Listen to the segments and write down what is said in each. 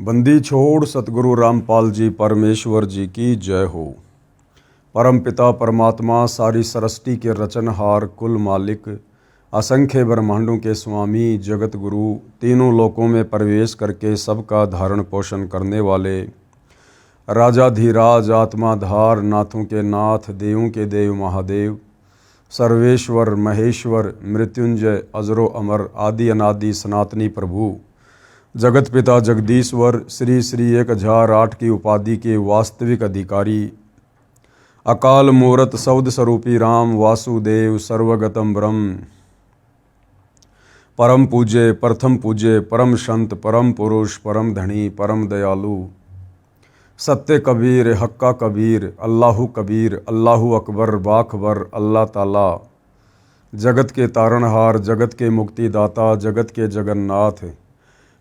बंदी छोड़ सतगुरु रामपाल जी परमेश्वर जी की जय हो। परम पिता परमात्मा सारी सृष्टि के रचनहार कुल मालिक असंख्य ब्रह्मांडों के स्वामी जगत गुरु तीनों लोकों में प्रवेश करके सबका धारण पोषण करने वाले राजाधिराज आत्माधार नाथों के नाथ देवों के देव महादेव सर्वेश्वर महेश्वर मृत्युंजय अजरो अमर आदि अनादि सनातनी प्रभु जगत पिता जगदीश्वर श्री श्री 1008 की उपाधि के वास्तविक अधिकारी अकाल मूरत सौद स्वरूपी राम वासुदेव सर्वगतम ब्रह्म परम पूज्य प्रथम पूज्य परम संत परम पुरुष परम धनी परम दयालु सत्य कबीर हक्का कबीर अल्लाहु कबीर अल्लाहु अकबर बाखबर अल्लाह ताला जगत के तारणहार जगत के मुक्तिदाता जगत के जगन्नाथ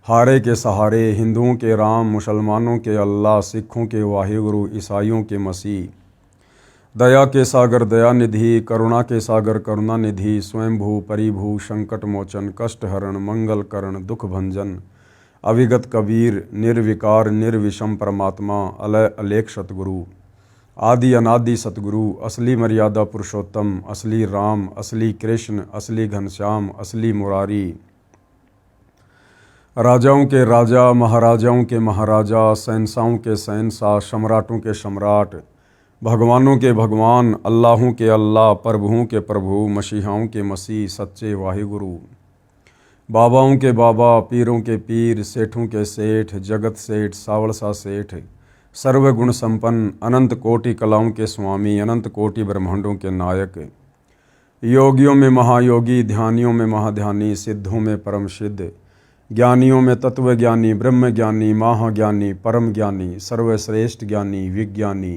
हारे के सहारे हिंदुओं के राम मुसलमानों के अल्लाह सिखों के वाहिगुरु ईसाइयों के मसीह दया के सागर दया निधि करुणा के सागर करुणा निधि स्वयंभू परिभू संकट मोचन कष्ट हरण मंगल करण दुख भंजन अविगत कबीर निर्विकार निर्विषम परमात्मा अलय अलेख सतगुरु आदि अनादि सतगुरु असली मर्यादा पुरुषोत्तम असली राम असली कृष्ण असली घनश्याम असली मुरारी राजाओं के राजा महाराजाओं के महाराजा शहंशाहों के शहंशाह सम्राटों के सम्राट भगवानों के भगवान अल्लाहों के अल्लाह प्रभुओं के प्रभु मसीहाओं के मसीह सच्चे वाहिगुरु बाबाओं के बाबा पीरों के पीर सेठों के सेठ जगत सेठ सावड़सा सेठ सर्वगुण संपन्न अनंत कोटि कलाओं के स्वामी अनंत कोटि ब्रह्मांडों के नायक योगियों में महायोगी ध्यानियों में महाध्यानी सिद्धों में परम सिद्ध ज्ञानियों में तत्व ज्ञानी ब्रह्म ज्ञानी महाज्ञानी परम ज्ञानी सर्वश्रेष्ठ ज्ञानी विज्ञानी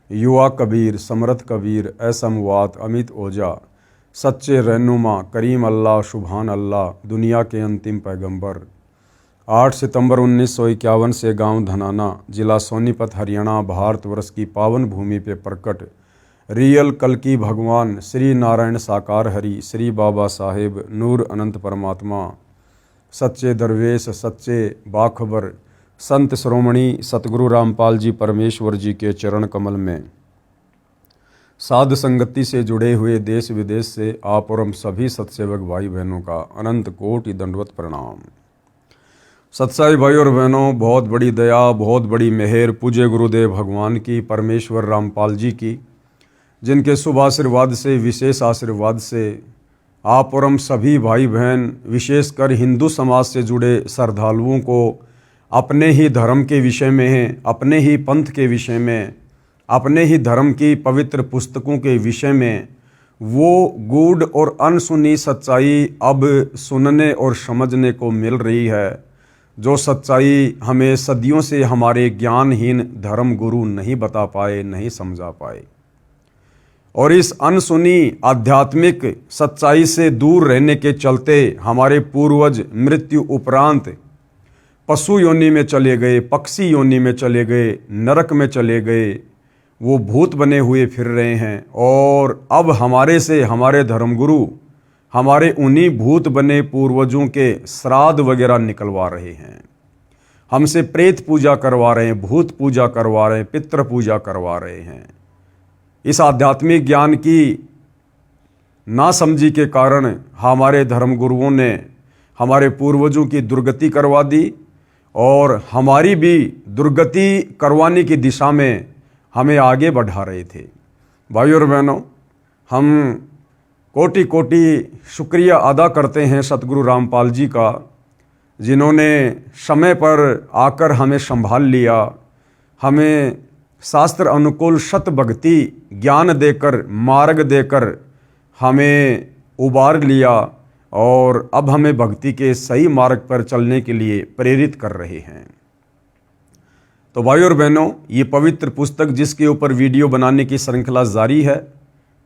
युवा कबीर समर्थ कबीर असमवात अमित ओझा सच्चे रहनुमा करीम अल्लाह सुभान अल्लाह दुनिया के अंतिम पैगंबर 8 सितंबर 1951 से गांव धनाना जिला सोनीपत हरियाणा भारतवर्ष की पावन भूमि पे प्रकट रियल कल्कि भगवान श्री नारायण साकार हरि श्री बाबा साहेब नूर अनंत परमात्मा सच्चे दरवेश सच्चे बाखबर संत श्रोमणी सतगुरु रामपाल जी परमेश्वर जी के चरण कमल में साध संगति से जुड़े हुए देश विदेश से आप और हम सभी सत्सेवक भाई बहनों का अनंत कोटि दंडवत प्रणाम। सत्साई भाई और बहनों, बहुत बड़ी दया बहुत बड़ी मेहर पूज्य गुरुदेव भगवान की परमेश्वर रामपाल जी की, जिनके शुभ आशीर्वाद से विशेष आशीर्वाद से आप और हम सभी भाई बहन विशेषकर हिंदू समाज से जुड़े श्रद्धालुओं को अपने ही धर्म के विषय में अपने ही पंथ के विषय में अपने ही धर्म की पवित्र पुस्तकों के विषय में वो गूढ़ और अनसुनी सच्चाई अब सुनने और समझने को मिल रही है, जो सच्चाई हमें सदियों से हमारे ज्ञानहीन धर्म गुरु नहीं बता पाए नहीं समझा पाए। और इस अनसुनी आध्यात्मिक सच्चाई से दूर रहने के चलते हमारे पूर्वज मृत्यु उपरांत पशु योनि में चले गए, पक्षी योनि में चले गए, नरक में चले गए, वो भूत बने हुए फिर रहे हैं। और अब हमारे से हमारे धर्मगुरु हमारे उन्हीं भूत बने पूर्वजों के श्राद्ध वगैरह निकलवा रहे हैं, हमसे प्रेत पूजा करवा रहे हैं, भूत पूजा करवा रहे हैं, पितृ पूजा करवा रहे हैं। इस आध्यात्मिक ज्ञान की नासमझी के कारण हमारे धर्मगुरुओं ने हमारे पूर्वजों की दुर्गति करवा दी और हमारी भी दुर्गति करवाने की दिशा में हमें आगे बढ़ा रहे थे। भाई और बहनों, हम कोटि कोटि शुक्रिया अदा करते हैं सतगुरु रामपाल जी का, जिन्होंने समय पर आकर हमें संभाल लिया, हमें शास्त्र अनुकूल सत भक्ति ज्ञान देकर मार्ग देकर हमें उबार लिया और अब हमें भक्ति के सही मार्ग पर चलने के लिए प्रेरित कर रहे हैं। तो भाई और बहनों, ये पवित्र पुस्तक जिसके ऊपर वीडियो बनाने की श्रृंखला जारी है,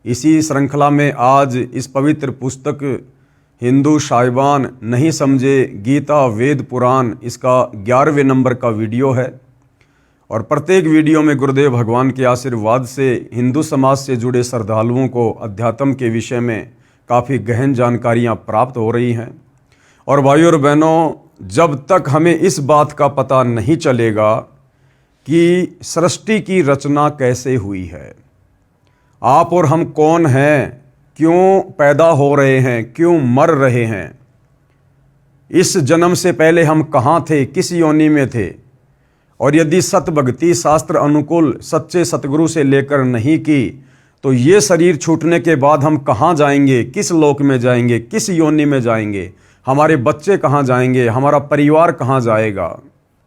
इसी श्रृंखला में आज इस पवित्र पुस्तक हिंदू साहिबान नहीं समझे गीता वेद पुराण, इसका 11वें नंबर का वीडियो है। और प्रत्येक वीडियो में गुरुदेव भगवान के आशीर्वाद से हिंदू समाज से जुड़े श्रद्धालुओं को अध्यात्म के विषय में काफ़ी गहन जानकारियाँ प्राप्त हो रही हैं। और भाइयों और बहनों, जब तक हमें इस बात का पता नहीं चलेगा कि सृष्टि की रचना कैसे हुई है, आप और हम कौन हैं, क्यों पैदा हो रहे हैं, क्यों मर रहे हैं, इस जन्म से पहले हम कहाँ थे, किस योनि में थे, और यदि सत भक्ति शास्त्र अनुकूल सच्चे सतगुरु से लेकर नहीं की तो ये शरीर छूटने के बाद हम कहाँ जाएंगे, किस लोक में जाएंगे, किस योनि में जाएंगे, हमारे बच्चे कहाँ जाएंगे, हमारा परिवार कहाँ जाएगा।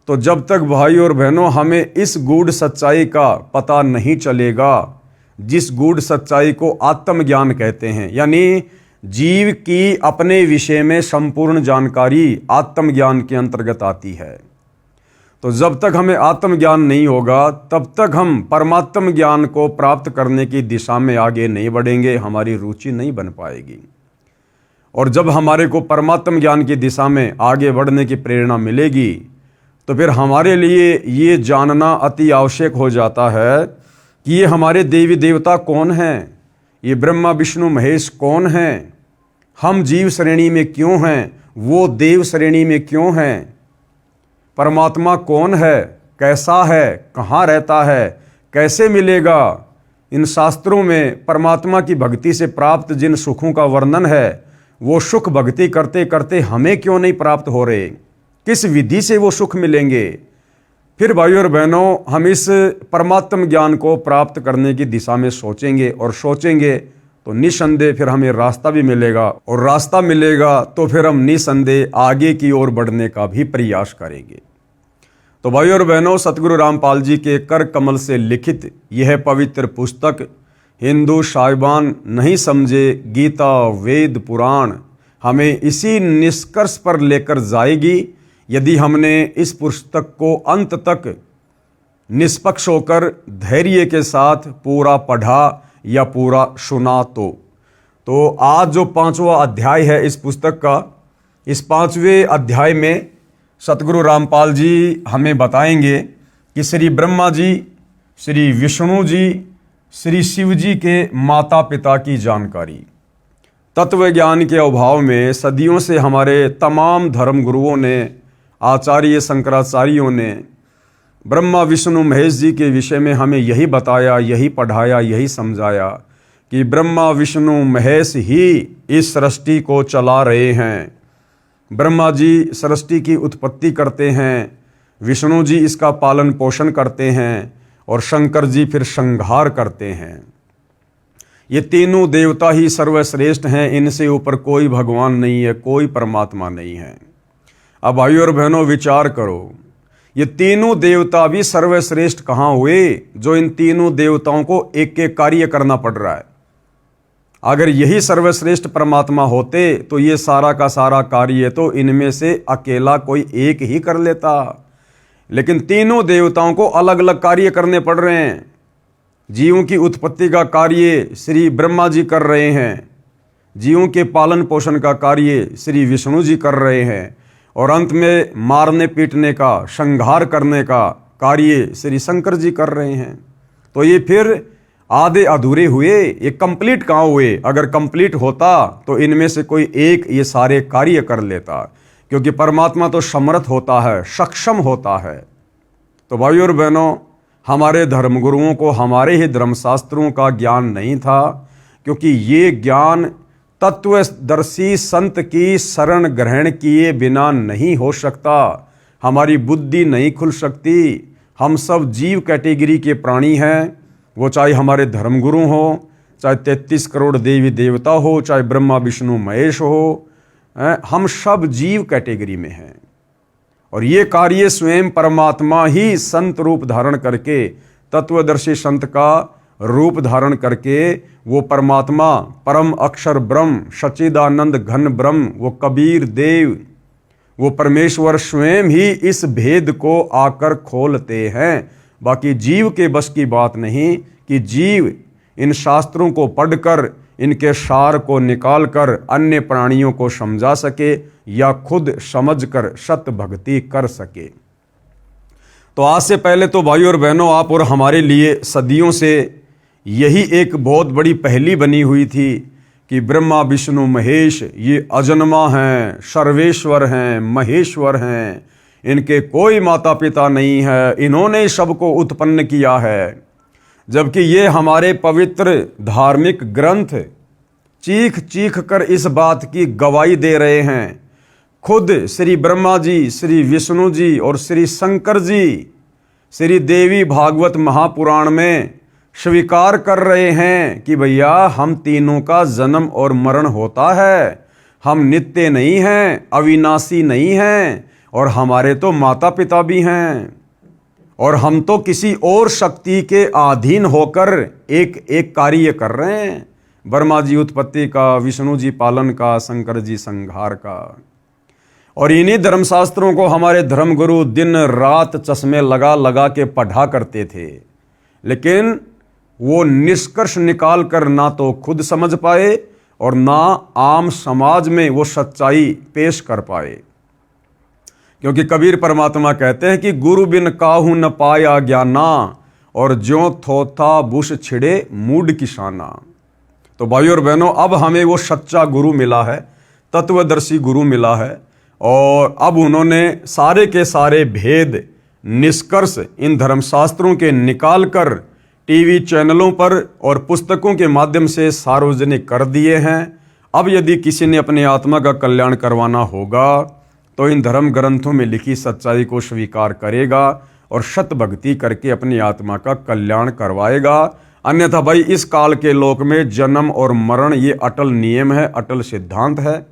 तो जब तक भाई और बहनों हमें इस गूढ़ सच्चाई का पता नहीं चलेगा, जिस गूढ़ सच्चाई को आत्मज्ञान कहते हैं, यानी जीव की अपने विषय में संपूर्ण जानकारी आत्मज्ञान के अंतर्गत आती है। तो जब तक हमें आत्मज्ञान नहीं होगा तब तक हम परमात्म ज्ञान को प्राप्त करने की दिशा में आगे नहीं बढ़ेंगे, हमारी रुचि नहीं बन पाएगी। और जब हमारे को परमात्म ज्ञान की दिशा में आगे बढ़ने की प्रेरणा मिलेगी तो फिर हमारे लिए ये जानना अति आवश्यक हो जाता है कि ये हमारे देवी देवता कौन हैं, ये ब्रह्मा विष्णु महेश कौन हैं, हम जीव श्रेणी में क्यों हैं, वो देव श्रेणी में क्यों हैं, परमात्मा कौन है, कैसा है, कहाँ रहता है, कैसे मिलेगा। इन शास्त्रों में परमात्मा की भक्ति से प्राप्त जिन सुखों का वर्णन है वो सुख भक्ति करते करते हमें क्यों नहीं प्राप्त हो रहे, किस विधि से वो सुख मिलेंगे। फिर भाइयों और बहनों हम इस परमात्म ज्ञान को प्राप्त करने की दिशा में सोचेंगे और सोचेंगे तो निसंदेह फिर हमें रास्ता भी मिलेगा, और रास्ता मिलेगा तो फिर हम निसंदेह आगे की ओर बढ़ने का भी प्रयास करेंगे। तो भाइयों और बहनों, सतगुरु रामपाल जी के कर कमल से लिखित यह पवित्र पुस्तक हिंदू साहिबान नहीं समझे गीता वेद पुराण हमें इसी निष्कर्ष पर लेकर जाएगी यदि हमने इस पुस्तक को अंत तक निष्पक्ष होकर धैर्य के साथ पूरा पढ़ा या पूरा सुना। तो आज जो 5वां अध्याय है इस पुस्तक का, इस 5वें अध्याय में सतगुरु रामपाल जी हमें बताएंगे कि श्री ब्रह्मा जी, श्री विष्णु जी, श्री शिव जी के माता पिता की जानकारी। तत्व ज्ञान के अभाव में सदियों से हमारे तमाम धर्म गुरुओं ने, आचार्य शंकराचार्यों ने ब्रह्मा विष्णु महेश जी के विषय में हमें यही बताया, यही पढ़ाया, यही समझाया कि ब्रह्मा विष्णु महेश ही इस सृष्टि को चला रहे हैं। ब्रह्मा जी सृष्टि की उत्पत्ति करते हैं, विष्णु जी इसका पालन पोषण करते हैं और शंकर जी फिर संहार करते हैं। ये तीनों देवता ही सर्वश्रेष्ठ हैं, इनसे ऊपर कोई भगवान नहीं है, कोई परमात्मा नहीं है। अब भाइयों और बहनों विचार करो, ये तीनों देवता भी सर्वश्रेष्ठ कहाँ हुए जो इन तीनों देवताओं को एक एक कार्य करना पड़ रहा है। अगर यही सर्वश्रेष्ठ परमात्मा होते तो ये सारा का सारा कार्य तो इनमें से अकेला कोई एक ही कर लेता, लेकिन तीनों देवताओं को अलग अलग कार्य करने पड़ रहे हैं। जीवों की उत्पत्ति का कार्य श्री ब्रह्मा जी कर रहे हैं, जीवों के पालन पोषण का कार्य श्री विष्णु जी कर रहे हैं, और अंत में मारने पीटने का, संहार करने का कार्य श्री शंकर जी कर रहे हैं। तो ये फिर आधे अधूरे हुए, ये कंप्लीट कहाँ हुए। अगर कंप्लीट होता तो इनमें से कोई एक ये सारे कार्य कर लेता, क्योंकि परमात्मा तो समर्थ होता है, सक्षम होता है। तो भाइयों और बहनों, हमारे धर्मगुरुओं को हमारे ही धर्मशास्त्रों का ज्ञान नहीं था, क्योंकि ये ज्ञान तत्वदर्शी संत की शरण ग्रहण किए बिना नहीं हो सकता। हमारी बुद्धि नहीं खुल सकती। हम सब जीव कैटेगरी के प्राणी हैं, वो चाहे हमारे धर्मगुरु हो, चाहे 33 करोड़ देवी देवता हो, चाहे ब्रह्मा विष्णु महेश हो, हम सब जीव कैटेगरी में हैं। और ये कार्य स्वयं परमात्मा ही संत रूप धारण करके, तत्वदर्शी संत का रूप धारण करके, वो परमात्मा परम अक्षर ब्रह्म सच्चिदानंद घन ब्रह्म, वो कबीर देव, वो परमेश्वर स्वयं ही इस भेद को आकर खोलते हैं। बाकी जीव के बस की बात नहीं कि जीव इन शास्त्रों को पढ़कर इनके सार को निकालकर अन्य प्राणियों को समझा सके या खुद समझकर सत भक्ति कर सके। तो आज से पहले तो भाइयों और बहनों, आप और हमारे लिए सदियों से यही एक बहुत बड़ी पहेली बनी हुई थी कि ब्रह्मा विष्णु महेश ये अजन्मा हैं, सर्वेश्वर हैं, महेश्वर हैं, इनके कोई माता पिता नहीं है, इन्होंने सबको उत्पन्न किया है। जबकि ये हमारे पवित्र धार्मिक ग्रंथ चीख चीख कर इस बात की गवाही दे रहे हैं। खुद श्री ब्रह्मा जी, श्री विष्णु जी और श्री शंकर जी श्री देवी भागवत महापुराण में स्वीकार कर रहे हैं कि भैया हम तीनों का जन्म और मरण होता है, हम नित्य नहीं हैं, अविनाशी नहीं हैं, और हमारे तो माता पिता भी हैं, और हम तो किसी और शक्ति के अधीन होकर एक एक कार्य कर रहे हैं। ब्रह्मा जी उत्पत्ति का, विष्णु जी पालन का, शंकर जी संहार का। और इन्हीं धर्मशास्त्रों को हमारे धर्मगुरु दिन रात चश्मे लगा लगा के पढ़ा करते थे, लेकिन वो निष्कर्ष निकाल कर ना तो खुद समझ पाए और ना आम समाज में वो सच्चाई पेश कर पाए। क्योंकि कबीर परमात्मा कहते हैं कि गुरु बिन काहू न पाया ज्ञाना, और ज्यों थोथा बुश छिड़े मूड किसाना। तो भाइयों और बहनों, अब हमें वो सच्चा गुरु मिला है, तत्वदर्शी गुरु मिला है, और अब उन्होंने सारे के सारे भेद निष्कर्ष इन धर्मशास्त्रों के निकाल कर टीवी चैनलों पर और पुस्तकों के माध्यम से सार्वजनिक कर दिए हैं। अब यदि किसी ने अपनी आत्मा का कल्याण करवाना होगा तो इन धर्म ग्रंथों में लिखी सच्चाई को स्वीकार करेगा और सत भक्ति करके अपनी आत्मा का कल्याण करवाएगा। अन्यथा भाई इस काल के लोक में जन्म और मरण ये अटल नियम है, अटल सिद्धांत है।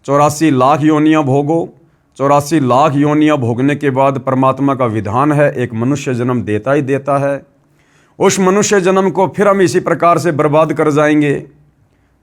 84 लाख योनियां भोगो, 84 लाख योनियां भोगने के बाद परमात्मा का विधान है एक मनुष्य जन्म देता ही देता है। उस मनुष्य जन्म को फिर हम इसी प्रकार से बर्बाद कर जाएंगे,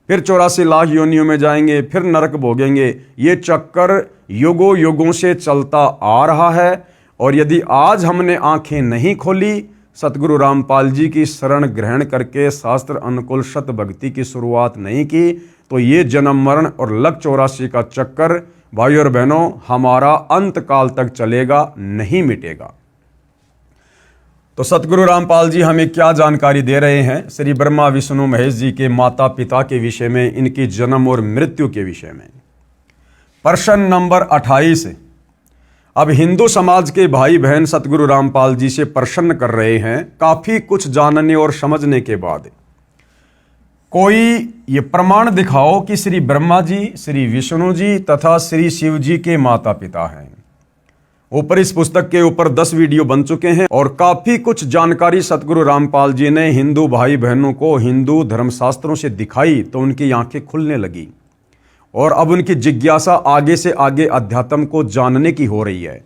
फिर 84 लाख योनियों में जाएंगे, फिर नरक भोगेंगे। ये चक्कर युगों युगों से चलता आ रहा है। और यदि आज हमने आंखें नहीं खोली, सतगुरु रामपाल जी की शरण ग्रहण करके शास्त्र अनुकूल सत भक्ति की शुरुआत नहीं की, तो ये जन्म मरण और लक 84 का चक्कर भाइयों और बहनों हमारा अंत काल तक चलेगा, नहीं मिटेगा। तो सतगुरु रामपाल जी हमें क्या जानकारी दे रहे हैं श्री ब्रह्मा विष्णु महेश जी के माता पिता के विषय में, इनकी जन्म और मृत्यु के विषय में। प्रश्न नंबर 28। अब हिंदू समाज के भाई बहन सतगुरु रामपाल जी से प्रश्न कर रहे हैं, काफी कुछ जानने और समझने के बाद, कोई ये प्रमाण दिखाओ कि श्री ब्रह्मा जी, श्री विष्णु जी तथा श्री शिव जी के माता पिता हैं। ऊपर इस पुस्तक के ऊपर 10 वीडियो बन चुके हैं और काफी कुछ जानकारी सतगुरु रामपाल जी ने हिंदू भाई बहनों को हिंदू धर्मशास्त्रों से दिखाई, तो उनकी आंखें खुलने लगी और अब उनकी जिज्ञासा आगे से आगे अध्यात्म को जानने की हो रही है।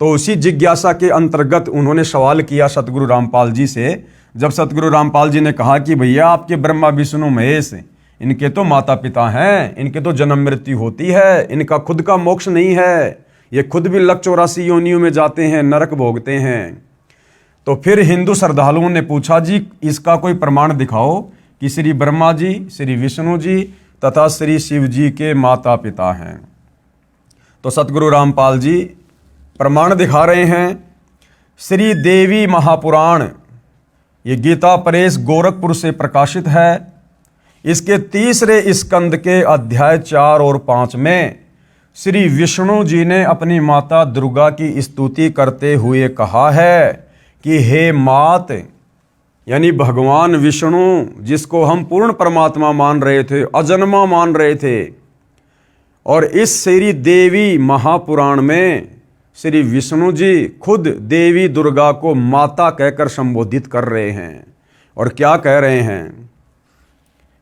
तो उसी जिज्ञासा के अंतर्गत उन्होंने सवाल किया सतगुरु रामपाल जी से। जब सतगुरु रामपाल जी ने कहा कि भैया आपके ब्रह्मा विष्णु महेश, इनके तो माता पिता हैं, इनके तो जन्म मृत्यु होती है, इनका खुद का मोक्ष नहीं है, ये खुद भी लक 84 योनियों में जाते हैं, नरक भोगते हैं। तो फिर हिंदू श्रद्धालुओं ने पूछा, जी इसका कोई प्रमाण दिखाओ कि श्री ब्रह्मा जी, श्री विष्णु जी तथा श्री शिव जी के माता पिता हैं। तो सतगुरु रामपाल जी प्रमाण दिखा रहे हैं। श्री देवी महापुराण, ये गीता प्रेस गोरखपुर से प्रकाशित है। इसके 3रे स्कंद के अध्याय 4 और 5 में श्री विष्णु जी ने अपनी माता दुर्गा की स्तुति करते हुए कहा है कि हे मात, यानी भगवान विष्णु जिसको हम पूर्ण परमात्मा मान रहे थे, अजन्मा मान रहे थे, और इस श्री देवी महापुराण में श्री विष्णु जी खुद देवी दुर्गा को माता कहकर संबोधित कर रहे हैं। और क्या कह रहे हैं?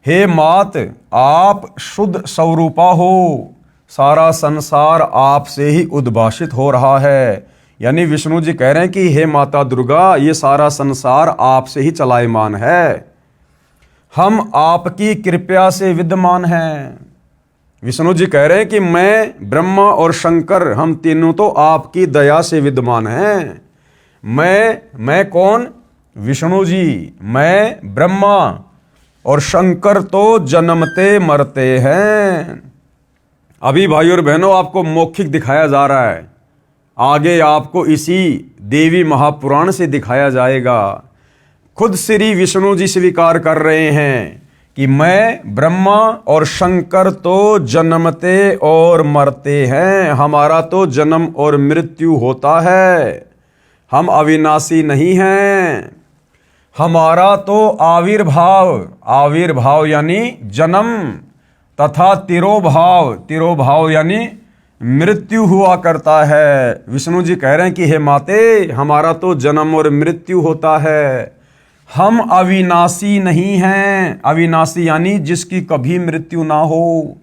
हे मात, आप शुद्ध स्वरूपा हो, सारा संसार आपसे ही उद्भाषित हो रहा है। यानी विष्णु जी कह रहे हैं कि हे माता दुर्गा, ये सारा संसार आपसे ही चलायमान है, हम आपकी कृपा से विद्यमान हैं। विष्णु जी कह रहे हैं कि मैं, ब्रह्मा और शंकर, हम तीनों तो आपकी दया से विद्यमान हैं। मैं कौन? विष्णु जी। मैं ब्रह्मा और शंकर तो जन्मते मरते हैं। अभी भाइयों और बहनों आपको मौखिक दिखाया जा रहा है, आगे आपको इसी देवी महापुराण से दिखाया जाएगा। खुद श्री विष्णु जी स्वीकार कर रहे हैं कि मैं ब्रह्मा और शंकर तो जन्मते और मरते हैं, हमारा तो जन्म और मृत्यु होता है, हम अविनाशी नहीं हैं। हमारा तो आविर्भाव यानी जन्म तथा तिरोभाव यानी मृत्यु हुआ करता है। विष्णु जी कह रहे हैं कि हे माते, हमारा तो जन्म और मृत्यु होता है, हम अविनाशी नहीं हैं। अविनाशी यानी जिसकी कभी मृत्यु ना हो।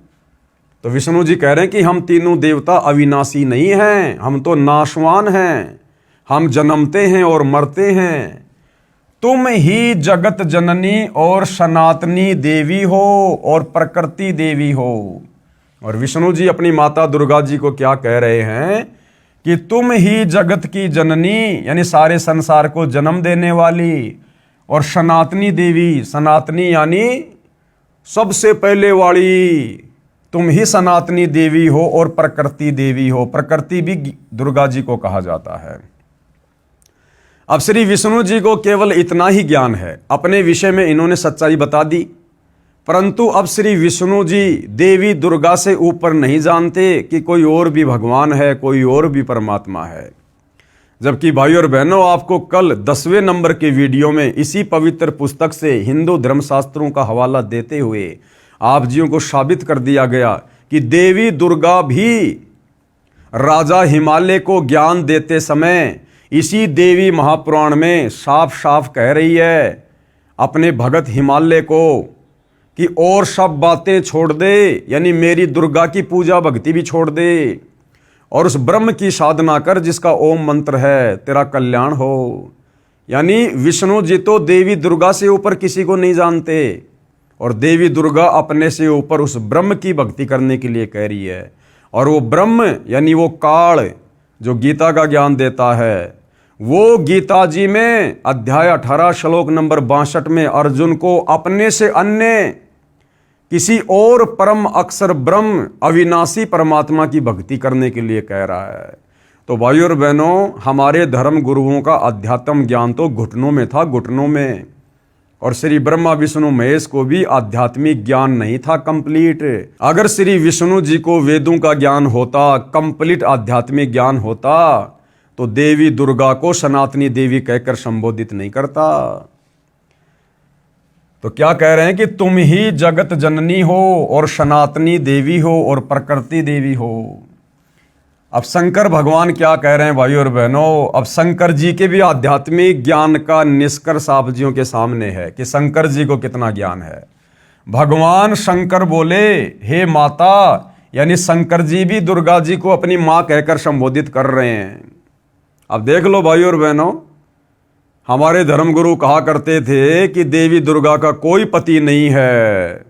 तो विष्णु जी कह रहे हैं कि हम तीनों देवता अविनाशी नहीं हैं, हम तो नाशवान हैं, हम जन्मते हैं और मरते हैं। तुम ही जगत जननी और सनातनी देवी हो और प्रकृति देवी हो। और विष्णु जी अपनी माता दुर्गा जी को क्या कह रहे हैं कि तुम ही जगत की जननी यानी सारे संसार को जन्म देने वाली, और सनातनी देवी, सनातनी यानी सबसे पहले वाली, तुम ही सनातनी देवी हो और प्रकृति देवी हो। प्रकृति भी दुर्गा जी को कहा जाता है। अब श्री विष्णु जी को केवल इतना ही ज्ञान है, अपने विषय में इन्होंने सच्चाई बता दी, परंतु अब श्री विष्णु जी देवी दुर्गा से ऊपर नहीं जानते कि कोई और भी भगवान है, कोई और भी परमात्मा है। जबकि भाई और बहनों, आपको कल 10वें नंबर के वीडियो में इसी पवित्र पुस्तक से हिंदू धर्मशास्त्रों का हवाला देते हुए आप जियों को साबित कर दिया गया कि देवी दुर्गा भी राजा हिमालय को ज्ञान देते समय इसी देवी महापुराण में साफ साफ कह रही है अपने भगत हिमालय को कि और सब बातें छोड़ दे, यानी मेरी दुर्गा की पूजा भक्ति भी छोड़ दे और उस ब्रह्म की साधना कर जिसका ओम मंत्र है, तेरा कल्याण हो। यानी विष्णु जी तो देवी दुर्गा से ऊपर किसी को नहीं जानते, और देवी दुर्गा अपने से ऊपर उस ब्रह्म की भक्ति करने के लिए कह रही है। और वो ब्रह्म यानी वो काल जो गीता का ज्ञान देता है, वो गीता जी में अध्याय 18 श्लोक नंबर 62 में अर्जुन को अपने से अन्य किसी और परम अक्षर ब्रह्म अविनाशी परमात्मा की भक्ति करने के लिए कह रहा है। तो भाइयों और बहनों, हमारे धर्म गुरुओं का अध्यात्म ज्ञान तो घुटनों में था, घुटनों में। और श्री ब्रह्मा विष्णु महेश को भी आध्यात्मिक ज्ञान नहीं था कंप्लीट। अगर श्री विष्णु जी को वेदों का ज्ञान होता, कंप्लीट आध्यात्मिक ज्ञान होता, तो देवी दुर्गा को सनातनी देवी कहकर संबोधित नहीं करता। तो क्या कह रहे हैं कि तुम ही जगत जननी हो और सनातनी देवी हो और प्रकृति देवी हो। अब शंकर भगवान क्या कह रहे हैं भाइयों और बहनों, अब शंकर जी के भी आध्यात्मिक ज्ञान का निष्कर्ष आप जियों के सामने है कि शंकर जी को कितना ज्ञान है। भगवान शंकर बोले, हे माता, यानी शंकर जी भी दुर्गा जी को अपनी माँ कहकर संबोधित कर रहे हैं। अब देख लो भाइयों और बहनों, हमारे धर्मगुरु कहा करते थे कि देवी दुर्गा का कोई पति नहीं है।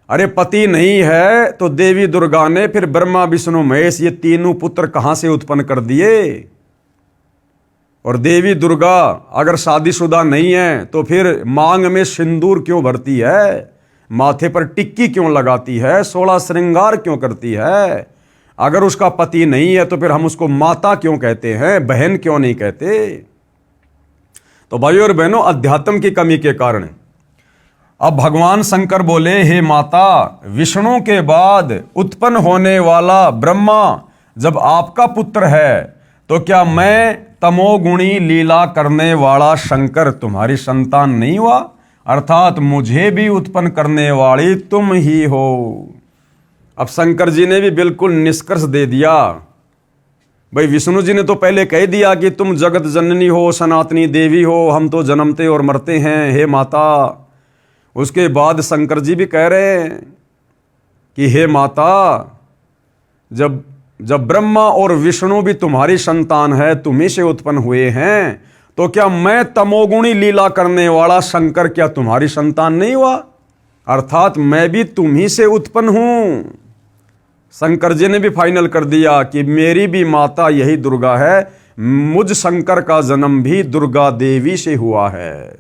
अरे पति नहीं है तो देवी दुर्गा ने फिर ब्रह्मा विष्णु महेश ये तीनों पुत्र कहां से उत्पन्न कर दिए। और देवी दुर्गा अगर शादीशुदा नहीं है तो फिर मांग में सिंदूर क्यों भरती है, माथे पर टिक्की क्यों लगाती है, 16 श्रृंगार क्यों करती है। अगर उसका पति नहीं है तो फिर हम उसको माता क्यों कहते हैं, बहन क्यों नहीं कहते। तो भाइयों और बहनों, अध्यात्म की कमी के कारण अब भगवान शंकर बोले, हे माता, विष्णु के बाद उत्पन्न होने वाला ब्रह्मा जब आपका पुत्र है तो क्या मैं तमोगुणी लीला करने वाला शंकर तुम्हारी संतान नहीं हुआ, अर्थात मुझे भी उत्पन्न करने वाली तुम ही हो। अब शंकर जी ने भी बिल्कुल निष्कर्ष दे दिया। भाई विष्णु जी ने तो पहले कह दिया कि तुम जगत जननी हो, सनातनी देवी हो, हम तो जन्मते और मरते हैं, हे माता। उसके बाद शंकर जी भी कह रहे हैं कि हे माता, जब ब्रह्मा और विष्णु भी तुम्हारी संतान है, तुम्ही से उत्पन्न हुए हैं, तो क्या मैं तमोगुणी लीला करने वाला शंकर क्या तुम्हारी संतान नहीं हुआ, अर्थात मैं भी तुम्ही से उत्पन्न हूं। शंकर जी ने भी फाइनल कर दिया कि मेरी भी माता यही दुर्गा है, मुझ शंकर का जन्म भी दुर्गा देवी से हुआ है।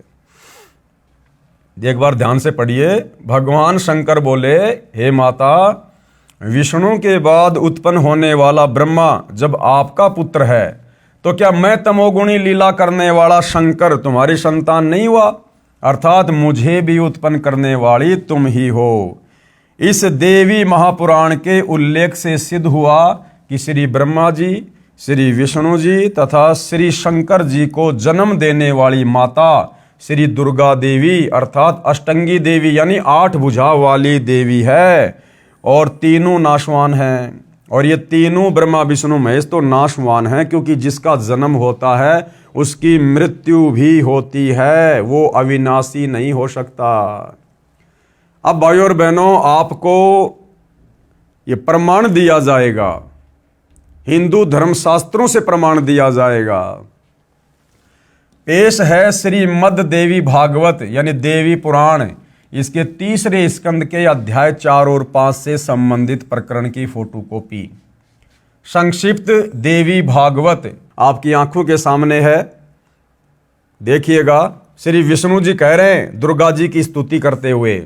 एक बार ध्यान से पढ़िए। भगवान शंकर बोले, हे माता, विष्णु के बाद उत्पन्न होने वाला ब्रह्मा जब आपका पुत्र है तो क्या मैं तमोगुणी लीला करने वाला शंकर तुम्हारी संतान नहीं हुआ, अर्थात मुझे भी उत्पन्न करने वाली तुम ही हो। इस देवी महापुराण के उल्लेख से सिद्ध हुआ कि श्री ब्रह्मा जी, श्री विष्णु जी तथा श्री शंकर जी को जन्म देने वाली माता श्री दुर्गा देवी अर्थात अष्टंगी देवी यानी 8 भुजा वाली देवी है और तीनों नाशवान हैं। और ये तीनों ब्रह्मा विष्णु महेश तो नाशवान हैं, क्योंकि जिसका जन्म होता है उसकी मृत्यु भी होती है, वो अविनाशी नहीं हो सकता। अब भाइयों और बहनों, आपको ये प्रमाण दिया जाएगा, हिंदू धर्मशास्त्रों से प्रमाण दिया जाएगा। पेश है श्रीमद् देवी भागवत यानी देवी पुराण, इसके 3रे स्कंद के अध्याय 4 और 5 से संबंधित प्रकरण की फोटोकॉपी। संक्षिप्त देवी भागवत आपकी आंखों के सामने है, देखिएगा। श्री विष्णु जी कह रहे हैं दुर्गा जी की स्तुति करते हुए,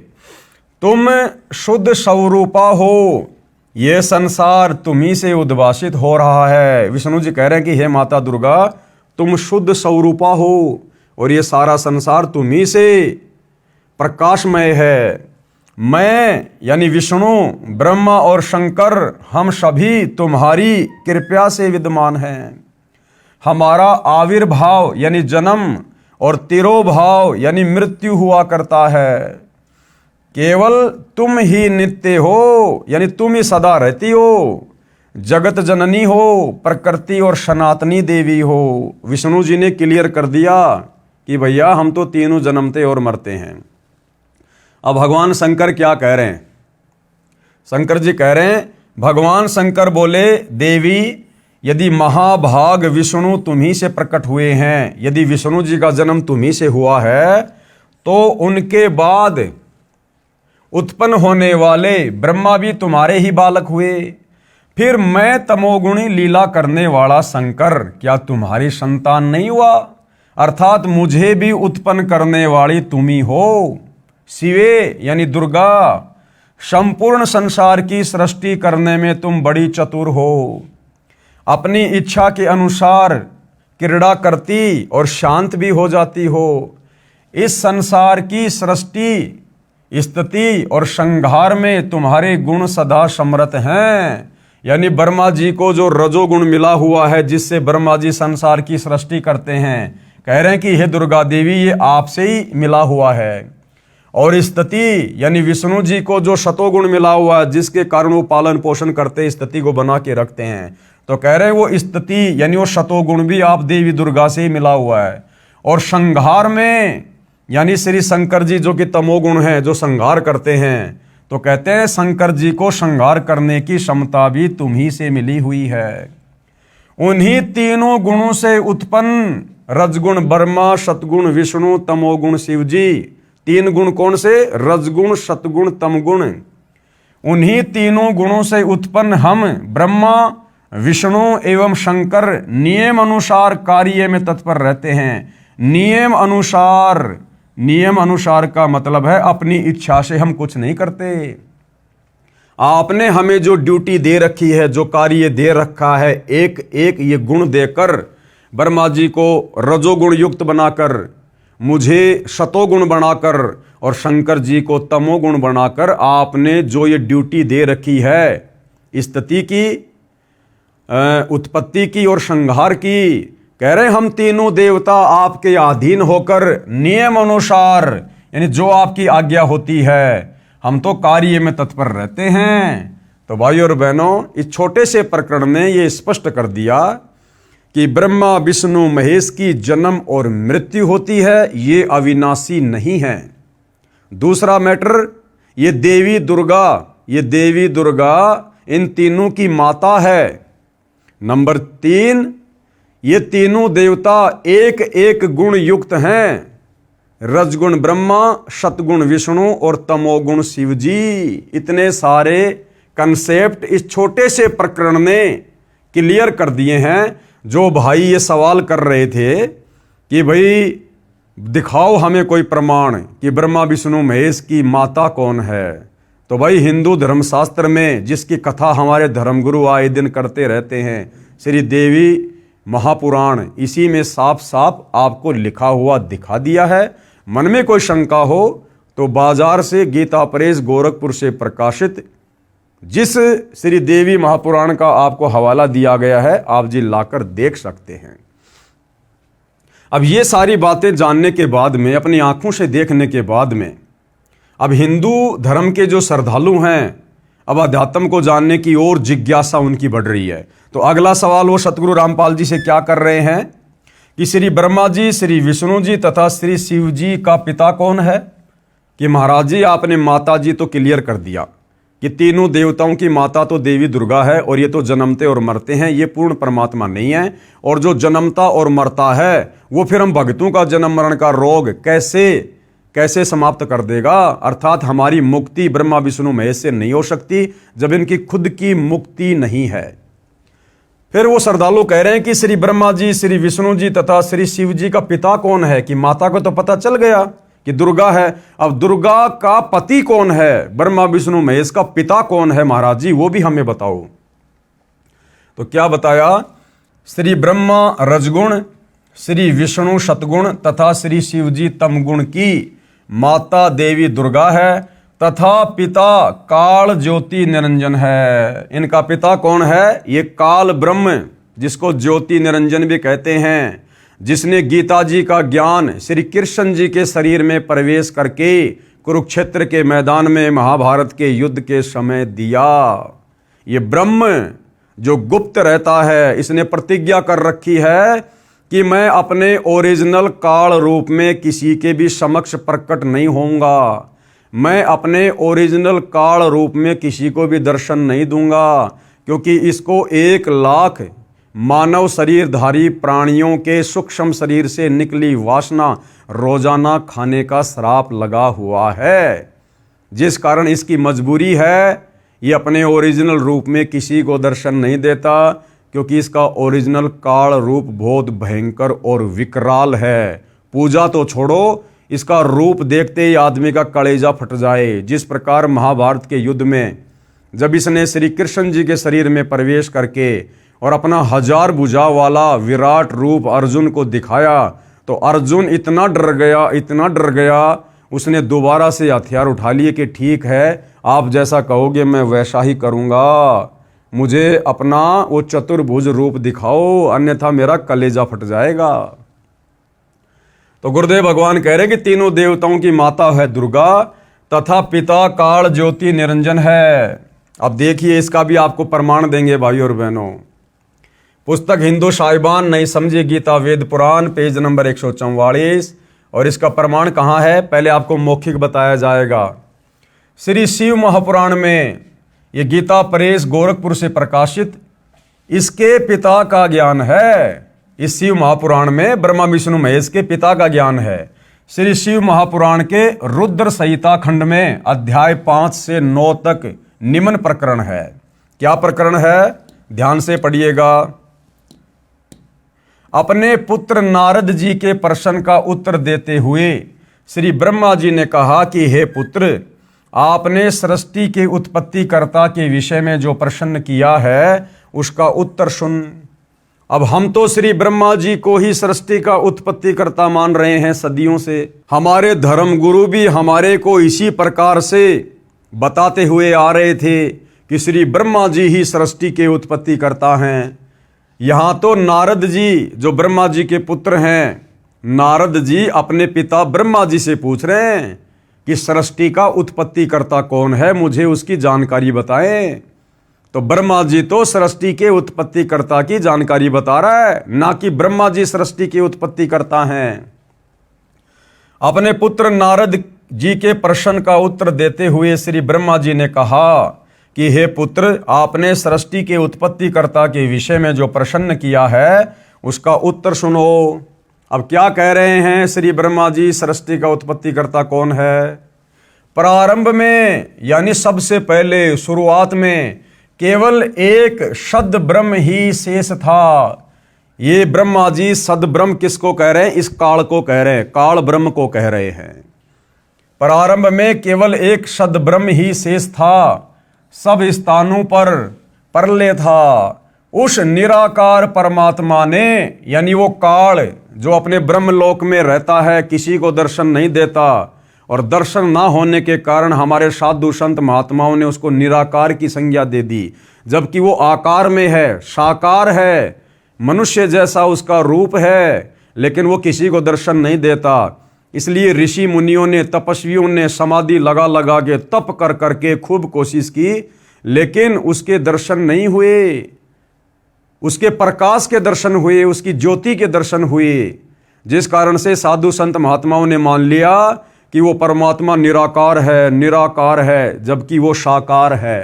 तुम शुद्ध स्वरूपा हो, ये संसार तुम्ही से उद्भासित हो रहा है। विष्णु जी कह रहे हैं कि हे माता दुर्गा, तुम शुद्ध स्वरूपा हो और ये सारा संसार तुम्ही से प्रकाशमय है। मैं यानी विष्णु, ब्रह्मा और शंकर हम सभी तुम्हारी कृपा से विद्यमान हैं। हमारा आविर्भाव यानी जन्म और तिरोभाव यानी मृत्यु हुआ करता है। केवल तुम ही नित्य हो यानी तुम ही सदा रहती हो, जगत जननी हो, प्रकृति और सनातनी देवी हो। विष्णु जी ने क्लियर कर दिया कि भैया हम तो तीनों जन्मते और मरते हैं। अब भगवान शंकर क्या कह रहे हैं? शंकर जी कह रहे हैं, भगवान शंकर बोले, देवी यदि महाभाग विष्णु तुम्ही से प्रकट हुए हैं, यदि विष्णु जी का जन्म तुम्ही से हुआ है, तो उनके बाद उत्पन्न होने वाले ब्रह्मा भी तुम्हारे ही बालक हुए। फिर मैं तमोगुणी लीला करने वाला शंकर क्या तुम्हारी संतान नहीं हुआ? अर्थात मुझे भी उत्पन्न करने वाली तुम ही हो। शिवे यानी दुर्गा, संपूर्ण संसार की सृष्टि करने में तुम बड़ी चतुर हो। अपनी इच्छा के अनुसार क्रीड़ा करती और शांत भी हो जाती हो। इस संसार की सृष्टि, स्थिति और संहार में तुम्हारे गुण सदा समृत हैं। यानी ब्रह्मा जी को जो रजोगुण मिला हुआ है, जिससे ब्रह्मा जी संसार की सृष्टि करते हैं, कह रहे हैं कि हे दुर्गा देवी, ये आपसे ही मिला हुआ है। और स्थिति यानी विष्णु जी को जो शतोगुण मिला हुआ है, जिसके कारण वो पालन पोषण करते, स्थिति को बना के रखते हैं, तो कह रहे हैं वो स्थिति यानी वो शतोगुण भी आप देवी दुर्गा से ही मिला हुआ है। और संहार में यानी श्री शंकर जी जो कि तमोगुण हैं, जो संहार करते हैं, तो कहते हैं शंकर जी को संहार करने की क्षमता भी तुम्ही से मिली हुई है। उन्हीं तीनों गुणों से उत्पन्न रजगुण ब्रह्मा, सतगुण विष्णु, तमोगुण शिव जी। 3 गुण कौन से? रजगुण, सतगुण, तमगुण। उन्हीं तीनों गुणों से उत्पन्न हम ब्रह्मा, विष्णु एवं शंकर नियम अनुसार कार्य में तत्पर रहते हैं। नियम अनुसार, नियम अनुसार का मतलब है अपनी इच्छा से हम कुछ नहीं करते। आपने हमें जो ड्यूटी दे रखी है, जो कार्य दे रखा है, एक एक ये गुण देकर ब्रह्मा जी को रजोगुण युक्त बनाकर, मुझे शतोगुण बनाकर और शंकर जी को तमोगुण बनाकर आपने जो ये ड्यूटी दे रखी है, स्थिति की, उत्पत्ति की और संहार की, कह रहे हम तीनों देवता आपके अधीन होकर नियम अनुसार यानी जो आपकी आज्ञा होती है, हम तो कार्य में तत्पर रहते हैं। तो भाइयों और बहनों, इस छोटे से प्रकरण ने ये स्पष्ट कर दिया कि ब्रह्मा विष्णु महेश की जन्म और मृत्यु होती है, ये अविनाशी नहीं है। दूसरा मैटर, ये देवी दुर्गा, ये देवी दुर्गा इन तीनों की माता है। नंबर 3, ये तीनों देवता एक एक गुण युक्त हैं। रजगुण ब्रह्मा, सतगुण विष्णु और तमोगुण शिव जी। इतने सारे कंसेप्ट इस छोटे से प्रकरण ने क्लियर कर दिए हैं। जो भाई ये सवाल कर रहे थे कि भाई दिखाओ हमें कोई प्रमाण कि ब्रह्मा विष्णु महेश की माता कौन है, तो भाई हिंदू धर्मशास्त्र में जिसकी कथा हमारे धर्मगुरु आए दिन करते रहते हैं, श्री देवी महापुराण, इसी में साफ साफ आपको लिखा हुआ दिखा दिया है। मन में कोई शंका हो तो बाजार से गीता प्रेस गोरखपुर से प्रकाशित जिस श्री देवी महापुराण का आपको हवाला दिया गया है, आप जी लाकर देख सकते हैं। अब ये सारी बातें जानने के बाद में, अपनी आंखों से देखने के बाद में, अब हिंदू धर्म के जो श्रद्धालु हैं, अब अध्यात्म को जानने की ओर जिज्ञासा उनकी बढ़ रही है। तो अगला सवाल वो सतगुरु रामपाल जी से क्या कर रहे हैं कि श्री ब्रह्मा जी, श्री विष्णु जी तथा श्री शिव जी का पिता कौन है? कि महाराज जी आपने माता जी तो क्लियर कर दिया कि तीनों देवताओं की माता तो देवी दुर्गा है, और ये तो जन्मते और मरते हैं, ये पूर्ण परमात्मा नहीं है। और जो जन्मता और मरता है वो फिर हम भक्तों का जन्म मरण का रोग कैसे समाप्त कर देगा? अर्थात हमारी मुक्ति ब्रह्मा विष्णु महेश से नहीं हो सकती जब इनकी खुद की मुक्ति नहीं है। फिर वो श्रद्धालु कह रहे हैं कि श्री ब्रह्मा जी, श्री विष्णु जी तथा श्री शिव जी का पिता कौन है? कि माता को तो पता चल गया कि दुर्गा है, अब दुर्गा का पति कौन है? ब्रह्मा विष्णु महेश का पिता कौन है महाराज जी, वो भी हमें बताओ। तो क्या बताया? श्री ब्रह्मा रजगुण, श्री विष्णु सतगुण तथा श्री शिव जी तमगुण की माता देवी दुर्गा है तथा पिता काल ज्योति निरंजन है। इनका पिता कौन है? ये काल ब्रह्म, जिसको ज्योति निरंजन भी कहते हैं, जिसने गीता जी का ज्ञान श्री कृष्ण जी के शरीर में प्रवेश करके कुरुक्षेत्र के मैदान में महाभारत के युद्ध के समय दिया। ये ब्रह्म जो गुप्त रहता है, इसने प्रतिज्ञा कर रखी है कि मैं अपने ओरिजिनल काल रूप में किसी के भी समक्ष प्रकट नहीं होऊंगा, मैं अपने ओरिजिनल काल रूप में किसी को भी दर्शन नहीं दूंगा, क्योंकि इसको 1 लाख मानव शरीरधारी प्राणियों के सूक्ष्म शरीर से निकली वासना रोजाना खाने का श्राप लगा हुआ है, जिस कारण इसकी मजबूरी है ये अपने ओरिजिनल रूप में किसी को दर्शन नहीं देता, क्योंकि इसका ओरिजिनल काल रूप बहुत भयंकर और विकराल है। पूजा तो छोड़ो, इसका रूप देखते ही आदमी का कलेजा फट जाए। जिस प्रकार महाभारत के युद्ध में जब इसने श्री कृष्ण जी के शरीर में प्रवेश करके और अपना 1000 भुजा वाला विराट रूप अर्जुन को दिखाया, तो अर्जुन इतना डर गया, उसने दोबारा से हथियार उठा लिए कि ठीक है, आप जैसा कहोगे मैं वैसा ही करूँगा, मुझे अपना वो चतुर्भुज रूप दिखाओ, अन्यथा मेरा कलेजा फट जाएगा। तो गुरुदेव भगवान कह रहे कि तीनों देवताओं की माता है दुर्गा तथा पिता काल ज्योति निरंजन है। अब देखिए, इसका भी आपको प्रमाण देंगे भाई और बहनों। पुस्तक हिंदू साहिबान नहीं समझे गीता वेद पुराण, पेज नंबर 144, और इसका प्रमाण कहाँ है? पहले आपको मौखिक बताया जाएगा। श्री शिव महापुराण में, ये गीता प्रेस गोरखपुर से प्रकाशित, इसके पिता का ज्ञान है। इस शिव महापुराण में ब्रह्मा विष्णु महेश के पिता का ज्ञान है। श्री शिव महापुराण के रुद्र संहिता खंड में अध्याय 5 से 9 तक निम्न प्रकरण है। क्या प्रकरण है? ध्यान से पढ़िएगा। अपने पुत्र नारद जी के प्रश्न का उत्तर देते हुए श्री ब्रह्मा जी ने कहा कि हे पुत्र, आपने सृष्टि के उत्पत्तिकर्ता के विषय में जो प्रश्न किया है उसका उत्तर सुन। अब हम तो श्री ब्रह्मा जी को ही सृष्टि का उत्पत्तिकर्ता मान रहे हैं सदियों से। हमारे धर्म गुरु भी हमारे को इसी प्रकार से बताते हुए आ रहे थे कि श्री ब्रह्मा जी ही सृष्टि के उत्पत्तिकर्ता हैं। यहाँ तो नारद जी जो ब्रह्मा जी के पुत्र हैं, नारद जी अपने पिता ब्रह्मा जी से पूछ रहे हैं कि सृष्टि का उत्पत्तिकर्ता कौन है, मुझे उसकी जानकारी बताएं। तो ब्रह्मा जी तो सृष्टि के उत्पत्तिकर्ता की जानकारी बता रहा है, ना कि ब्रह्मा जी सृष्टि के उत्पत्तिकर्ता हैं। अपने पुत्र नारद जी के प्रश्न का उत्तर देते हुए श्री ब्रह्मा जी ने कहा कि हे पुत्र, आपने सृष्टि के उत्पत्तिकर्ता के विषय में जो प्रश्न किया है उसका उत्तर सुनो। अब क्या कह रहे हैं श्री ब्रह्मा जी, सृष्टि का उत्पत्तिकर्ता कौन है? प्रारंभ में, यानी सबसे पहले शुरुआत में केवल एक सद ब्रह्म ही शेष था। ये ब्रह्मा जी सद ब्रह्म किसको कह रहे हैं? इस काल को कह रहे हैं, काल ब्रह्म को कह रहे हैं। प्रारंभ में केवल एक सद ब्रह्म ही शेष था, सब स्थानों पर प्रलय था, उस निराकार परमात्मा ने, यानी वो काल जो अपने ब्रह्मलोक में रहता है, किसी को दर्शन नहीं देता, और दर्शन ना होने के कारण हमारे साधु संत महात्माओं ने उसको निराकार की संज्ञा दे दी, जबकि वो आकार में है, साकार है, मनुष्य जैसा उसका रूप है, लेकिन वो किसी को दर्शन नहीं देता। इसलिए ऋषि मुनियों ने, तपस्वियों ने समाधि लगा लगा के, तप कर करके खूब कोशिश की, लेकिन उसके दर्शन नहीं हुए। उसके प्रकाश के दर्शन हुए, उसकी ज्योति के दर्शन हुए, जिस कारण से साधु संत महात्माओं ने मान लिया कि वो परमात्मा निराकार है, निराकार है, जबकि वो साकार है।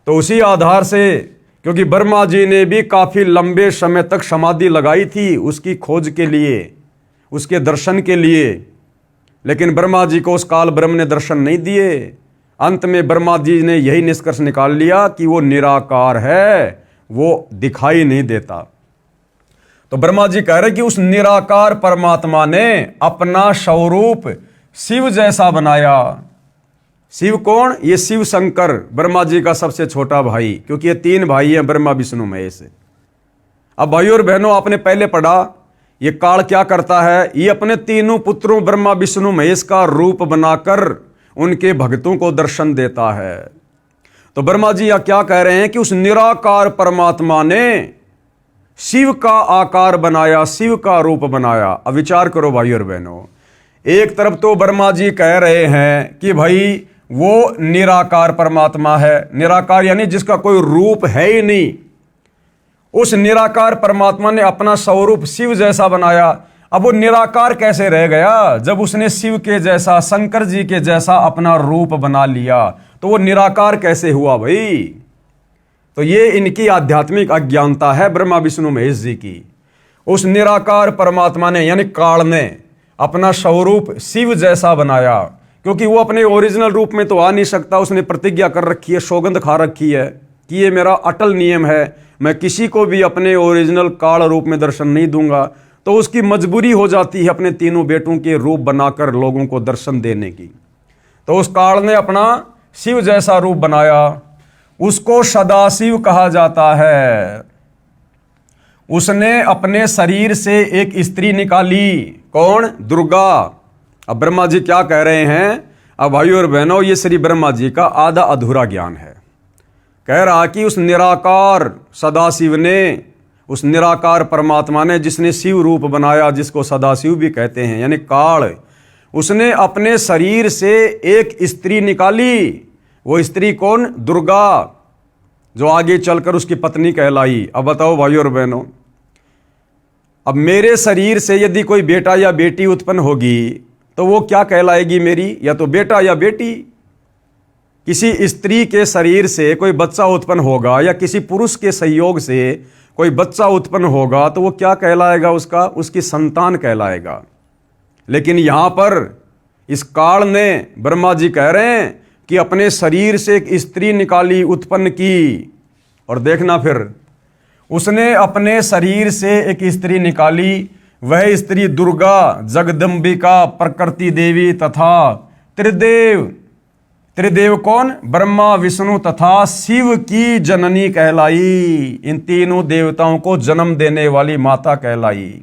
तो उसी आधार से, क्योंकि ब्रह्मा जी ने भी काफी लंबे समय तक समाधि लगाई थी उसकी खोज के लिए, उसके दर्शन के लिए, लेकिन ब्रह्मा जी को उस काल ब्रह्म ने दर्शन नहीं दिए। अंत में ब्रह्मा जी ने यही निष्कर्ष निकाल लिया कि वो निराकार है, वो दिखाई नहीं देता। तो ब्रह्मा जी कह रहे कि उस निराकार परमात्मा ने अपना स्वरूप शिव जैसा बनाया। शिव कौन? ये शिव शंकर, ब्रह्मा जी का सबसे छोटा भाई, क्योंकि ये 3 भाई हैं, ब्रह्मा विष्णु महेश। अब भाइयों और बहनों, आपने पहले पढ़ा ये काल क्या करता है, ये अपने 3 पुत्रों ब्रह्मा विष्णु महेश का रूप बनाकर उनके भक्तों को दर्शन देता है। तो ब्रह्मा जी यह क्या कह रहे हैं कि उस निराकार परमात्मा ने शिव का आकार बनाया, शिव का रूप बनाया। अब विचार करो भाई और बहनों, एक तरफ तो ब्रह्मा जी कह रहे हैं कि भाई वो निराकार परमात्मा है, निराकार यानी जिसका कोई रूप है ही नहीं। उस निराकार परमात्मा ने अपना स्वरूप शिव जैसा बनाया। अब वो निराकार कैसे रह गया जब उसने शिव के जैसा, शंकर जी के जैसा अपना रूप बना लिया? तो वो निराकार कैसे हुआ भाई? तो ये इनकी आध्यात्मिक अज्ञानता है ब्रह्मा विष्णु महेश जी की। उस निराकार परमात्मा ने, यानी काल ने, अपना स्वरूप शिव जैसा बनाया, क्योंकि वो अपने ओरिजिनल रूप में तो आ नहीं सकता। उसने प्रतिज्ञा कर रखी है, सौगंध खा रखी है कि ये मेरा अटल नियम है, मैं किसी को भी अपने ओरिजिनल काल रूप में दर्शन नहीं दूंगा। तो उसकी मजबूरी हो जाती है अपने 3 बेटों के रूप बनाकर लोगों को दर्शन देने की। तो उस काल ने अपना शिव जैसा रूप बनाया, उसको सदाशिव कहा जाता है। उसने अपने शरीर से एक स्त्री निकाली, कौन? दुर्गा। अब ब्रह्मा जी क्या कह रहे हैं? अब भाइयों और बहनों, ये श्री ब्रह्मा जी का आधा अधूरा ज्ञान है। कह रहा कि उस निराकार सदाशिव ने, उस निराकार परमात्मा ने, जिसने शिव रूप बनाया, जिसको सदाशिव भी कहते हैं, यानी काल, उसने अपने शरीर से एक स्त्री निकाली। वो स्त्री कौन? दुर्गा, जो आगे चलकर उसकी पत्नी कहलाई। अब बताओ भाइयों और बहनों, अब मेरे शरीर से यदि कोई बेटा या बेटी उत्पन्न होगी तो वो क्या कहलाएगी मेरी? या तो बेटा या बेटी। किसी स्त्री के शरीर से कोई बच्चा उत्पन्न होगा या किसी पुरुष के सहयोग से कोई बच्चा उत्पन्न होगा तो वो क्या कहलाएगा? उसका, उसकी संतान कहलाएगा। लेकिन यहां पर इस काल ने, ब्रह्मा जी कह रहे हैं कि अपने शरीर से एक स्त्री निकाली, उत्पन्न की। और देखना फिर, उसने अपने शरीर से एक स्त्री निकाली, वह स्त्री दुर्गा, जगदम्बिका, प्रकृति देवी तथा त्रिदेव। त्रिदेव कौन? ब्रह्मा विष्णु तथा शिव की जननी कहलाई। इन 3 देवताओं को जन्म देने वाली माता कहलाई,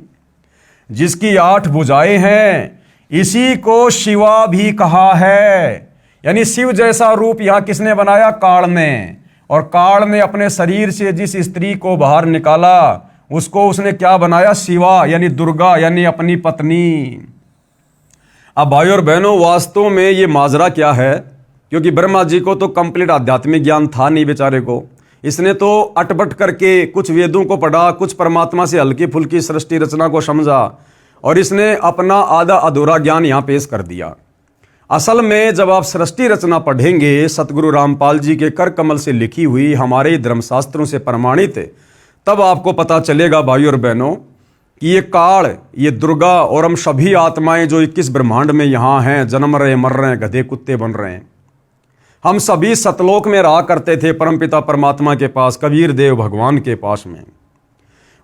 जिसकी 8 भुजाएं हैं। इसी को शिवा भी कहा है। यानी शिव जैसा रूप यहां किसने बनाया? काल ने। और काल ने अपने शरीर से जिस स्त्री को बाहर निकाला, उसको उसने क्या बनाया? शिवा, यानी दुर्गा, यानी अपनी पत्नी। अब भाइयों और बहनों, वास्तव में ये माजरा क्या है? क्योंकि ब्रह्मा जी को तो कंप्लीट आध्यात्मिक ज्ञान था नहीं बेचारे को। इसने तो अटपट करके कुछ वेदों को पढ़ा, कुछ परमात्मा से हल्की फुल्की सृष्टि रचना को समझा, और इसने अपना आधा अधूरा ज्ञान यहां पेश कर दिया। असल में जब आप सृष्टि रचना पढ़ेंगे, सतगुरु रामपाल जी के कर कमल से लिखी हुई, हमारे धर्मशास्त्रों से प्रमाणित, तब आपको पता चलेगा भाइयों और बहनों कि ये काल, ये दुर्गा और हम सभी आत्माएं जो 21 ब्रह्मांड में यहाँ हैं, जन्म रहे, मर रहे हैं, गधे कुत्ते बन रहे हैं, हम सभी सतलोक में रहा करते थे परमपिता परमात्मा के पास, कबीर देव भगवान के पास में।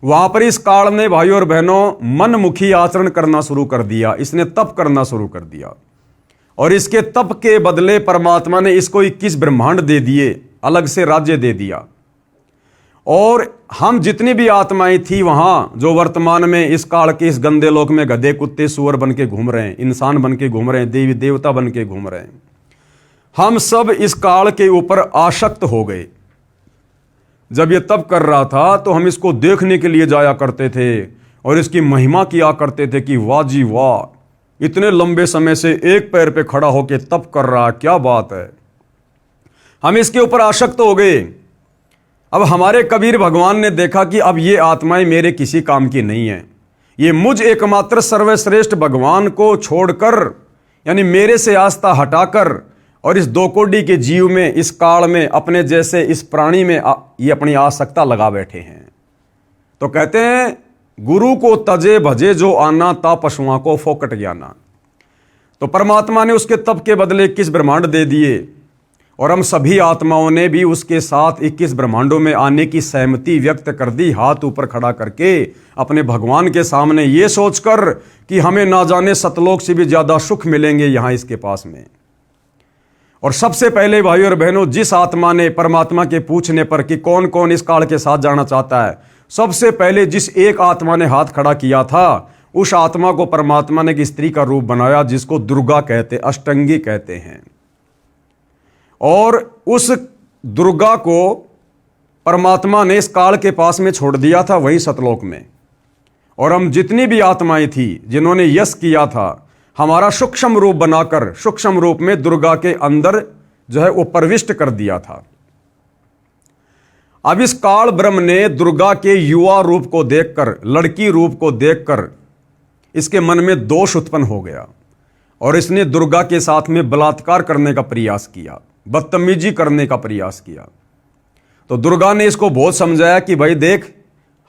वहां पर इस काल ने भाइयों और बहनों मनमुखी आचरण करना शुरू कर दिया। इसने तप करना शुरू कर दिया, और इसके तप के बदले परमात्मा ने इसको 21 ब्रह्मांड दे दिए, अलग से राज्य दे दिया। और हम जितनी भी आत्माएं थी वहां, जो वर्तमान में इस काल के इस गंदे लोक में गधे कुत्ते सूअर बन के घूम रहे हैं, इंसान बन के घूम रहे हैं, देवी देवता बन के घूम रहे हैं, हम सब इस काल के ऊपर आसक्त हो गए। जब ये तब कर रहा था तो हम इसको देखने के लिए जाया करते थे और इसकी महिमा किया करते थे कि वाह जी वाह, इतने लंबे समय से एक पैर पे खड़ा होकर तप कर रहा, क्या बात है। हम इसके ऊपर आसक्त हो गए। अब हमारे कबीर भगवान ने देखा कि अब ये आत्माएं मेरे किसी काम की नहीं है, ये मुझ एकमात्र सर्वश्रेष्ठ भगवान को छोड़कर, यानी मेरे से आस्था हटाकर और इस दो कोडी के जीव में, इस काल में, अपने जैसे इस प्राणी में ये अपनी आसक्ता लगा बैठे हैं। तो कहते हैं गुरु को तजे भजे जो आना, ता पशुओं को फोकट ज्ञाना। तो परमात्मा ने उसके तप के बदले 21 ब्रह्मांड दे दिए और हम सभी आत्माओं ने भी उसके साथ 21 ब्रह्मांडों में आने की सहमति व्यक्त कर दी, हाथ ऊपर खड़ा करके अपने भगवान के सामने, ये सोचकर कि हमें ना जाने सतलोक से भी ज्यादा सुख मिलेंगे यहां इसके पास में। और सबसे पहले भाई और बहनों, जिस आत्मा ने परमात्मा के पूछने पर कि कौन कौन इस काल के साथ जाना चाहता है, सबसे पहले जिस एक आत्मा ने हाथ खड़ा किया था, उस आत्मा को परमात्मा ने एक स्त्री का रूप बनाया, जिसको दुर्गा कहते, अष्टंगी कहते हैं। और उस दुर्गा को परमात्मा ने इस काल के पास में छोड़ दिया था, वहीं सतलोक में। और हम जितनी भी आत्माएं थी जिन्होंने यश किया था, हमारा सूक्ष्म रूप बनाकर, सूक्ष्म रूप में दुर्गा के अंदर जो है वो प्रविष्ट कर दिया था। अब इस काल ब्रह्म ने दुर्गा के युवा रूप को देखकर, लड़की रूप को देखकर इसके मन में दोष उत्पन्न हो गया और इसने दुर्गा के साथ में बलात्कार करने का प्रयास किया, बदतमीजी करने का प्रयास किया। तो दुर्गा ने इसको बहुत समझाया कि भाई देख,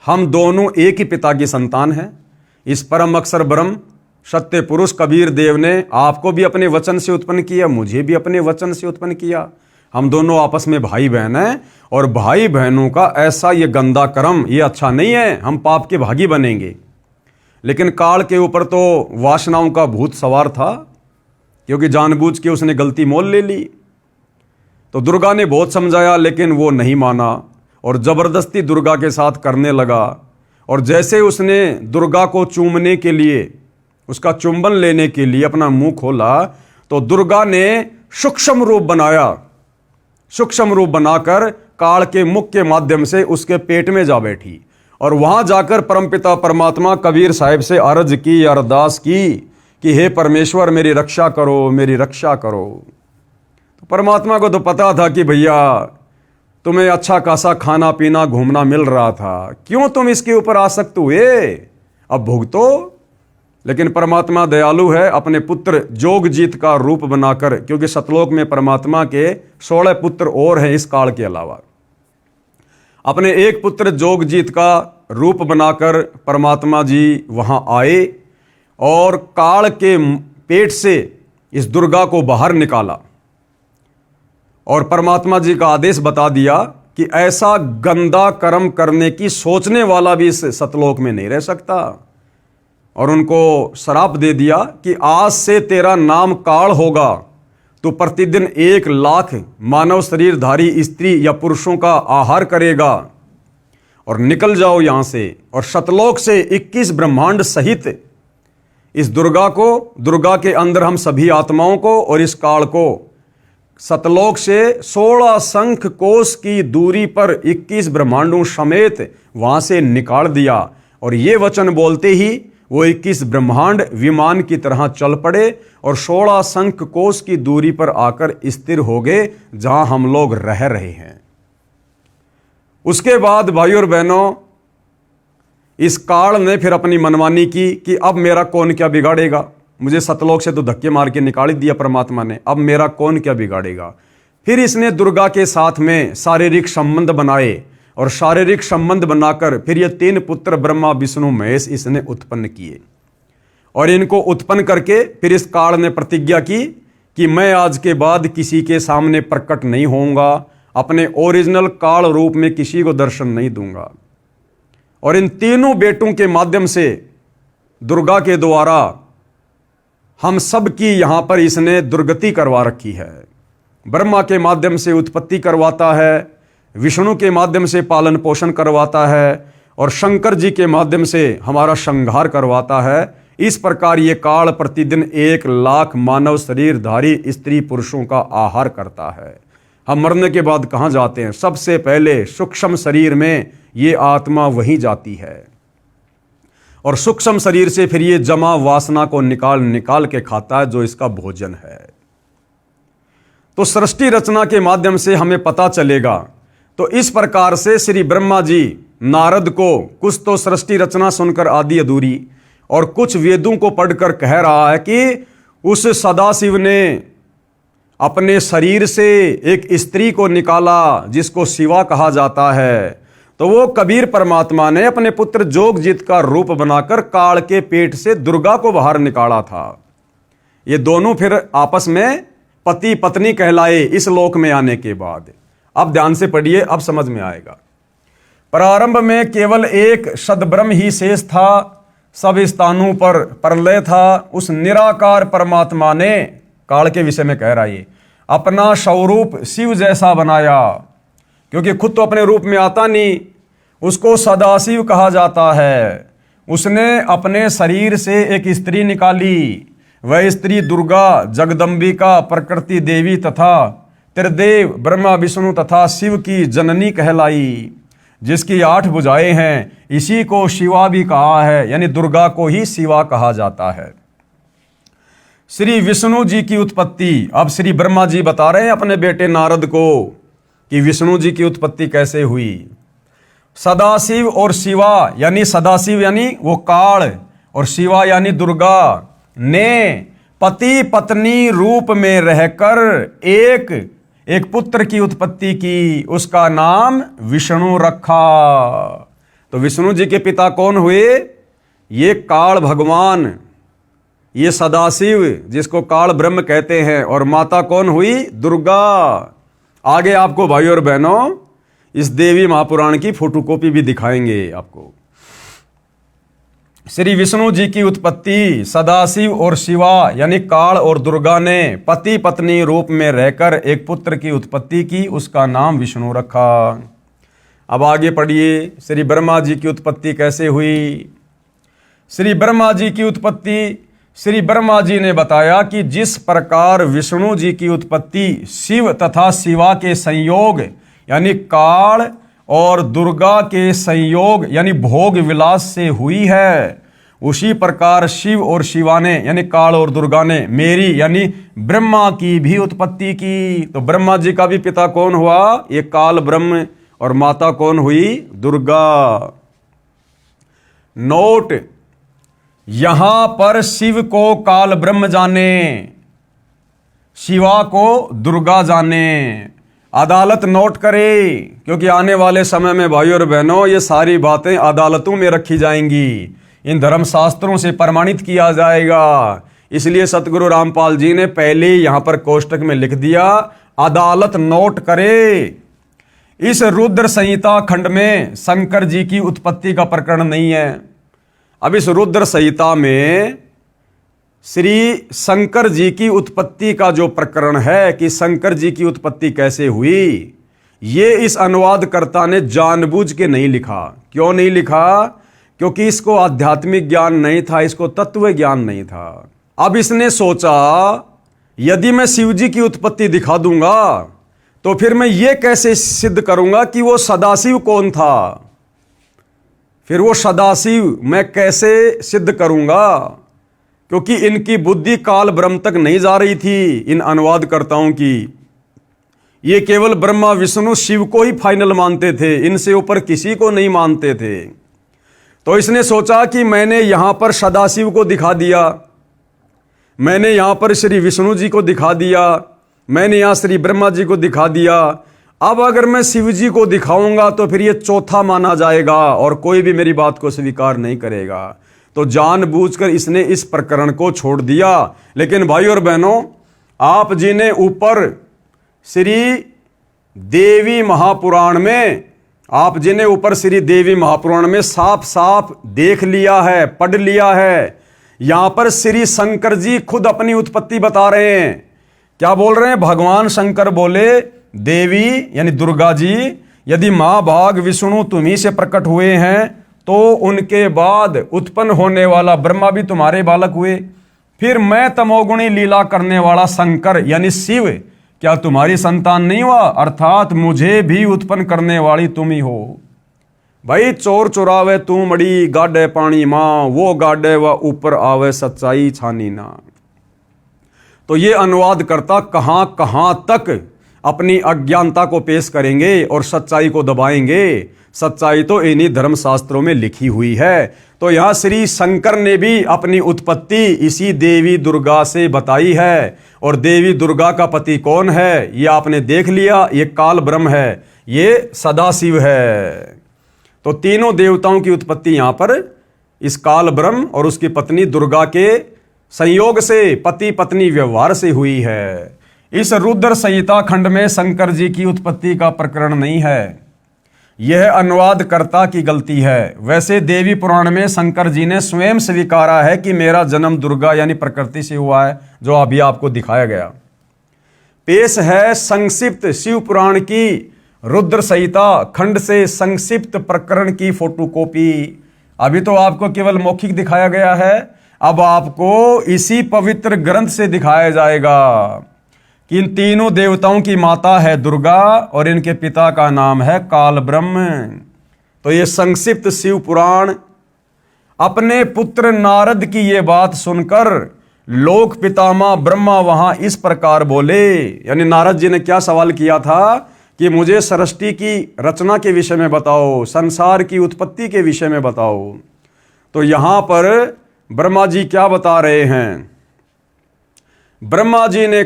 हम दोनों एक ही पिता की संतान हैं। इस परम अक्षर ब्रह्म सत्य पुरुष कबीर देव ने आपको भी अपने वचन से उत्पन्न किया, मुझे भी अपने वचन से उत्पन्न किया। हम दोनों आपस में भाई बहन हैं और भाई बहनों का ऐसा ये गंदा कर्म, ये अच्छा नहीं है, हम पाप के भागी बनेंगे। लेकिन काल के ऊपर तो वासनाओं का भूत सवार था, क्योंकि जानबूझ के उसने गलती मोल ले ली। तो दुर्गा ने बहुत समझाया लेकिन वो नहीं माना और जबरदस्ती दुर्गा के साथ करने लगा। और जैसे उसने दुर्गा को चूमने के लिए, उसका चुंबन लेने के लिए अपना मुंह खोला, तो दुर्गा ने सूक्ष्म रूप बनाया, सूक्ष्म रूप बनाकर काल के मुख के माध्यम से उसके पेट में जा बैठी और वहां जाकर परमपिता परमात्मा कबीर साहिब से अर्ज की, अरदास की कि हे परमेश्वर मेरी रक्षा करो, मेरी रक्षा करो। तो परमात्मा को तो पता था कि भैया तुम्हें अच्छा खासा खाना पीना घूमना मिल रहा था, क्यों तुम इसके ऊपर आसक्त हुए, अब भुगतो। लेकिन परमात्मा दयालु है, अपने पुत्र जोगजीत का रूप बनाकर, क्योंकि सतलोक में परमात्मा के 16 पुत्र और हैं इस काल के अलावा, अपने एक पुत्र जोगजीत का रूप बनाकर परमात्मा जी वहां आए और काल के पेट से इस दुर्गा को बाहर निकाला और परमात्मा जी का आदेश बता दिया कि ऐसा गंदा कर्म करने की सोचने वाला भी इस सतलोक में नहीं रह सकता। और उनको श्राप दे दिया कि आज से तेरा नाम काल होगा, तो प्रतिदिन 1 लाख मानव शरीरधारी स्त्री या पुरुषों का आहार करेगा और निकल जाओ यहां से। और सतलोक से 21 ब्रह्मांड सहित इस दुर्गा को, दुर्गा के अंदर हम सभी आत्माओं को और इस काल को सतलोक से 16 शंख कोश की दूरी पर 21 ब्रह्मांडों समेत वहां से निकाल दिया। और ये वचन बोलते ही वो 21 ब्रह्मांड विमान की तरह चल पड़े और 16 शंख कोश की दूरी पर आकर स्थिर हो गए, जहां हम लोग रह रहे हैं। उसके बाद भाई और बहनों, इस काल ने फिर अपनी मनमानी की कि अब मेरा कौन क्या बिगाड़ेगा, मुझे सतलोक से तो धक्के मार के निकाल दिया परमात्मा ने, अब मेरा कौन क्या बिगाड़ेगा। फिर इसने दुर्गा के साथ में शारीरिक संबंध बनाए और शारीरिक संबंध बनाकर फिर ये 3 पुत्र ब्रह्मा विष्णु महेश इसने उत्पन्न किए। और इनको उत्पन्न करके फिर इस काल ने प्रतिज्ञा की कि मैं आज के बाद किसी के सामने प्रकट नहीं होऊंगा, अपने ओरिजिनल काल रूप में किसी को दर्शन नहीं दूंगा। और इन तीनों बेटों के माध्यम से दुर्गा के द्वारा हम सब की यहां पर इसने दुर्गति करवा रखी है। ब्रह्मा के माध्यम से उत्पत्ति करवाता है, विष्णु के माध्यम से पालन पोषण करवाता है और शंकर जी के माध्यम से हमारा संहार करवाता है। इस प्रकार ये काल प्रतिदिन 1,00,000 मानव शरीरधारी स्त्री पुरुषों का आहार करता है। हम मरने के बाद कहाँ जाते हैं? सबसे पहले सूक्ष्म शरीर में ये आत्मा वहीं जाती है और सूक्ष्म शरीर से फिर ये जमा वासना को निकाल निकाल के खाता है, जो इसका भोजन है। तो सृष्टि रचना के माध्यम से हमें पता चलेगा। तो इस प्रकार से श्री ब्रह्मा जी नारद को कुछ तो सृष्टि रचना सुनकर आधी अधूरी और कुछ वेदों को पढ़कर कह रहा है कि उस सदाशिव ने अपने शरीर से एक स्त्री को निकाला जिसको शिवा कहा जाता है। तो वो कबीर परमात्मा ने अपने पुत्र जोगजीत का रूप बनाकर काल के पेट से दुर्गा को बाहर निकाला था। ये दोनों फिर आपस में पति पत्नी कहलाए इस लोक में आने के बाद। अब ध्यान से पढ़िए, अब समझ में आएगा। प्रारंभ में केवल एक सद्ब्रह्म ही शेष था, सब स्थानों पर प्रलय था। उस निराकार परमात्मा ने, काल के विषय में कह रहा है, अपना स्वरूप शिव जैसा बनाया, क्योंकि खुद तो अपने रूप में आता नहीं, उसको सदाशिव कहा जाता है। उसने अपने शरीर से एक स्त्री निकाली, वह स्त्री दुर्गा, जगदम्बिका, प्रकृति देवी तथा त्रिदेव ब्रह्मा विष्णु तथा शिव की जननी कहलाई, जिसकी 8 भुजाएं हैं। इसी को शिवा भी कहा है, यानी दुर्गा को ही शिवा कहा जाता है। श्री विष्णु जी की उत्पत्ति, अब श्री ब्रह्मा जी बता रहे हैं अपने बेटे नारद को कि विष्णु जी की उत्पत्ति कैसे हुई। सदाशिव और शिवा, यानी सदाशिव यानी वो काल और शिवा यानी दुर्गा ने पति पत्नी रूप में रहकर एक पुत्र की उत्पत्ति की, उसका नाम विष्णु रखा। तो विष्णु जी के पिता कौन हुए? ये काल भगवान, ये सदाशिव जिसको काल ब्रह्म कहते हैं, और माता कौन हुई? दुर्गा। आगे आपको भाई और बहनों इस देवी महापुराण की फोटोकॉपी भी दिखाएंगे आपको। श्री विष्णु जी की उत्पत्ति सदाशिव और शिवा यानी काल और दुर्गा ने पति पत्नी रूप में रहकर एक पुत्र की उत्पत्ति की, उसका नाम विष्णु रखा। अब आगे पढ़िए, श्री ब्रह्मा जी की उत्पत्ति कैसे हुई। श्री ब्रह्मा जी की उत्पत्ति, श्री ब्रह्मा जी ने बताया कि जिस प्रकार विष्णु जी की उत्पत्ति शिव तथा शिवा के संयोग यानी काल और दुर्गा के संयोग यानी भोग विलास से हुई है, उसी प्रकार शिव और शिवा ने यानी काल और दुर्गा ने मेरी यानी ब्रह्मा की भी उत्पत्ति की। तो ब्रह्मा जी का भी पिता कौन हुआ? ये काल ब्रह्म, और माता कौन हुई? दुर्गा। नोट, यहां पर शिव को काल ब्रह्म जाने, शिवा को दुर्गा जाने। अदालत नोट करे, क्योंकि आने वाले समय में भाइयों और बहनों ये सारी बातें अदालतों में रखी जाएंगी, इन धर्म शास्त्रों से प्रमाणित किया जाएगा। इसलिए सतगुरु रामपाल जी ने पहले यहां पर कोष्टक में लिख दिया, अदालत नोट करे। इस रुद्र संहिता खंड में शंकर जी की उत्पत्ति का प्रकरण नहीं है। अब इस रुद्र संहिता में श्री शंकर जी की उत्पत्ति का जो प्रकरण है कि शंकर जी की उत्पत्ति कैसे हुई, ये इस अनुवादकर्ता ने जानबूझ के नहीं लिखा। क्यों नहीं लिखा? क्योंकि इसको आध्यात्मिक ज्ञान नहीं था, इसको तत्व ज्ञान नहीं था। अब इसने सोचा यदि मैं शिव जी की उत्पत्ति दिखा दूंगा तो फिर मैं ये कैसे सिद्ध करूंगा कि वो सदाशिव कौन था, फिर वो सदाशिव मैं कैसे सिद्ध करूंगा, क्योंकि इनकी बुद्धि काल ब्रह्म तक नहीं जा रही थी इन अनुवादकर्ताओं की। ये केवल ब्रह्मा विष्णु शिव को ही फाइनल मानते थे, इनसे ऊपर किसी को नहीं मानते थे। तो इसने सोचा कि मैंने यहां पर सदाशिव को दिखा दिया, मैंने यहां पर श्री विष्णु जी को दिखा दिया, मैंने यहां श्री ब्रह्मा जी को दिखा दिया। अब अगर मैं शिव जी को दिखाऊंगा तो फिर ये चौथा माना जाएगा और कोई भी मेरी बात को स्वीकार नहीं करेगा। तो जानबूझकर इसने इस प्रकरण को छोड़ दिया। लेकिन भाई और बहनों, आप जी ने ऊपर श्री देवी महापुराण में, आप जी ने ऊपर श्री देवी महापुराण में साफ साफ देख लिया है, पढ़ लिया है। यहां पर श्री शंकर जी खुद अपनी उत्पत्ति बता रहे हैं। क्या बोल रहे हैं? भगवान शंकर बोले देवी यानी दुर्गा जी यदि महाभाग विष्णु तुम्ही से प्रकट हुए हैं तो उनके बाद उत्पन्न होने वाला ब्रह्मा भी तुम्हारे बालक हुए। फिर मैं तमोगुणी लीला करने वाला शंकर यानी शिव क्या तुम्हारी संतान नहीं हुआ? अर्थात मुझे भी उत्पन्न करने वाली तुम ही हो। भाई चोर चुरावे तू मड़ी, गाडे पानी मां, वो गाडे व ऊपर आवे, सच्चाई छानी ना। तो ये अनुवाद करता कहां कहां तक अपनी अज्ञानता को पेश करेंगे और सच्चाई को दबाएंगे। सच्चाई तो इन्हीं धर्मशास्त्रों में लिखी हुई है। तो यहां श्री शंकर ने भी अपनी उत्पत्ति इसी देवी दुर्गा से बताई है। और देवी दुर्गा का पति कौन है? ये आपने देख लिया, ये काल ब्रह्म है, ये सदाशिव है। तो तीनों देवताओं की उत्पत्ति यहां पर इस काल ब्रह्म और उसकी पत्नी दुर्गा के संयोग से, पति पत्नी व्यवहार से हुई है। इस रुद्र संहिता खंड में शंकर जी की उत्पत्ति का प्रकरण नहीं है, यह अनुवादकर्ता की गलती है। वैसे देवी पुराण में शंकर जी ने स्वयं स्वीकारा है कि मेरा जन्म दुर्गा यानी प्रकृति से हुआ है, जो अभी आपको दिखाया गया। पेश है संक्षिप्त शिव पुराण की रुद्र संहिता खंड से संक्षिप्त प्रकरण की फोटोकॉपी। अभी तो आपको केवल मौखिक दिखाया गया है, अब आपको इसी पवित्र ग्रंथ से दिखाया जाएगा कि इन तीनों देवताओं की माता है दुर्गा और इनके पिता का नाम है काल ब्रह्म। तो ये संक्षिप्त शिव पुराण अपने पुत्र नारद की ये बात सुनकर लोक पितामह ब्रह्मा वहां इस प्रकार बोले। यानी नारद जी ने क्या सवाल किया था कि मुझे सृष्टि की रचना के विषय में बताओ, संसार की उत्पत्ति के विषय में बताओ। तो यहां पर ब्रह्मा जी क्या बता रहे हैं? ब्रह्मा जी ने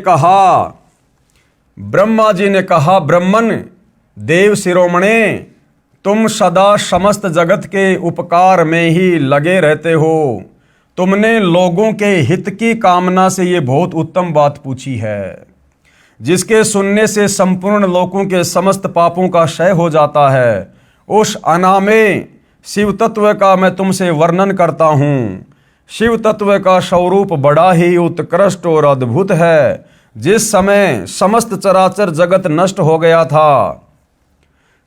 कहा ब्रह्मन देव शिरोमणे, तुम सदा समस्त जगत के उपकार में ही लगे रहते हो। तुमने लोगों के हित की कामना से ये बहुत उत्तम बात पूछी है, जिसके सुनने से संपूर्ण लोगों के समस्त पापों का क्षय हो जाता है। उस अनामे शिव तत्व का मैं तुमसे वर्णन करता हूँ। शिव तत्व का स्वरूप बड़ा ही उत्कृष्ट और अद्भुत है। जिस समय समस्त चराचर जगत नष्ट हो गया था,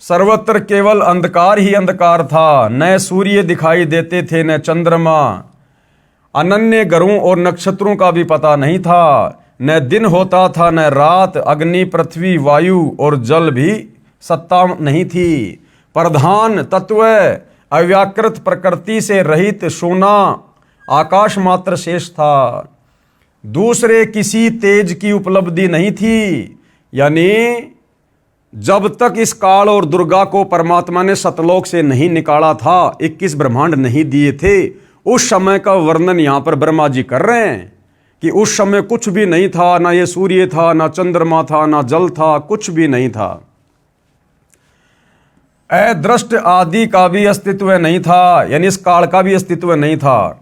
सर्वत्र केवल अंधकार ही अंधकार था। न सूर्य दिखाई देते थे, न चंद्रमा, अनन्य ग्रहों और नक्षत्रों का भी पता नहीं था। न दिन होता था न रात, अग्नि पृथ्वी वायु और जल भी सत्ता नहीं थी। प्रधान तत्व अव्याकृत प्रकृति से रहित सोना आकाश मात्र शेष था। दूसरे किसी तेज की उपलब्धि नहीं थी। यानी जब तक इस काल और दुर्गा को परमात्मा ने सतलोक से नहीं निकाला था, 21 ब्रह्मांड नहीं दिए थे, उस समय का वर्णन यहां पर ब्रह्मा जी कर रहे हैं कि उस समय कुछ भी नहीं था। ना ये सूर्य था, ना चंद्रमा था, ना जल था, कुछ भी नहीं था। अदृष्ट आदि का भी अस्तित्व नहीं था, यानी इस काल का भी अस्तित्व नहीं था।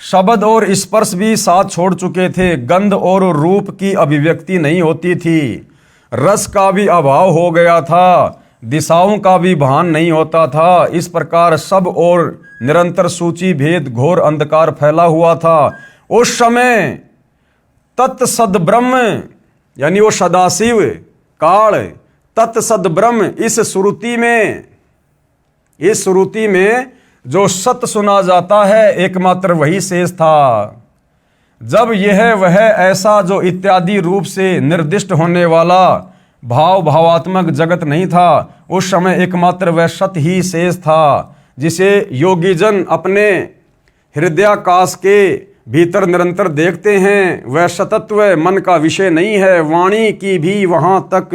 शब्द और स्पर्श भी साथ छोड़ चुके थे। गंध और रूप की अभिव्यक्ति नहीं होती थी। रस का भी अभाव हो गया था। दिशाओं का भी भान नहीं होता था। इस प्रकार सब और निरंतर सूची भेद घोर अंधकार फैला हुआ था। उस समय तत्सद ब्रह्म यानी वो सदाशिव काल तत्सद ब्रह्म इस श्रुति में जो सत्य सुना जाता है एकमात्र वही शेष था। जब यह वह ऐसा जो इत्यादि रूप से निर्दिष्ट होने वाला भावात्मक जगत नहीं था, उस समय एकमात्र वह सत्य ही शेष था, जिसे योगीजन अपने हृदयाकाश के भीतर निरंतर देखते हैं। वह सतत्व मन का विषय नहीं है। वाणी की भी वहां तक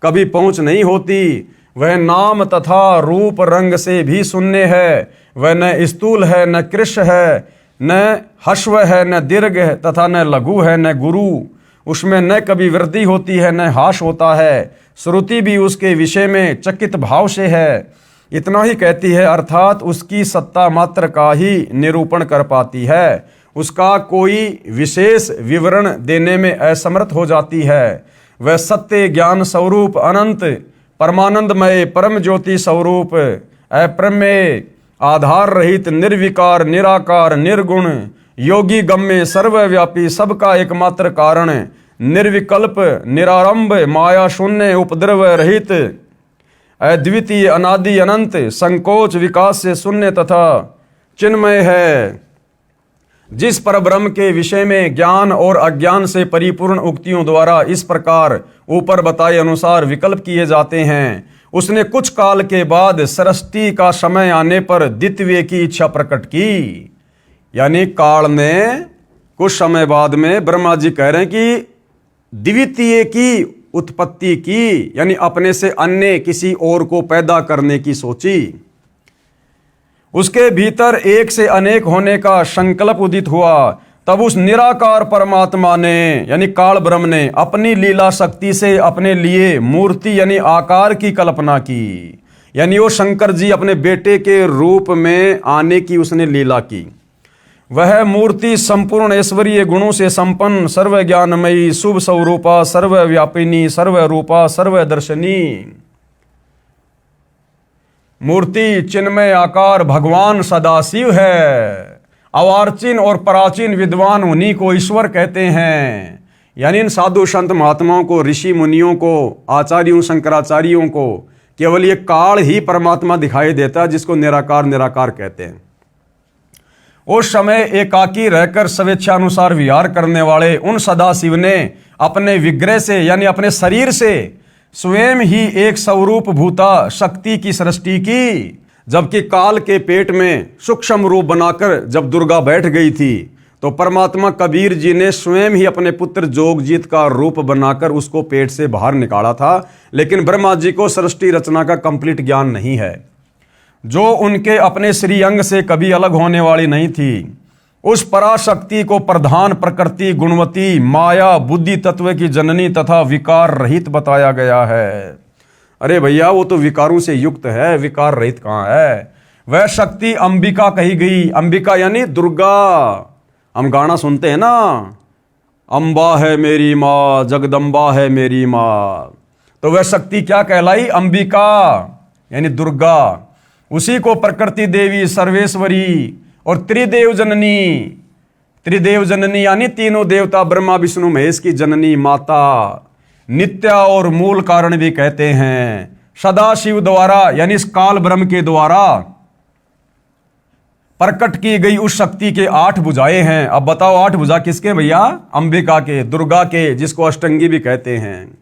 कभी पहुंच नहीं होती। वह नाम तथा रूप रंग से भी शून्य है। वह न स्थूल है, न कृश है, न हश्व है, न दीर्घ है तथा न लघु है, न गुरु। उसमें न कभी वृद्धि होती है, न हास होता है। श्रुति भी उसके विषय में चकित भाव से है। इतना ही कहती है, अर्थात उसकी सत्ता मात्र का ही निरूपण कर पाती है। उसका कोई विशेष विवरण देने में असमर्थ हो जाती है। वह सत्य ज्ञान स्वरूप अनंत परमानंदमय परम ज्योति स्वरूप अप्रमेय आधार रहित निर्विकार निराकार निर्गुण योगी गम्य सर्वव्यापी सबका एकमात्र कारण निर्विकल्प निरारंभ माया शून्य उपद्रव रहित अद्वितीय अनादि अनंत संकोच विकास से शून्य तथा चिन्मय है। जिस परब्रह्म के विषय में ज्ञान और अज्ञान से परिपूर्ण उक्तियों द्वारा इस प्रकार ऊपर बताए अनुसार विकल्प किए जाते हैं, उसने कुछ काल के बाद सृष्टि का समय आने पर द्वितीय की इच्छा प्रकट की। यानी काल ने कुछ समय बाद में ब्रह्मा जी कह रहे हैं कि द्वितीय की उत्पत्ति की, यानी अपने से अन्य किसी और को पैदा करने की सोची। उसके भीतर एक से अनेक होने का संकल्प उदित हुआ। तब उस निराकार परमात्मा ने यानी काल ब्रह्म ने अपनी लीला शक्ति से अपने लिए मूर्ति यानी आकार की कल्पना की। यानी वो शंकर जी अपने बेटे के रूप में आने की उसने लीला की। वह मूर्ति संपूर्ण ऐश्वर्य गुणों से संपन्न, सर्व ज्ञानमयी, शुभ स्वरूपा, सर्वव्यापिनी, सर्वरूपा, सर्वदर्शनी मूर्ति चिन्मय आकार भगवान सदाशिव है। अवार्चिन और प्राचीन विद्वान उन्हीं को ईश्वर कहते हैं। यानी इन साधु संत महात्माओं को, ऋषि मुनियों को, आचार्यों शंकराचार्यों को केवल ये काल ही परमात्मा दिखाई देता है, जिसको निराकार निराकार कहते हैं। उस समय एकाकी रहकर स्वेच्छानुसार विहार करने वाले उन सदाशिव ने अपने विग्रह से यानी अपने शरीर से स्वयं ही एक स्वरूप भूता शक्ति की सृष्टि की। जबकि काल के पेट में सूक्ष्म रूप बनाकर जब दुर्गा बैठ गई थी, तो परमात्मा कबीर जी ने स्वयं ही अपने पुत्र जोगजीत का रूप बनाकर उसको पेट से बाहर निकाला था। लेकिन ब्रह्मा जी को सृष्टि रचना का कंप्लीट ज्ञान नहीं है, जो उनके अपने श्रीअंग से कभी अलग होने वाली नहीं थी। उस पराशक्ति को प्रधान प्रकृति गुणवती माया बुद्धि तत्व की जननी तथा विकार रहित बताया गया है। अरे भैया, वो तो विकारों से युक्त है, विकार रहित कहाँ है। वह शक्ति अंबिका कही गई। अंबिका यानी दुर्गा। हम गाना सुनते हैं ना, अम्बा है मेरी माँ, जगदम्बा है मेरी माँ। तो वह शक्ति क्या कहलाई? अंबिका यानी दुर्गा। उसी को प्रकृति देवी, सर्वेश्वरी और त्रिदेव जननी, त्रिदेव जननी यानी तीनों देवता ब्रह्मा विष्णु महेश की जननी माता, नित्या और मूल कारण भी कहते हैं। सदाशिव द्वारा यानी इस काल ब्रह्म के द्वारा प्रकट की गई उस शक्ति के 8 भुजाएं हैं। अब बताओ 8 भुजा किसके भैया? अंबिका के, दुर्गा के, जिसको अष्टंगी भी कहते हैं।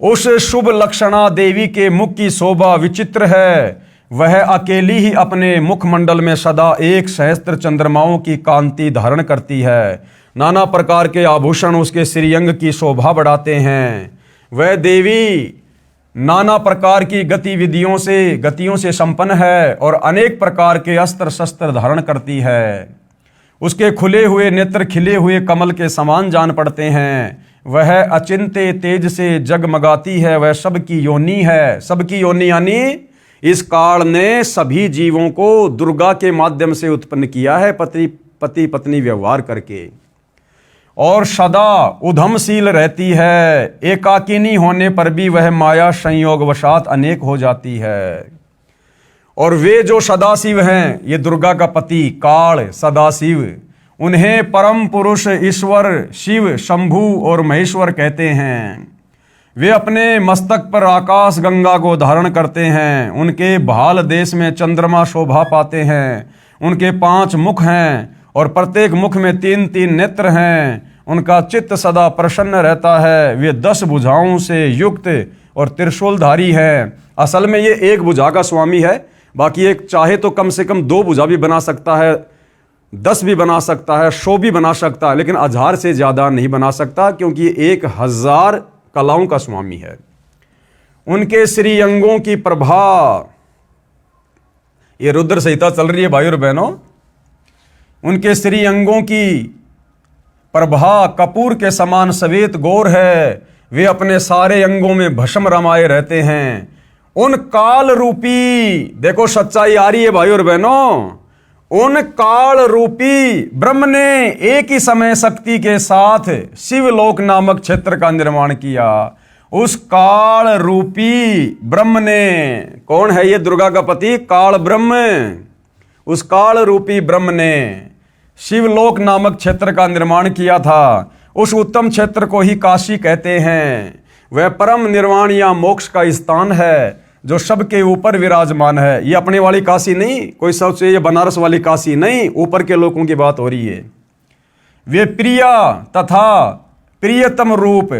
उस शुभ लक्षणा देवी के मुख की शोभा विचित्र है। वह अकेली ही अपने मुखमंडल में सदा 1 सहस्त्र चंद्रमाओं की कांति धारण करती है। नाना प्रकार के आभूषण उसके श्रीअंग की शोभा बढ़ाते हैं। वह देवी नाना प्रकार की गतियों से संपन्न है और अनेक प्रकार के अस्त्र शस्त्र धारण करती है। उसके खुले हुए नेत्र खिले हुए कमल के समान जान पड़ते हैं। वह अचिंत्य तेज से जगमगाती है। वह सबकी योनि है। सबकी योनि यानी इस काल ने सभी जीवों को दुर्गा के माध्यम से उत्पन्न किया है, पति पत्नी व्यवहार करके, और सदा उधमशील रहती है। एकाकिनी होने पर भी वह माया संयोगवशात अनेक हो जाती है। और वे जो सदाशिव हैं, ये दुर्गा का पति काल सदाशिव, उन्हें परम पुरुष ईश्वर शिव शंभु और महेश्वर कहते हैं। वे अपने मस्तक पर आकाश गंगा को धारण करते हैं। उनके भाल देश में चंद्रमा शोभा पाते हैं। उनके 5 मुख हैं और प्रत्येक मुख में 3-3 नेत्र हैं। उनका चित्त सदा प्रसन्न रहता है। वे 10 भुजाओं से युक्त और त्रिशूलधारी है। असल में ये 1 भुजा का स्वामी है, बाकी एक चाहे तो कम से कम 2 भुजा भी बना सकता है, 10 भी बना सकता है, 100 भी बना सकता है, लेकिन 1000 से ज्यादा नहीं बना सकता, क्योंकि ये 1000 कलाओं का स्वामी है। उनके श्रीअंगों की प्रभा, ये रुद्र संहिता चल रही है भाई और बहनों, उनके श्रीअंगों की प्रभा कपूर के समान श्वेत गौर है। वे अपने सारे अंगों में भस्म रमाए रहते हैं। उन काल रूपी, देखो सच्चाई आ रही है भाई और बहनों, उन काल रूपी ब्रह्म ने एक ही समय शक्ति के साथ शिवलोक नामक क्षेत्र का निर्माण किया। उस काल रूपी ब्रह्म ने, कौन है ये? दुर्गा का पति काल ब्रह्म। उस काल रूपी ब्रह्म ने शिवलोक नामक क्षेत्र का निर्माण किया था। उस उत्तम क्षेत्र को ही काशी कहते हैं। वह परम निर्वाण या मोक्ष का स्थान है, जो सबके ऊपर विराजमान है। ये अपने वाली काशी नहीं, कोई सोचे ये बनारस वाली काशी नहीं, ऊपर के लोगों की बात हो रही है। वे प्रिया तथा प्रियतम रूप,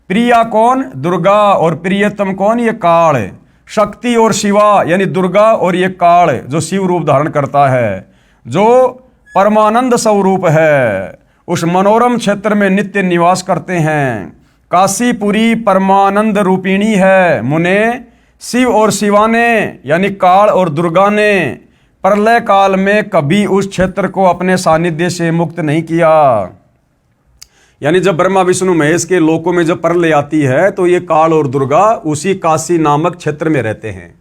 प्रिया कौन? दुर्गा, और प्रियतम कौन? ये काल। शक्ति और शिवा यानी दुर्गा और ये काल जो शिव रूप धारण करता है, जो परमानंद स्वरूप है, उस मनोरम क्षेत्र में नित्य निवास करते हैं। काशीपुरी परमानंद रूपिणी है मुने, शिव और शिवा ने यानी काल और दुर्गा ने प्रलय काल में कभी उस क्षेत्र को अपने सानिध्य से मुक्त नहीं किया। यानी जब ब्रह्मा विष्णु महेश के लोकों में जब प्रलय आती है तो ये काल और दुर्गा उसी काशी नामक क्षेत्र में रहते हैं।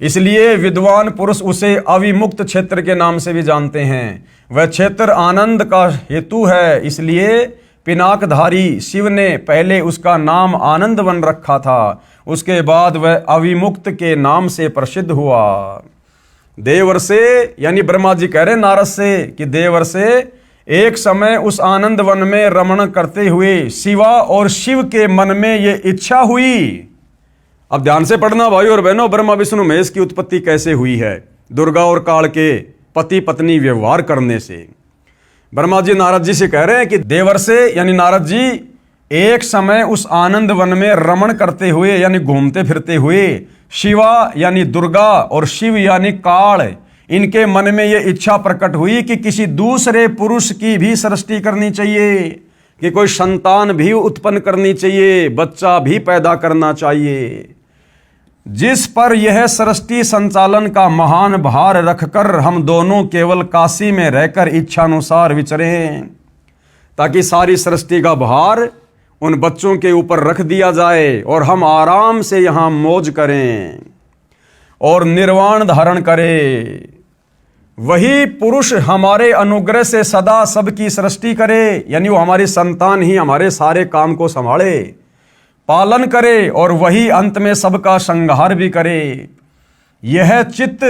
इसलिए विद्वान पुरुष उसे अविमुक्त क्षेत्र के नाम से भी जानते हैं। वह क्षेत्र आनंद का हेतु है, इसलिए पिनाकधारी शिव ने पहले उसका नाम आनंद वन रखा था, उसके बाद वह अविमुक्त के नाम से प्रसिद्ध हुआ। देवर्षे यानी ब्रह्मा जी कह रहे नारद से कि देवर्षे एक समय उस आनंद वन में रमण करते हुए शिवा और शिव के मन में ये इच्छा हुई। अब ध्यान से पढ़ना भाई और बहनों, ब्रह्मा विष्णु महेश की उत्पत्ति कैसे हुई है? दुर्गा और काल के पति पत्नी व्यवहार करने से। ब्रह्मा जी नारद जी से कह रहे हैं कि देवर्षे यानी नारद जी एक समय उस आनंद वन में रमण करते हुए यानी घूमते फिरते हुए शिवा यानी दुर्गा और शिव यानी काल, इनके मन में ये इच्छा प्रकट हुई कि किसी दूसरे पुरुष की भी सृष्टि करनी चाहिए, कि कोई संतान भी उत्पन्न करनी चाहिए, बच्चा भी पैदा करना चाहिए। जिस पर यह सृष्टि संचालन का महान भार रखकर हम दोनों केवल काशी में रहकर इच्छानुसार विचरें, ताकि सारी सृष्टि का भार उन बच्चों के ऊपर रख दिया जाए और हम आराम से यहाँ मौज करें और निर्वाण धारण करें। वही पुरुष हमारे अनुग्रह से सदा सबकी सृष्टि करे, यानी वो हमारी संतान ही हमारे सारे काम को संभाले, पालन करे और वही अंत में सबका संहार भी करे। यह चित्त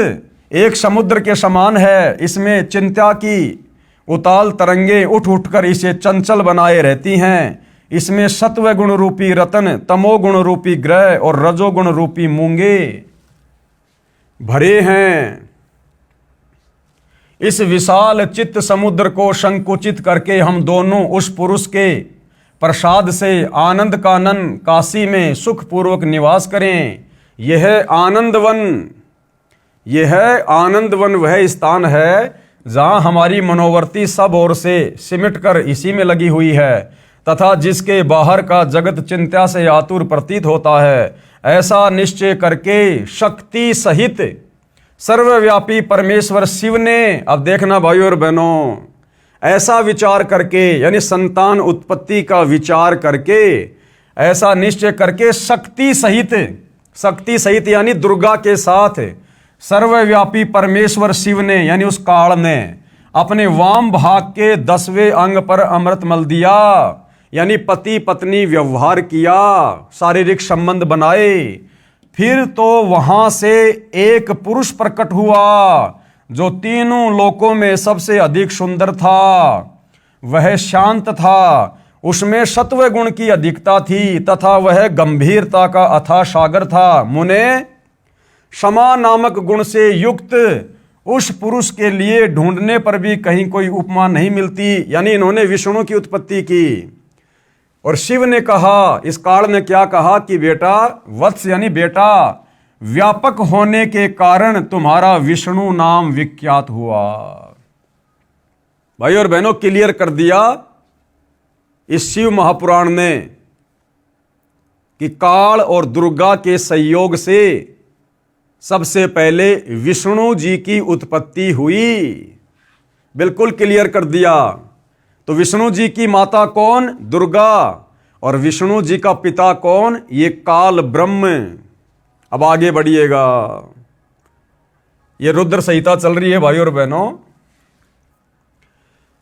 एक समुद्र के समान है, इसमें चिंता की उताल तरंगे उठ उठकर इसे चंचल बनाए रहती हैं। इसमें सत्व गुण रूपी रतन, तमोगुण रूपी ग्रह और रजोगुण रूपी मूंगे भरे हैं। इस विशाल चित्त समुद्र को संकुचित करके हम दोनों उस पुरुष के प्रसाद से आनंद कानन काशी में सुखपूर्वक निवास करें। यह आनंद वन वह स्थान है जहां हमारी मनोवर्ती सब ओर से सिमट कर इसी में लगी हुई है, तथा जिसके बाहर का जगत चिंता से आतुर प्रतीत होता है। ऐसा निश्चय करके शक्ति सहित सर्वव्यापी परमेश्वर शिव ने, अब देखना भाइयों और बहनों, ऐसा विचार करके यानी संतान उत्पत्ति का विचार करके, ऐसा निश्चय करके शक्ति सहित यानी दुर्गा के साथ सर्वव्यापी परमेश्वर शिव ने यानी उस काल ने अपने वाम भाग के 10वें अंग पर अमृत मल दिया, यानी पति पत्नी व्यवहार किया, शारीरिक संबंध बनाए। फिर तो वहां से एक पुरुष प्रकट हुआ जो तीनों लोकों में सबसे अधिक सुंदर था। वह शांत था, उसमें सत्व गुण की अधिकता थी तथा वह गंभीरता का अथाह सागर था। मुने क्षमा नामक गुण से युक्त उस पुरुष के लिए ढूंढने पर भी कहीं कोई उपमा नहीं मिलती। यानी इन्होंने विष्णु की उत्पत्ति की और शिव ने कहा, इस काल ने क्या कहा कि बेटा, वत्स यानी बेटा, व्यापक होने के कारण तुम्हारा विष्णु नाम विख्यात हुआ। भाई और बहनों, क्लियर कर दिया इस शिव महापुराण ने कि काल और दुर्गा के संयोग से सबसे पहले विष्णु जी की उत्पत्ति हुई। बिल्कुल क्लियर कर दिया। तो विष्णु जी की माता कौन? दुर्गा। और विष्णु जी का पिता कौन? ये काल ब्रह्म। अब आगे बढ़िएगा, ये रुद्र संहिता चल रही है भाई और बहनों।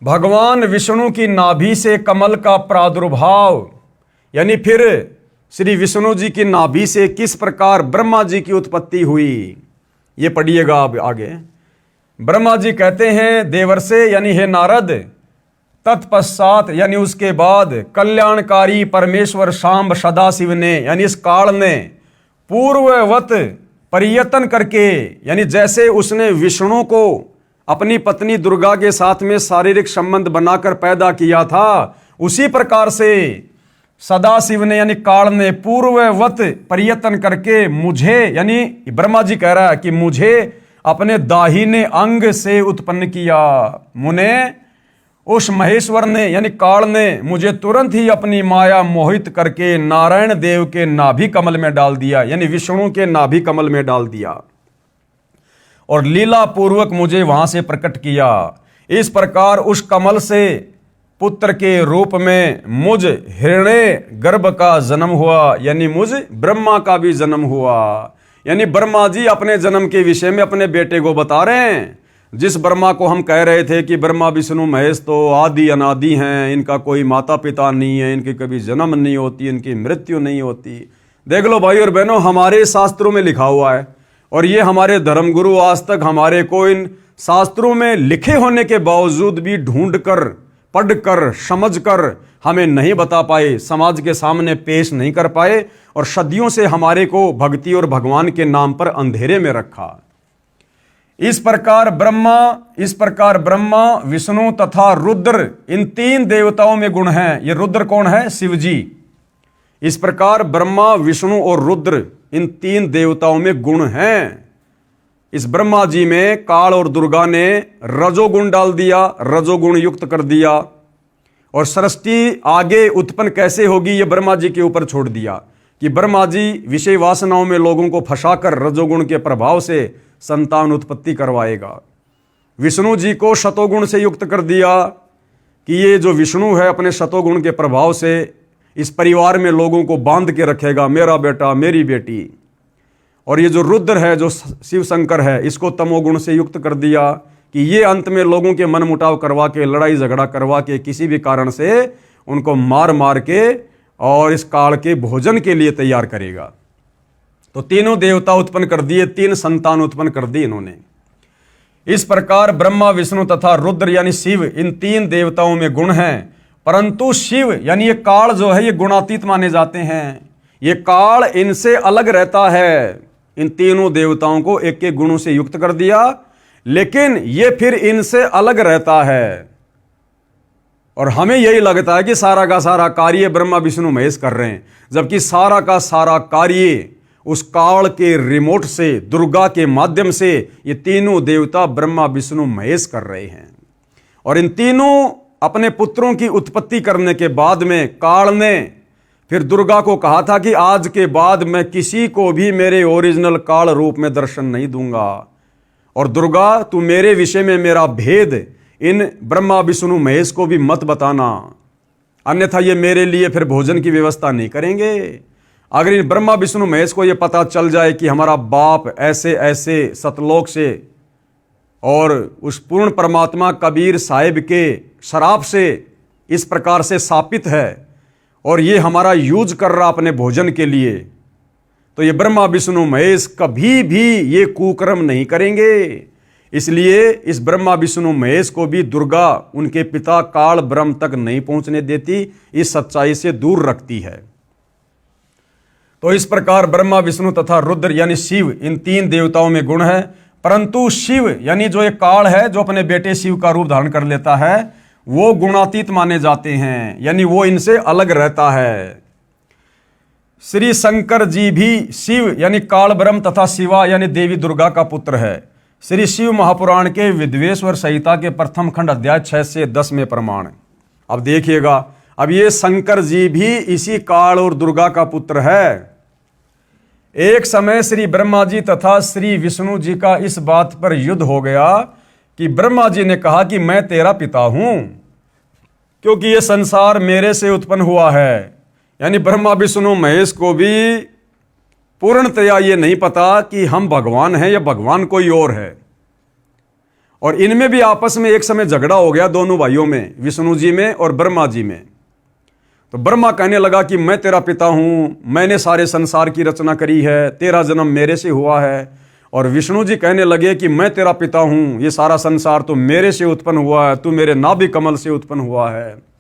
भगवान विष्णु की नाभि से कमल का प्रादुर्भाव, यानी फिर श्री विष्णु जी की नाभि से किस प्रकार ब्रह्मा जी की उत्पत्ति हुई, ये पढ़िएगा आप आगे। ब्रह्मा जी कहते हैं देवर्षे यानी हे नारद, तत्पश्चात यानी उसके बाद कल्याणकारी परमेश्वर शांब सदाशिव ने यानी इस काल ने पूर्ववत परियतन करके, यानी जैसे उसने विष्णु को अपनी पत्नी दुर्गा के साथ में शारीरिक संबंध बनाकर पैदा किया था, उसी प्रकार से सदाशिव ने यानी काल ने पूर्ववत परियतन करके मुझे, यानी ब्रह्मा जी कह रहा है कि मुझे अपने दाहिने अंग से उत्पन्न किया। मुने उस महेश्वर ने यानी काल ने मुझे तुरंत ही अपनी माया मोहित करके नारायण देव के नाभि कमल में डाल दिया, यानी विष्णु के नाभि कमल में डाल दिया और लीला पूर्वक मुझे वहां से प्रकट किया। इस प्रकार उस कमल से पुत्र के रूप में मुझ हिरण्य गर्भ का जन्म हुआ, यानी मुझ ब्रह्मा का भी जन्म हुआ। यानी ब्रह्मा जी अपने जन्म के विषय में अपने बेटे को बता रहे हैं। जिस ब्रह्मा को हम कह रहे थे कि ब्रह्मा विष्णु महेश तो आदि अनादि हैं, इनका कोई माता पिता नहीं है, इनकी कभी जन्म नहीं होती, इनकी मृत्यु नहीं होती। देख लो भाई और बहनों, हमारे शास्त्रों में लिखा हुआ है और ये हमारे धर्मगुरु आज तक हमारे को इन शास्त्रों में लिखे होने के बावजूद भी ढूंढकर, पढ़कर, समझकर हमें नहीं बता पाए, समाज के सामने पेश नहीं कर पाए और सदियों से हमारे को भक्ति और भगवान के नाम पर अंधेरे में रखा। इस प्रकार ब्रह्मा, विष्णु तथा रुद्र, इन तीन देवताओं में गुण हैं। ये रुद्र कौन है? शिव जी। इस प्रकार ब्रह्मा, विष्णु और रुद्र, इन तीन देवताओं में गुण हैं। इस ब्रह्मा जी में काल और दुर्गा ने रजोगुण डाल दिया, रजोगुण युक्त कर दिया और सृष्टि आगे उत्पन्न कैसे होगी ये ब्रह्मा जी के ऊपर छोड़ दिया कि ब्रह्मा जी विषय वासनाओं में लोगों को फंसाकर रजोगुण के प्रभाव से संतान उत्पत्ति करवाएगा। विष्णु जी को शतोगुण से युक्त कर दिया कि ये जो विष्णु है अपने शतोगुण के प्रभाव से इस परिवार में लोगों को बांध के रखेगा, मेरा बेटा मेरी बेटी। और ये जो रुद्र है, जो शिव शंकर है, इसको तमोगुण से युक्त कर दिया कि ये अंत में लोगों के मन मुटाव करवा के, लड़ाई झगड़ा करवा के, किसी भी कारण से उनको मार मार के और इस काल के भोजन के लिए तैयार करेगा। तो तीनों देवता उत्पन्न कर दिए, तीन संतान उत्पन्न कर दी इन्होंने। इस प्रकार ब्रह्मा, विष्णु तथा रुद्र यानी शिव, इन तीन देवताओं में गुण हैं, परंतु शिव यानी ये काल जो है ये गुणातीत माने जाते हैं। ये काल इनसे अलग रहता है। इन तीनों देवताओं को एक एक गुणों से युक्त कर दिया, लेकिन ये फिर इनसे अलग रहता है और हमें यही लगता है कि सारा का सारा कार्य ब्रह्मा विष्णु महेश कर रहे हैं, जबकि सारा का सारा कार्य उस काल के रिमोट से, दुर्गा के माध्यम से ये तीनों देवता ब्रह्मा विष्णु महेश कर रहे हैं। और इन तीनों अपने पुत्रों की उत्पत्ति करने के बाद में काल ने फिर दुर्गा को कहा था कि आज के बाद मैं किसी को भी मेरे ओरिजिनल काल रूप में दर्शन नहीं दूंगा और दुर्गा तू मेरे विषय में मेरा भेद इन ब्रह्मा विष्णु महेश को भी मत बताना, अन्यथा ये मेरे लिए फिर भोजन की व्यवस्था नहीं करेंगे। अगर इन ब्रह्मा विष्णु महेश को ये पता चल जाए कि हमारा बाप ऐसे ऐसे सतलोक से और उस पूर्ण परमात्मा कबीर साहिब के शराब से इस प्रकार से शापित है और ये हमारा यूज कर रहा अपने भोजन के लिए, तो ये ब्रह्मा विष्णु महेश कभी भी ये कुकर्म नहीं करेंगे। इसलिए इस ब्रह्मा विष्णु महेश को भी दुर्गा उनके पिता काल ब्रह्म तक नहीं पहुंचने देती, इस सच्चाई से दूर रखती है। तो इस प्रकार ब्रह्मा विष्णु तथा रुद्र यानी शिव, इन तीन देवताओं में गुण है, परंतु शिव यानी जो एक काल है जो अपने बेटे शिव का रूप धारण कर लेता है, वो गुणातीत माने जाते हैं, यानी वो इनसे अलग रहता है। श्री शंकर जी भी शिव यानी काल ब्रह्म तथा शिवा यानी देवी दुर्गा का पुत्र है। श्री शिव महापुराण के विद्वेश्वर संहिता के प्रथम खंड अध्याय 6 से 10 में प्रमाण। अब देखिएगा, अब ये शंकर जी भी इसी काल और दुर्गा का पुत्र है। एक समय श्री ब्रह्मा जी तथा श्री विष्णु जी का इस बात पर युद्ध हो गया कि ब्रह्मा जी ने कहा कि मैं तेरा पिता हूं, क्योंकि यह संसार मेरे से उत्पन्न हुआ है। यानी ब्रह्मा विष्णु महेश को भी पूर्णतया ये नहीं पता कि हम भगवान हैं या भगवान कोई और है। और इनमें भी आपस में एक समय झगड़ा हो गया दोनों भाइयों में, विष्णु जी में और ब्रह्मा जी में। तो ब्रह्मा कहने लगा कि मैं तेरा पिता हूं, मैंने सारे संसार की रचना करी है, तेरा जन्म मेरे से हुआ है। और विष्णु जी कहने लगे कि मैं तेरा पिता हूं, ये सारा संसार तो मेरे से उत्पन्न हुआ है, तू मेरे नाभि कमल से उत्पन्न हुआ है।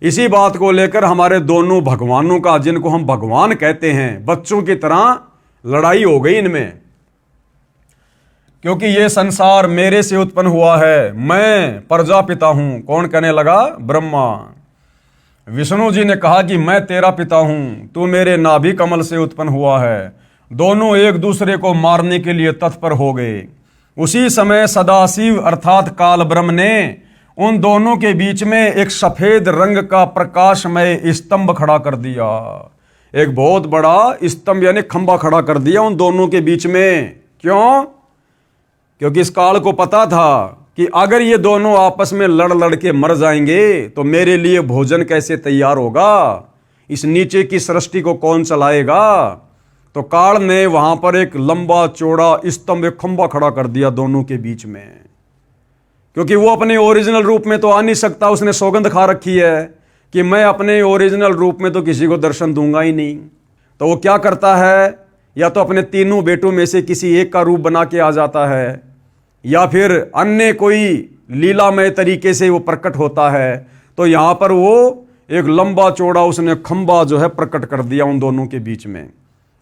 इसी बात को लेकर हमारे दोनों भगवानों का, जिनको हम भगवान कहते हैं, बच्चों की तरह लड़ाई हो गई इनमें। क्योंकि ये संसार मेरे से उत्पन्न हुआ है, मैं प्रजापिता हूं। कौन कहने लगा? ब्रह्मा। विष्णु जी ने कहा कि मैं तेरा पिता हूं, तू मेरे नाभि कमल से उत्पन्न हुआ है। दोनों एक दूसरे को मारने के लिए तत्पर हो गए। उसी समय सदाशिव अर्थात काल ब्रह्म ने उन दोनों के बीच में एक सफेद रंग का प्रकाशमय स्तंभ खड़ा कर दिया। एक बहुत बड़ा स्तंभ यानी खंबा खड़ा कर दिया उन दोनों के बीच में। क्यों? क्योंकि इस काल को पता था कि अगर ये दोनों आपस में लड़ लड़ के मर जाएंगे तो मेरे लिए भोजन कैसे तैयार होगा, इस नीचे की सृष्टि को कौन चलाएगा। तो काल ने वहां पर एक लंबा चौड़ा स्तंभ, एक खंबा खड़ा कर दिया दोनों के बीच में, क्योंकि वो अपने ओरिजिनल रूप में तो आ नहीं सकता। उसने सौगंध खा रखी है कि मैं अपने ओरिजिनल रूप में तो किसी को दर्शन दूंगा ही नहीं। तो वो क्या करता है, या तो अपने तीनों बेटों में से किसी एक का रूप बना के आ जाता है, या फिर अन्य कोई लीलामय तरीके से वो प्रकट होता है। तो यहां पर वो एक लंबा चौड़ा उसने खंबा जो है प्रकट कर दिया उन दोनों के बीच में।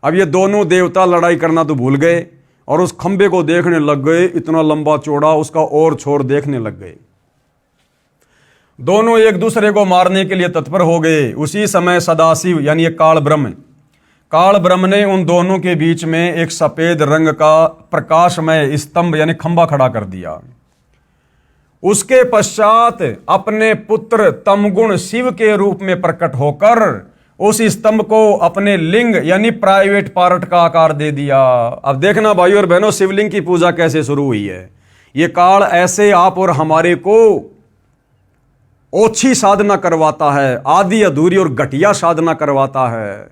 अब ये दोनों देवता लड़ाई करना तो भूल गए और उस खंबे को देखने लग गए, इतना लंबा चौड़ा, उसका और छोर देखने लग गए। दोनों एक दूसरे को मारने के लिए तत्पर हो गए। उसी समय सदाशिव यानी ये काल ब्रह्म ने उन दोनों के बीच में एक सफेद रंग का प्रकाशमय स्तंभ यानी खंबा खड़ा कर दिया। उसके पश्चात अपने पुत्र तमगुण शिव के रूप में प्रकट होकर उस स्तंभ को अपने लिंग यानी प्राइवेट पार्ट का आकार दे दिया। अब देखना भाइयों और बहनों, शिवलिंग की पूजा कैसे शुरू हुई है। ये काल ऐसे आप और हमारे को ओछी साधना करवाता है, आधी अधूरी और घटिया साधना करवाता है।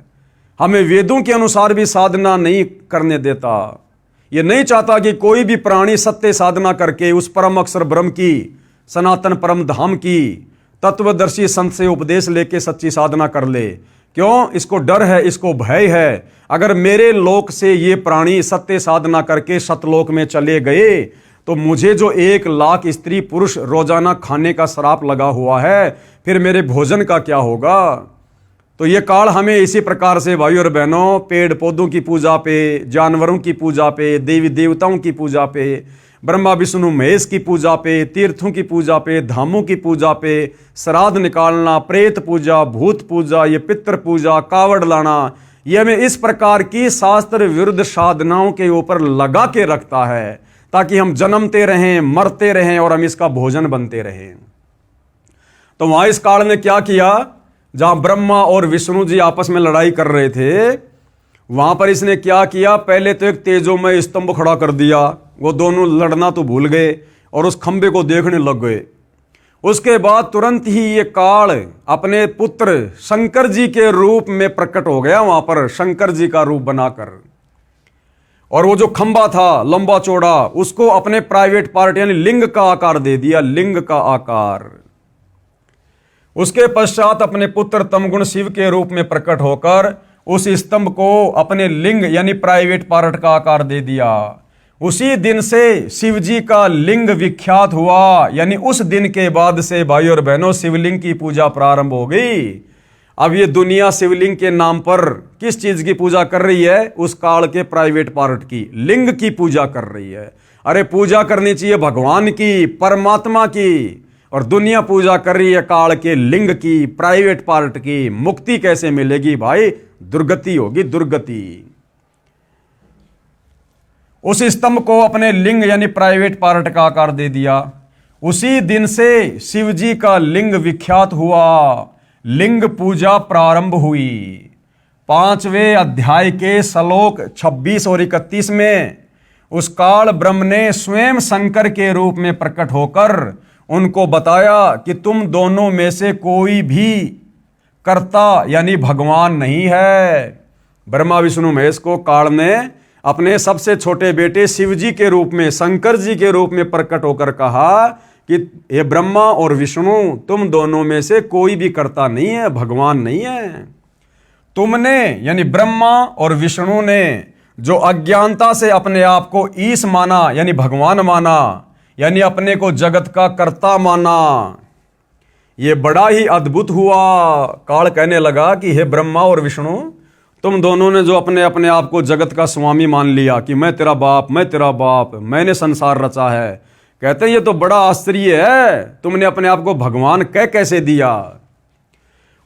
हमें वेदों के अनुसार भी साधना नहीं करने देता। ये नहीं चाहता कि कोई भी प्राणी सत्य साधना करके उस परम अक्षर ब्रह्म की, सनातन परम धाम की तत्वदर्शी संत से उपदेश लेके सच्ची साधना कर ले। क्यों? इसको डर है, इसको भय है। अगर मेरे लोक से ये प्राणी सत्य साधना करके सतलोक में चले गए तो मुझे जो 1,00,000 स्त्री पुरुष रोजाना खाने का श्राप लगा हुआ है, फिर मेरे भोजन का क्या होगा। तो ये काल हमें इसी प्रकार से भाइयों और बहनों पेड़ पौधों की पूजा पे, जानवरों की पूजा पे, देवी देवताओं की पूजा पे, ब्रह्मा विष्णु महेश की पूजा पे, तीर्थों की पूजा पे, धामों की पूजा पे, श्राद्ध निकालना, प्रेत पूजा, भूत पूजा, ये पितृ पूजा, कावड़ लाना, ये हमें इस प्रकार की शास्त्र विरुद्ध साधनाओं के ऊपर लगा के रखता है ताकि हम जन्मते रहें, मरते रहें और हम इसका भोजन बनते रहें। तो वहां इस काल ने क्या किया, जहां ब्रह्मा और विष्णु जी आपस में लड़ाई कर रहे थे, वहां पर इसने क्या किया, पहले तो एक तेजोमय स्तंभ खड़ा कर दिया। वो दोनों लड़ना तो भूल गए और उस खंबे को देखने लग गए। उसके बाद तुरंत ही ये काल अपने पुत्र शंकर जी के रूप में प्रकट हो गया वहां पर, शंकर जी का रूप बनाकर। और वो जो खंबा था लंबा चौड़ा, उसको अपने प्राइवेट पार्ट यानी लिंग का आकार दे दिया, लिंग का आकार। उसके पश्चात अपने पुत्र तमगुण शिव के रूप में प्रकट होकर उस स्तंभ को अपने लिंग यानी प्राइवेट पार्ट का आकार दे दिया। उसी दिन से शिव जी का लिंग विख्यात हुआ, यानी उस दिन के बाद से भाइयों और बहनों शिवलिंग की पूजा प्रारंभ हो गई। अब ये दुनिया शिवलिंग के नाम पर किस चीज की पूजा कर रही है, उस काल के प्राइवेट पार्ट की, लिंग की पूजा कर रही है। अरे पूजा करनी चाहिए भगवान की, परमात्मा की, और दुनिया पूजा कर रही है काल के लिंग की, प्राइवेट पार्ट की। मुक्ति कैसे मिलेगी भाई, दुर्गति होगी, दुर्गति। उस स्तंभ को अपने लिंग यानी प्राइवेट पार्ट का आकार दे दिया। उसी दिन से शिव जी का लिंग विख्यात हुआ, लिंग पूजा प्रारंभ हुई। 5वें अध्याय के श्लोक 26 और 31 में उस काल ब्रह्म ने स्वयं शंकर के रूप में प्रकट होकर उनको बताया कि तुम दोनों में से कोई भी कर्ता यानी भगवान नहीं है। ब्रह्मा विष्णु महेश को काल ने अपने सबसे छोटे बेटे शिव जी के रूप में, शंकर जी के रूप में प्रकट होकर कहा कि ये ब्रह्मा और विष्णु, तुम दोनों में से कोई भी कर्ता नहीं है, भगवान नहीं है। तुमने यानी ब्रह्मा और विष्णु ने जो अज्ञानता से अपने आप को ईश माना यानी भगवान माना, यानी अपने को जगत का कर्ता माना, ये बड़ा ही अद्भुत हुआ। काल कहने लगा कि हे ब्रह्मा और विष्णु, तुम दोनों ने जो अपने अपने आप को जगत का स्वामी मान लिया कि मैं तेरा बाप, मैं तेरा बाप, मैंने संसार रचा है, कहते हैं ये तो बड़ा आश्चर्य है, तुमने अपने आप को भगवान कह कैसे दिया।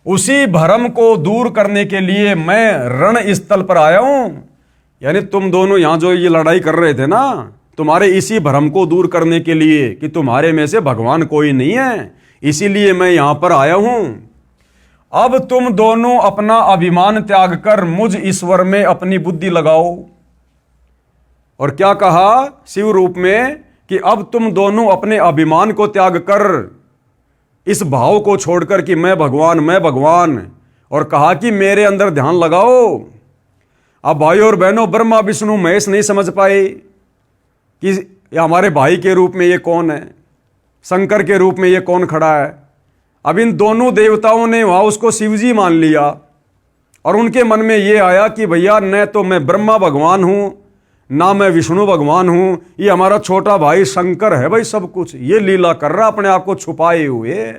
उसी भ्रम को दूर करने के लिए मैं रण स्थल पर आया हूं। यानी तुम दोनों यहां जो ये लड़ाई कर रहे थे ना, तुम्हारे इसी भ्रम को दूर करने के लिए कि तुम्हारे में से भगवान कोई नहीं है, इसीलिए मैं यहां पर आया हूं। अब तुम दोनों अपना अभिमान त्याग कर मुझ ईश्वर में अपनी बुद्धि लगाओ। और क्या कहा शिव रूप में कि अब तुम दोनों अपने अभिमान को त्याग कर, इस भाव को छोड़कर कि मैं भगवान, मैं भगवान, और कहा कि मेरे अंदर ध्यान लगाओ। अब भाई और बहनों, ब्रह्मा विष्णु महेश नहीं समझ पाए कि हमारे भाई के रूप में ये कौन है, शंकर के रूप में ये कौन खड़ा है। अब इन दोनों देवताओं ने वहां उसको शिवजी मान लिया और उनके मन में ये आया कि भैया न तो मैं ब्रह्मा भगवान हूं, ना मैं विष्णु भगवान हूं, ये हमारा छोटा भाई शंकर है भाई सब कुछ, ये लीला कर रहा अपने आप को छुपाए हुए।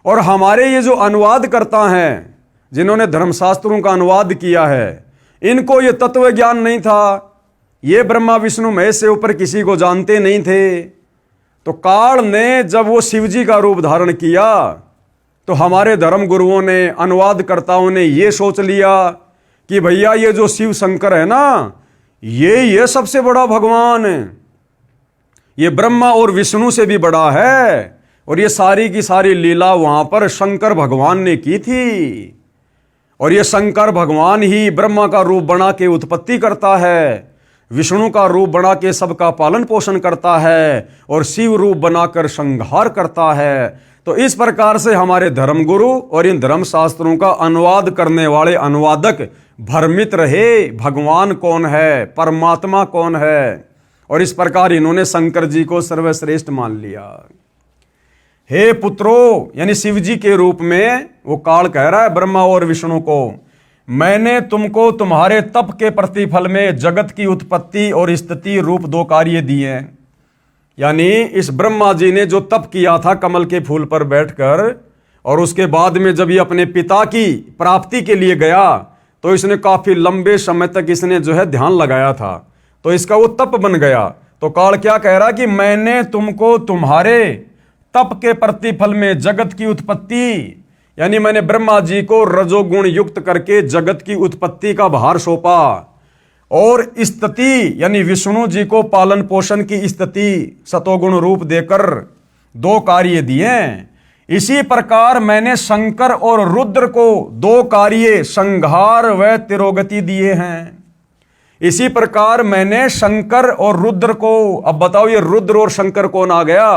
और हमारे ये जो अनुवाद करता है, जिन्होंने धर्मशास्त्रों का अनुवाद किया है, इनको ये तत्व ज्ञान नहीं था। ये ब्रह्मा विष्णु महेश से ऊपर किसी को जानते नहीं थे। तो काल ने जब वो शिवजी का रूप धारण किया तो हमारे धर्म गुरुओं ने, अनुवादकर्ताओं ने ये सोच लिया कि भैया ये जो शिव शंकर है ना, ये सबसे बड़ा भगवान है, ये ब्रह्मा और विष्णु से भी बड़ा है। और ये सारी की सारी लीला वहां पर शंकर भगवान ने की थी। और ये शंकर भगवान ही ब्रह्मा का रूप बना के उत्पत्ति करता है, विष्णु का रूप बना के सबका पालन पोषण करता है, और शिव रूप बनाकर संहार करता है। तो इस प्रकार से हमारे धर्मगुरु और इन धर्म शास्त्रों का अनुवाद करने वाले अनुवादक भ्रमित रहे, भगवान कौन है, परमात्मा कौन है। और इस प्रकार इन्होंने शंकर जी को सर्वश्रेष्ठ मान लिया। हे पुत्रो, यानी शिव जी के रूप में वो काल कह रहा है ब्रह्मा और विष्णु को, मैंने तुमको तुम्हारे तप के प्रतिफल में जगत की उत्पत्ति और स्थिति रूप 2 कार्य दिए हैं। यानी इस ब्रह्मा जी ने जो तप किया था कमल के फूल पर बैठकर, और उसके बाद में जब ये अपने पिता की प्राप्ति के लिए गया तो इसने काफी लंबे समय तक इसने जो है ध्यान लगाया था, तो इसका वो तप बन गया। तो काल क्या कह रहा कि मैंने तुमको तुम्हारे तप के प्रतिफल में जगत की उत्पत्ति, यानी मैंने ब्रह्मा जी को रजोगुण युक्त करके जगत की उत्पत्ति का भार सौंपा, और स्थिति यानी विष्णु जी को पालन पोषण की स्थिति सतोगुण रूप देकर 2 कार्य दिए। इसी प्रकार मैंने शंकर और रुद्र को 2 कार्य संहार व तिरोगति दिए हैं। इसी प्रकार मैंने शंकर और रुद्र को, अब बताओ ये रुद्र और शंकर कौन आ गया?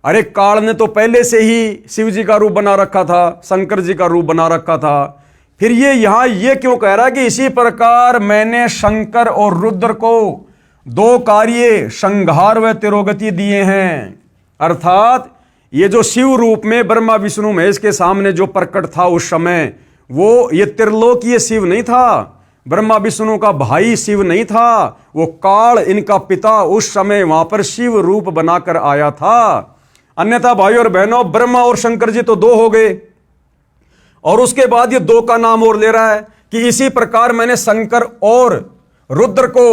अरे काल ने तो पहले से ही शिव जी का रूप बना रखा था, शंकर जी का रूप बना रखा था। फिर ये यहां ये क्यों कह रहा है कि इसी प्रकार मैंने शंकर और रुद्र को 2 कार्य संहार व तिरोगति दिए हैं। अर्थात ये जो शिव रूप में ब्रह्मा विष्णु महेश के सामने जो प्रकट था उस समय, वो ये त्रिलोकीय शिव नहीं था, ब्रह्मा विष्णु का भाई शिव नहीं था, वो काल इनका पिता उस समय वहां पर शिव रूप बनाकर आया था। अन्यथा भाई और बहनों, ब्रह्मा और शंकर जी तो 2 हो गए, और उसके बाद ये 2 का नाम और ले रहा है कि इसी प्रकार मैंने शंकर और रुद्र को,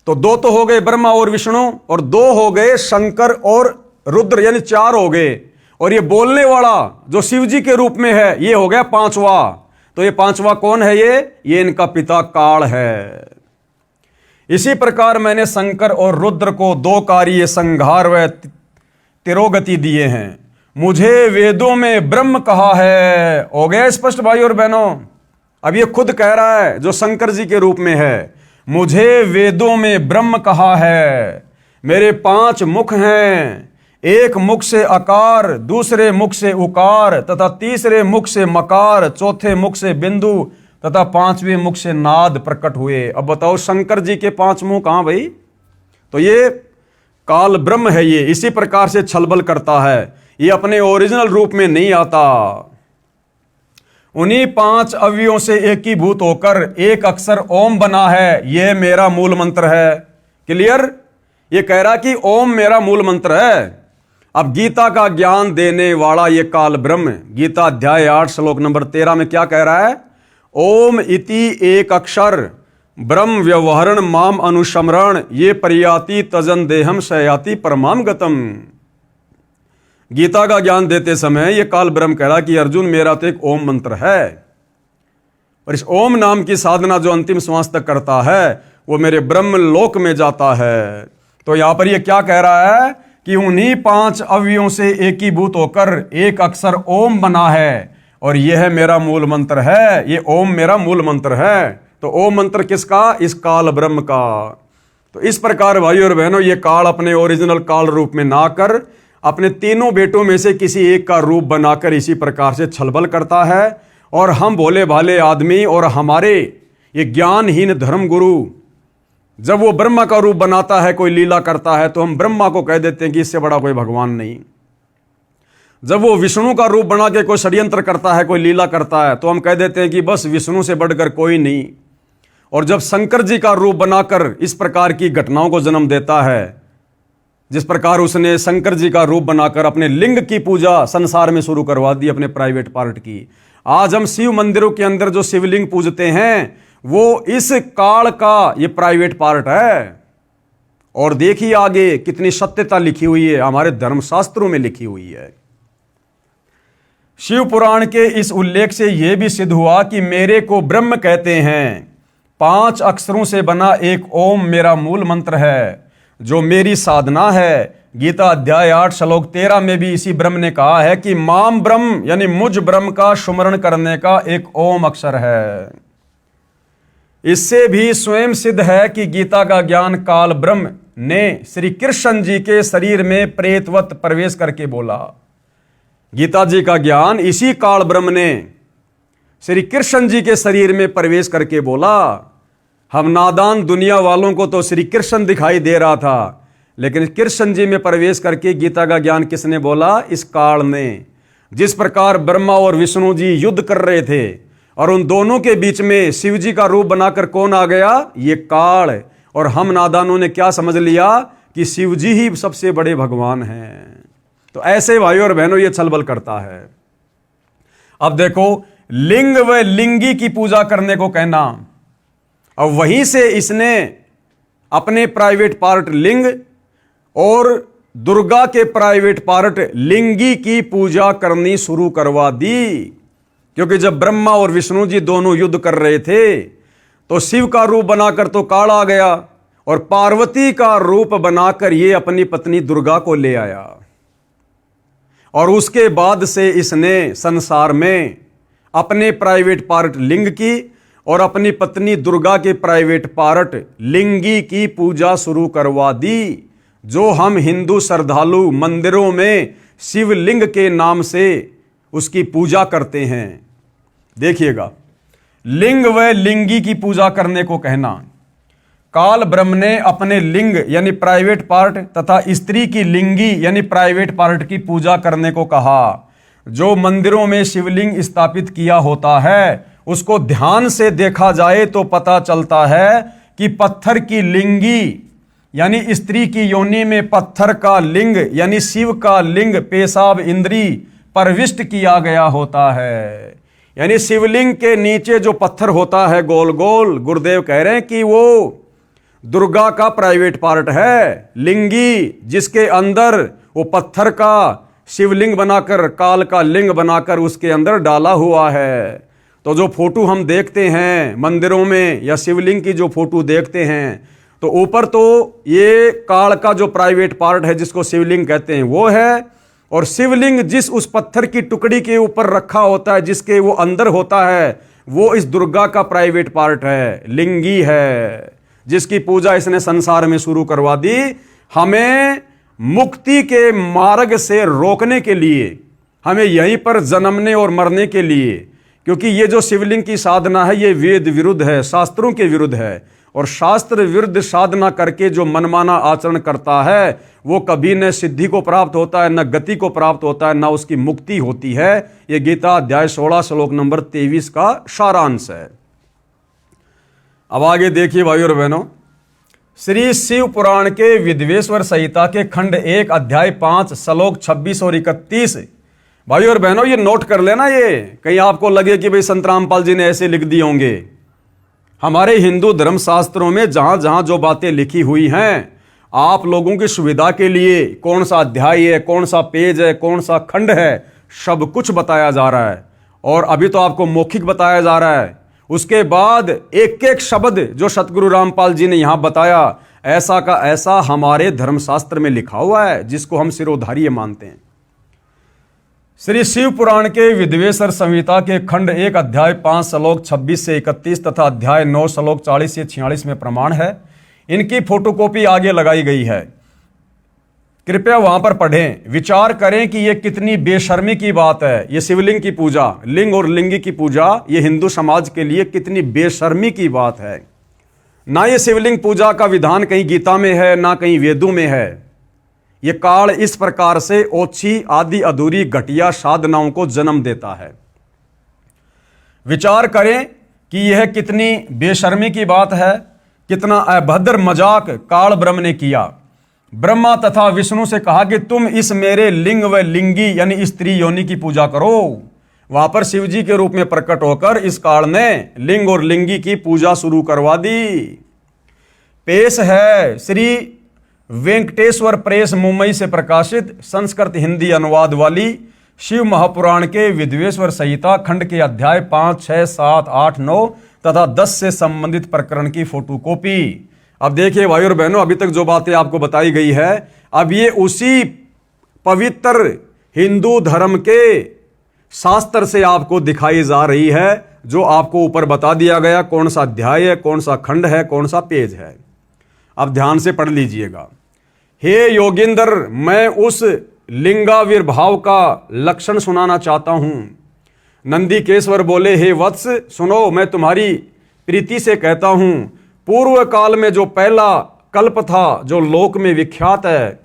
तो 2 तो हो गए ब्रह्मा और विष्णु, और 2 हो गए शंकर और रुद्र, यानी 4 हो गए। और ये बोलने वाला जो शिव जी के रूप में है ये हो गया 5वां। तो ये 5वां कौन है? ये इनका पिता काल है। इसी प्रकार मैंने शंकर और रुद्र को 2 कार्य संहार व तिरोगति दिए हैं। मुझे वेदों में ब्रह्म कहा है। हो गया स्पष्ट भाई और बहनों? अब ये खुद कह रहा है जो शंकर जी के रूप में है, मुझे वेदों में ब्रह्म कहा है, मेरे 5 मुख हैं, एक मुख से अकार, दूसरे मुख से उकार, तथा तीसरे मुख से मकार, चौथे मुख से बिंदु, तथा 5वें मुख से नाद प्रकट हुए। अब बताओ शंकर जी के 5 मुख कहां भाई? तो ये काल ब्रह्म है, ये इसी प्रकार से छलबल करता है, ये अपने ओरिजिनल रूप में नहीं आता। उन्हीं 5 अवयवों से एकीभूत होकर एक अक्षर ओम बना है, ये मेरा मूल मंत्र है। क्लियर? ये कह रहा कि ओम मेरा मूल मंत्र है। अब गीता का ज्ञान देने वाला ये काल ब्रह्म, गीता अध्याय 8 श्लोक नंबर 13 में क्या कह रहा है? ओम इति एक अक्षर ब्रह्म व्यवहरण माम अनुशमरण ये पर्याति तजन देहम शयाति परमाम गतम। गीता का ज्ञान देते समय ये काल ब्रह्म कह रहा कि अर्जुन मेरा तो एक ओम मंत्र है, और इस ओम नाम की साधना जो अंतिम श्वास तक करता है वो मेरे ब्रह्म लोक में जाता है। तो यहां पर ये क्या कह रहा है कि उन्हीं 5 अवयवों से एकीभूत होकर एक अक्षर ओम बना है, और यह है मेरा मूल मंत्र है। ये ओम मेरा मूल मंत्र है। तो ओम मंत्र किसका? इस काल ब्रह्म का। तो इस प्रकार भाइयों और बहनों, ये काल अपने ओरिजिनल काल रूप में ना कर अपने तीनों बेटों में से किसी एक का रूप बनाकर इसी प्रकार से छलबल करता है। और हम भोले भाले आदमी और हमारे ये ज्ञानहीन धर्म गुरु जब वो ब्रह्मा का रूप बनाता है, कोई लीला करता है, तो हम ब्रह्मा को कह देते हैं कि इससे बड़ा कोई भगवान नहीं। जब वो विष्णु का रूप बना के कोई षड्यंत्र करता है, कोई लीला करता है, तो हम कह देते हैं कि बस विष्णु से बढ़कर कोई नहीं। और जब शंकर जी का रूप बनाकर इस प्रकार की घटनाओं को जन्म देता है, जिस प्रकार उसने शंकर जी का रूप बनाकर अपने लिंग की पूजा संसार में शुरू करवा दी, अपने प्राइवेट पार्ट की। आज हम शिव मंदिरों के अंदर जो शिवलिंग पूजते हैं वो इस काल का ये प्राइवेट पार्ट है। और देखिए आगे कितनी सत्यता लिखी हुई है, हमारे धर्मशास्त्रों में लिखी हुई है। शिव पुराण के इस उल्लेख से यह भी सिद्ध हुआ कि मेरे को ब्रह्म कहते हैं। 5 अक्षरों से बना एक ओम मेरा मूल मंत्र है, जो मेरी साधना है। गीता अध्याय 8 श्लोक 13 में भी इसी ब्रह्म ने कहा है कि माम ब्रह्म यानी मुझ ब्रह्म का सुमरण करने का एक ओम अक्षर है। इससे भी स्वयं सिद्ध है कि गीता का ज्ञान काल ब्रह्म ने श्री कृष्ण जी के शरीर में प्रेतवत प्रवेश करके बोला। गीता जी का ज्ञान इसी काल ब्रह्म ने श्री कृष्ण जी के शरीर में प्रवेश करके बोला। हम नादान दुनिया वालों को तो श्री कृष्ण दिखाई दे रहा था, लेकिन कृष्ण जी में प्रवेश करके गीता का ज्ञान किसने बोला? इस काल ने। जिस प्रकार ब्रह्मा और विष्णु जी युद्ध कर रहे थे और उन दोनों के बीच में शिव जी का रूप बनाकर कौन आ गया? ये काल। और हम नादानों ने क्या समझ लिया कि शिव जी ही सबसे बड़े भगवान हैं। तो ऐसे भाइयों और बहनों ये छलबल करता है। अब देखो, लिंग व लिंगी की पूजा करने को कहना, और वहीं से इसने अपने प्राइवेट पार्ट लिंग और दुर्गा के प्राइवेट पार्ट लिंगी की पूजा करनी शुरू करवा दी। क्योंकि जब ब्रह्मा और विष्णु जी दोनों युद्ध कर रहे थे तो शिव का रूप बनाकर तो काल आ गया, और पार्वती का रूप बनाकर ये अपनी पत्नी दुर्गा को ले आया। और उसके बाद से इसने संसार में अपने प्राइवेट पार्ट लिंग की और अपनी पत्नी दुर्गा के प्राइवेट पार्ट लिंगी की पूजा शुरू करवा दी, जो हम हिंदू श्रद्धालु मंदिरों में शिवलिंग के नाम से उसकी पूजा करते हैं। देखिएगा, लिंग व लिंगी की पूजा करने को कहना। काल ब्रह्म ने अपने लिंग यानी प्राइवेट पार्ट तथा स्त्री की लिंगी यानी प्राइवेट पार्ट की पूजा करने को कहा। जो मंदिरों में शिवलिंग स्थापित किया होता है उसको ध्यान से देखा जाए तो पता चलता है कि पत्थर की लिंगी यानी स्त्री की योनि में पत्थर का लिंग यानी शिव का लिंग पेशाब इंद्री प्रविष्ट किया गया होता है। यानी शिवलिंग के नीचे जो पत्थर होता है गोल गोल, गुरुदेव कह रहे हैं कि वो दुर्गा का प्राइवेट पार्ट है। लिंगी जिसके अंदर वो पत्थर का शिवलिंग बनाकर, काल का लिंग बनाकर उसके अंदर डाला हुआ है। तो जो फोटो हम देखते हैं मंदिरों में या शिवलिंग की जो फोटो देखते हैं, तो ऊपर तो ये काल का जो प्राइवेट पार्ट है जिसको शिवलिंग कहते हैं वो है, और शिवलिंग जिस उस पत्थर की टुकड़ी के ऊपर रखा होता है जिसके वो अंदर होता है वो इस दुर्गा का प्राइवेट पार्ट है, लिंगी है, जिसकी पूजा इसने संसार में शुरू करवा दी हमें मुक्ति के मार्ग से रोकने के लिए, हमें यहीं पर जन्मने और मरने के लिए। क्योंकि ये जो शिवलिंग की साधना है ये वेद विरुद्ध है, शास्त्रों के विरुद्ध है, और शास्त्र विरुद्ध साधना करके जो मनमाना आचरण करता है वो कभी न सिद्धि को प्राप्त होता है, न गति को प्राप्त होता है, न उसकी मुक्ति होती है। ये गीता अध्याय 16 श्लोक नंबर 23 का सारांश है। अब आगे देखिए भाइयों और बहनों, श्री शिव पुराण के विद्वेश्वर संहिता के खंड 1 अध्याय 5 श्लोक 26 और 31 भाइयों और बहनों, ये नोट कर लेना, ये कहीं आपको लगे कि भाई संत रामपाल जी ने ऐसे लिख दिए होंगे। हमारे हिंदू धर्म शास्त्रों में जहां जहां जो बातें लिखी हुई हैं, आप लोगों की सुविधा के लिए कौन सा अध्याय है, कौन सा पेज है, कौन सा खंड है, सब कुछ बताया जा रहा है। और अभी तो आपको मौखिक बताया जा रहा है, उसके बाद एक एक शब्द जो सतगुरु रामपाल जी ने यहां बताया, ऐसा का ऐसा हमारे धर्मशास्त्र में लिखा हुआ है, जिसको हम सिरोधार्य मानते हैं। श्री शिव पुराण के विद्वेश्वर संहिता के खंड 1 अध्याय 5 श्लोक 26 से 31 तथा अध्याय 9 श्लोक 40 से 46 में प्रमाण है। इनकी फोटोकॉपी आगे लगाई गई है, कृपया वहां पर पढ़ें, विचार करें कि यह कितनी बेशर्मी की बात है। यह शिवलिंग की पूजा, लिंग और लिंगी की पूजा, यह हिंदू समाज के लिए कितनी बेशर्मी की बात है। ना ये शिवलिंग पूजा का विधान कहीं गीता में है, ना कहीं वेदों में है। यह काल इस प्रकार से ओछी आदि अधूरी घटिया साधनाओं को जन्म देता है। विचार करें कि यह कितनी बेशर्मी की बात है, कितना अभद्र मजाक काल ब्रह्म ने किया। ब्रह्मा तथा विष्णु से कहा कि तुम इस मेरे लिंग व लिंगी यानी स्त्री योनि की पूजा करो। वहां पर शिव जी के रूप में प्रकट होकर इस काल ने लिंग और लिंगी की पूजा शुरू करवा दी। पेश है श्री वेंकटेश्वर प्रेस मुंबई से प्रकाशित संस्कृत हिंदी अनुवाद वाली शिव महापुराण के विद्वेश्वर संहिता खंड के अध्याय 5, 6, 7, 8, 9 तथा 10 से संबंधित प्रकरण की फोटोकॉपी। अब देखिए भाइयों और बहनों, अभी तक जो बातें आपको बताई गई है, अब ये उसी पवित्र हिंदू धर्म के शास्त्र से आपको दिखाई जा रही है, जो आपको ऊपर बता दिया गया कौन सा अध्याय है, कौन सा खंड है, कौन सा पेज है। अब ध्यान से पढ़ लीजिएगा। हे योगेंद्र, मैं उस लिंगाविर्भाव का लक्षण सुनाना चाहता हूं। नंदीकेश्वर बोले, हे वत्स सुनो, मैं तुम्हारी प्रीति से कहता हूं, पूर्व काल में जो पहला कल्प था, जो लोक में विख्यात है,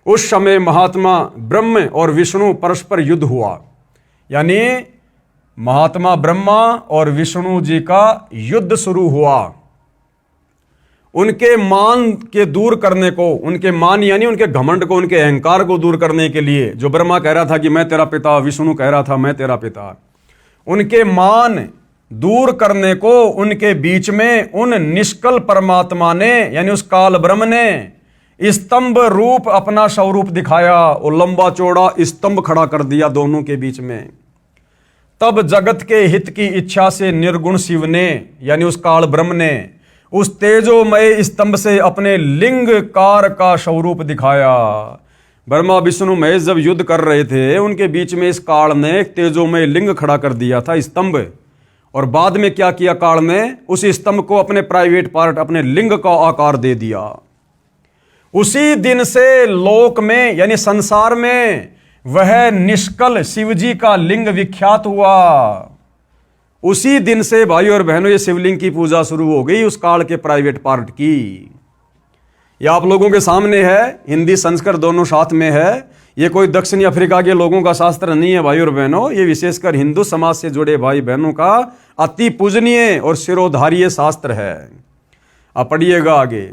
उस समय महात्मा ब्रह्म और विष्णु परस्पर युद्ध हुआ। यानी महात्मा ब्रह्मा और विष्णु जी का युद्ध शुरू हुआ। उनके मान के दूर करने को, उनके मान यानी उनके घमंड को, उनके अहंकार को दूर करने के लिए, जो ब्रह्मा कह रहा था कि मैं तेरा पिता, विष्णु कह रहा था मैं तेरा पिता, उनके मान दूर करने को उनके बीच में उन निष्कल परमात्मा ने यानी उस काल ब्रह्म ने स्तंभ रूप अपना स्वरूप दिखाया और लंबा चौड़ा स्तंभ खड़ा कर दिया दोनों के बीच में। तब जगत के हित की इच्छा से निर्गुण शिव ने यानी उस काल ब्रह्म ने उस तेजोमय स्तंभ से अपने लिंग कार का स्वरूप दिखाया। ब्रह्मा विष्णु महेश जब युद्ध कर रहे थे, उनके बीच में इस काल ने एक तेजोमय लिंग खड़ा कर दिया था, स्तंभ। और बाद में क्या किया काल ने, उस स्तंभ को अपने प्राइवेट पार्ट, अपने लिंग का आकार दे दिया। उसी दिन से लोक में यानी संसार में वह निष्कल शिवजी का लिंग विख्यात हुआ। उसी दिन से भाइयों और बहनों ये शिवलिंग की पूजा शुरू हो गई, उस काल के प्राइवेट पार्ट की। यह आप लोगों के सामने है, हिंदी संस्कृत दोनों साथ में है। ये कोई दक्षिणी अफ्रीका के लोगों का शास्त्र नहीं है भाइयों और बहनों, ये विशेषकर हिंदू समाज से जुड़े भाई बहनों का अति पूजनीय और शिरोधार्य शास्त्र है। अब पढ़िएगा आगे।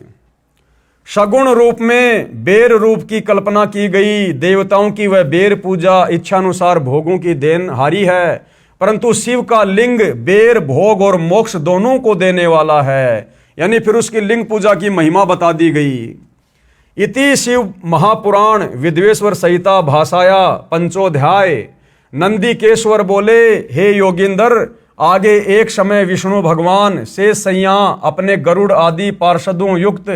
सगुण रूप में बेर रूप की कल्पना की गई। देवताओं की वह बेर पूजा इच्छानुसार भोगों की देन हारी है, परंतु शिव का लिंग बेर भोग और मोक्ष दोनों को देने वाला है। यानी फिर उसकी लिंग पूजा की महिमा बता दी गई। इति शिव महापुराण विद्वेश्वर संहिता भाषाया पंचोध्याय। नंदीकेश्वर बोले, हे योगेंद्र, आगे एक समय विष्णु भगवान से सैया अपने गरुड़ आदि पार्षदों युक्त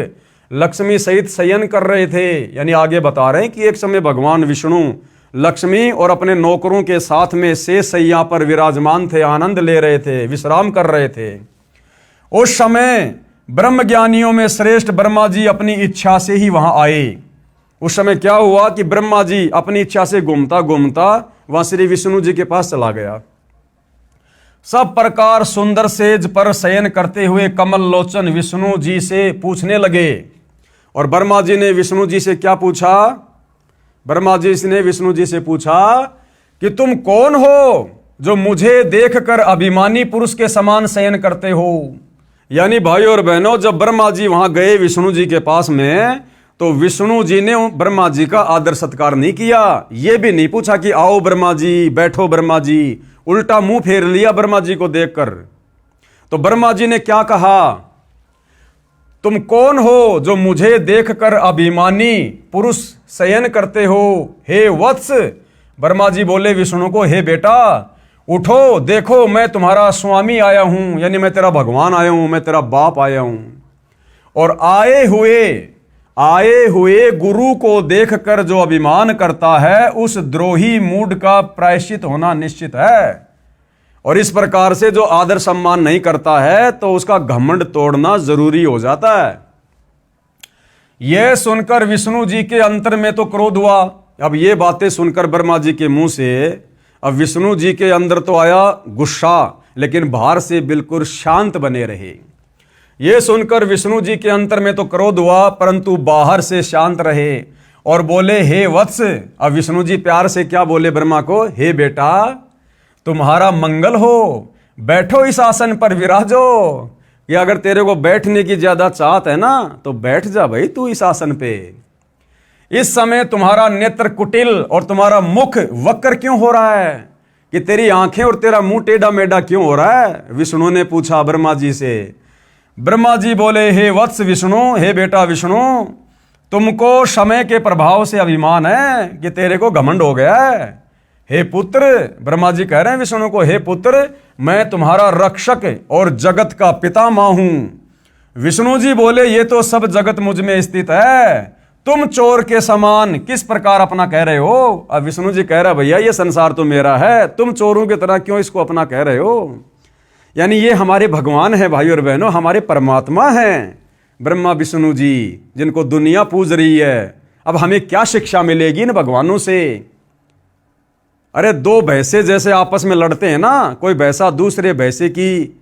लक्ष्मी सहित शयन कर रहे थे। यानी आगे बता रहे हैं कि एक समय भगवान विष्णु लक्ष्मी और अपने नौकरों के साथ में शेष सैया पर विराजमान थे, आनंद ले रहे थे, विश्राम कर रहे थे। उस समय ब्रह्म ज्ञानियों में श्रेष्ठ ब्रह्मा जी अपनी इच्छा से ही वहां आए। उस समय क्या हुआ कि ब्रह्मा जी अपनी इच्छा से घूमता घूमता वहां श्री विष्णु जी के पास चला गया। सब प्रकार सुंदर सेज पर शयन करते हुए कमल लोचन विष्णु जी से पूछने लगे। और ब्रह्मा जी ने विष्णु जी से क्या पूछा? ब्रह्मा जी ने विष्णु जी से पूछा कि तुम कौन हो जो मुझे देखकर अभिमानी पुरुष के समान शयन करते हो। यानी भाइयों और बहनों, जब ब्रह्मा जी वहां गए विष्णु जी के पास में, तो विष्णु जी ने ब्रह्मा जी का आदर सत्कार नहीं किया, ये भी नहीं पूछा कि आओ ब्रह्मा जी, बैठो ब्रह्मा जी, उल्टा मुंह फेर लिया ब्रह्मा जी को देखकर। तो ब्रह्मा जी ने क्या कहा, तुम कौन हो जो मुझे देखकर अभिमानी पुरुष शयन करते हो, हे वत्स। ब्रह्मा जी बोले विष्णु को, हे बेटा उठो, देखो मैं तुम्हारा स्वामी आया हूं, यानी मैं तेरा भगवान आया हूं, मैं तेरा बाप आया हूं। और आए हुए गुरु को देखकर जो अभिमान करता है, उस द्रोही मूड का प्रायश्चित होना निश्चित है। और इस प्रकार से जो आदर सम्मान नहीं करता है तो उसका घमंड तोड़ना जरूरी हो जाता है। यह सुनकर विष्णु जी के अंतर में तो क्रोध हुआ। अब ये बातें सुनकर ब्रह्मा जी के मुंह से अब विष्णु जी के अंदर तो आया गुस्सा, लेकिन बाहर से बिल्कुल शांत बने रहे। ये सुनकर विष्णु जी के अंतर में तो क्रोध हुआ, परंतु बाहर से शांत रहे और बोले, हे वत्स। अब विष्णु जी प्यार से क्या बोले ब्रह्मा को, हे बेटा तुम्हारा मंगल हो, बैठो इस आसन पर विराजो। कि अगर तेरे को बैठने की ज्यादा चाहत है ना तो बैठ जा भाई तू इस आसन पे। इस समय तुम्हारा नेत्र कुटिल और तुम्हारा मुख वक्र क्यों हो रहा है, कि तेरी आंखें और तेरा मुंह टेढ़ा मेढ़ा क्यों हो रहा है, विष्णु ने पूछा ब्रह्मा जी से। ब्रह्मा जी बोले, हे वत्स विष्णु, हे बेटा विष्णु, तुमको समय के प्रभाव से अभिमान है कि तेरे को घमंड हो गया है। हे पुत्र, ब्रह्मा जी कह रहे हैं विष्णु को, हे पुत्र मैं तुम्हारा रक्षक और जगत का पितामह हूं। विष्णु जी बोले, ये तो सब जगत मुझ में स्थित है, तुम चोर के समान किस प्रकार अपना कह रहे हो। अब विष्णु जी कह रहा, भैया ये संसार तो मेरा है, तुम चोरों की तरह क्यों इसको अपना कह रहे हो। यानी ये हमारे भगवान हैं भाई और बहनों, हमारे परमात्मा हैं ब्रह्मा विष्णु जी, जिनको दुनिया पूज रही है। अब हमें क्या शिक्षा मिलेगी इन भगवानों से। अरे दो भैंसे जैसे आपस में लड़ते हैं ना, कोई भैंसा दूसरे भैंसे की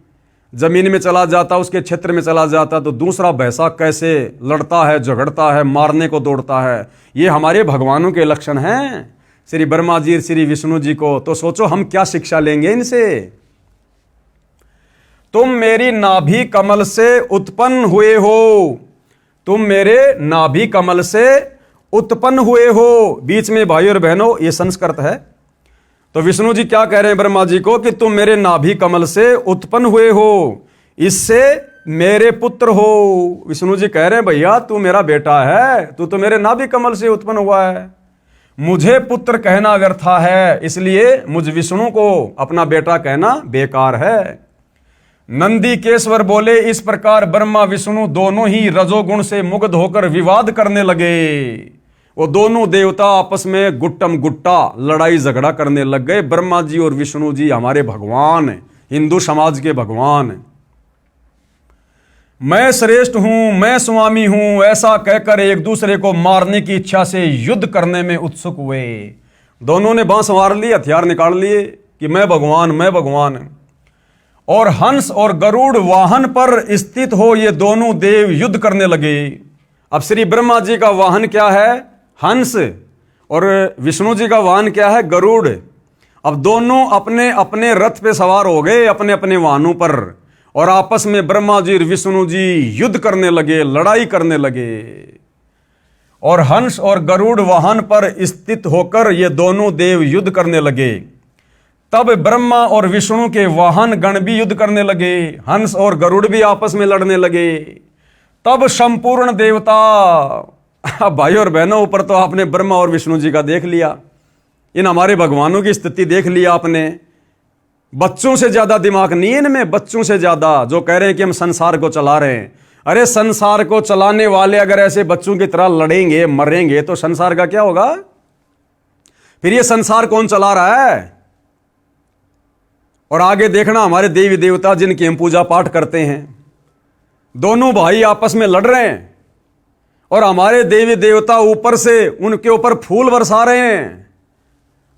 जमीन में चला जाता, उसके क्षेत्र में चला जाता, तो दूसरा भैंसा कैसे लड़ता है, झगड़ता है, मारने को दौड़ता है। ये हमारे भगवानों के लक्षण हैं श्री ब्रह्मा जी श्री विष्णु जी को। तो सोचो हम क्या शिक्षा लेंगे इनसे। तुम मेरी नाभि कमल से उत्पन्न हुए हो, तुम मेरे नाभि कमल से उत्पन्न हुए हो। बीच में भाई और बहनों ये संस्कृत है। तो विष्णु जी क्या कह रहे हैं ब्रह्मा जी को, कि तुम मेरे नाभि कमल से उत्पन्न हुए हो, इससे मेरे पुत्र हो। विष्णु जी कह रहे हैं, भैया तू मेरा बेटा है, तू तो मेरे नाभि कमल से उत्पन्न हुआ है, मुझे पुत्र कहना व्यर्था है, इसलिए मुझ विष्णु को अपना बेटा कहना बेकार है। नंदी केश्वर बोले, इस प्रकार ब्रह्मा विष्णु दोनों ही रजोगुण से मुग्ध होकर विवाद करने लगे। वो दोनों देवता आपस में गुट्टम गुट्टा लड़ाई झगड़ा करने लग गए। ब्रह्मा जी और विष्णु जी हमारे भगवान, हिंदू समाज के भगवान। मैं श्रेष्ठ हूं, मैं स्वामी हूं, ऐसा कहकर एक दूसरे को मारने की इच्छा से युद्ध करने में उत्सुक हुए। दोनों ने बांस मार लिए, हथियार निकाल लिए कि मैं भगवान, मैं भगवान। और हंस और गरुड़ वाहन पर स्थित हो ये दोनों देव युद्ध करने लगे। अब श्री ब्रह्मा जी का वाहन क्या है, हंस, और विष्णु जी का वाहन क्या है, गरुड़। अब दोनों अपने अपने रथ पे सवार हो गए, अपने अपने वाहनों पर, और आपस में ब्रह्मा जी और विष्णु जी युद्ध करने लगे, लड़ाई करने लगे। और हंस और गरुड़ वाहन पर स्थित होकर ये दोनों देव युद्ध करने लगे। तब ब्रह्मा और विष्णु के वाहन गण भी युद्ध करने लगे, हंस और गरुड़ भी आपस में लड़ने लगे। तब संपूर्ण देवता, भाई और बहनों ऊपर तो आपने ब्रह्मा और विष्णु जी का देख लिया, इन हमारे भगवानों की स्थिति देख लिया आपने। बच्चों से ज्यादा दिमाग नहीं है इनमें, बच्चों से ज्यादा, जो कह रहे हैं कि हम संसार को चला रहे हैं। अरे संसार को चलाने वाले अगर ऐसे बच्चों की तरह लड़ेंगे, मरेंगे, तो संसार का क्या होगा। फिर ये संसार कौन चला रहा है। और आगे देखना, हमारे देवी देवता जिनकी हम पूजा पाठ करते हैं, दोनों भाई आपस में लड़ रहे हैं, और हमारे देवी देवता ऊपर से उनके ऊपर फूल बरसा रहे हैं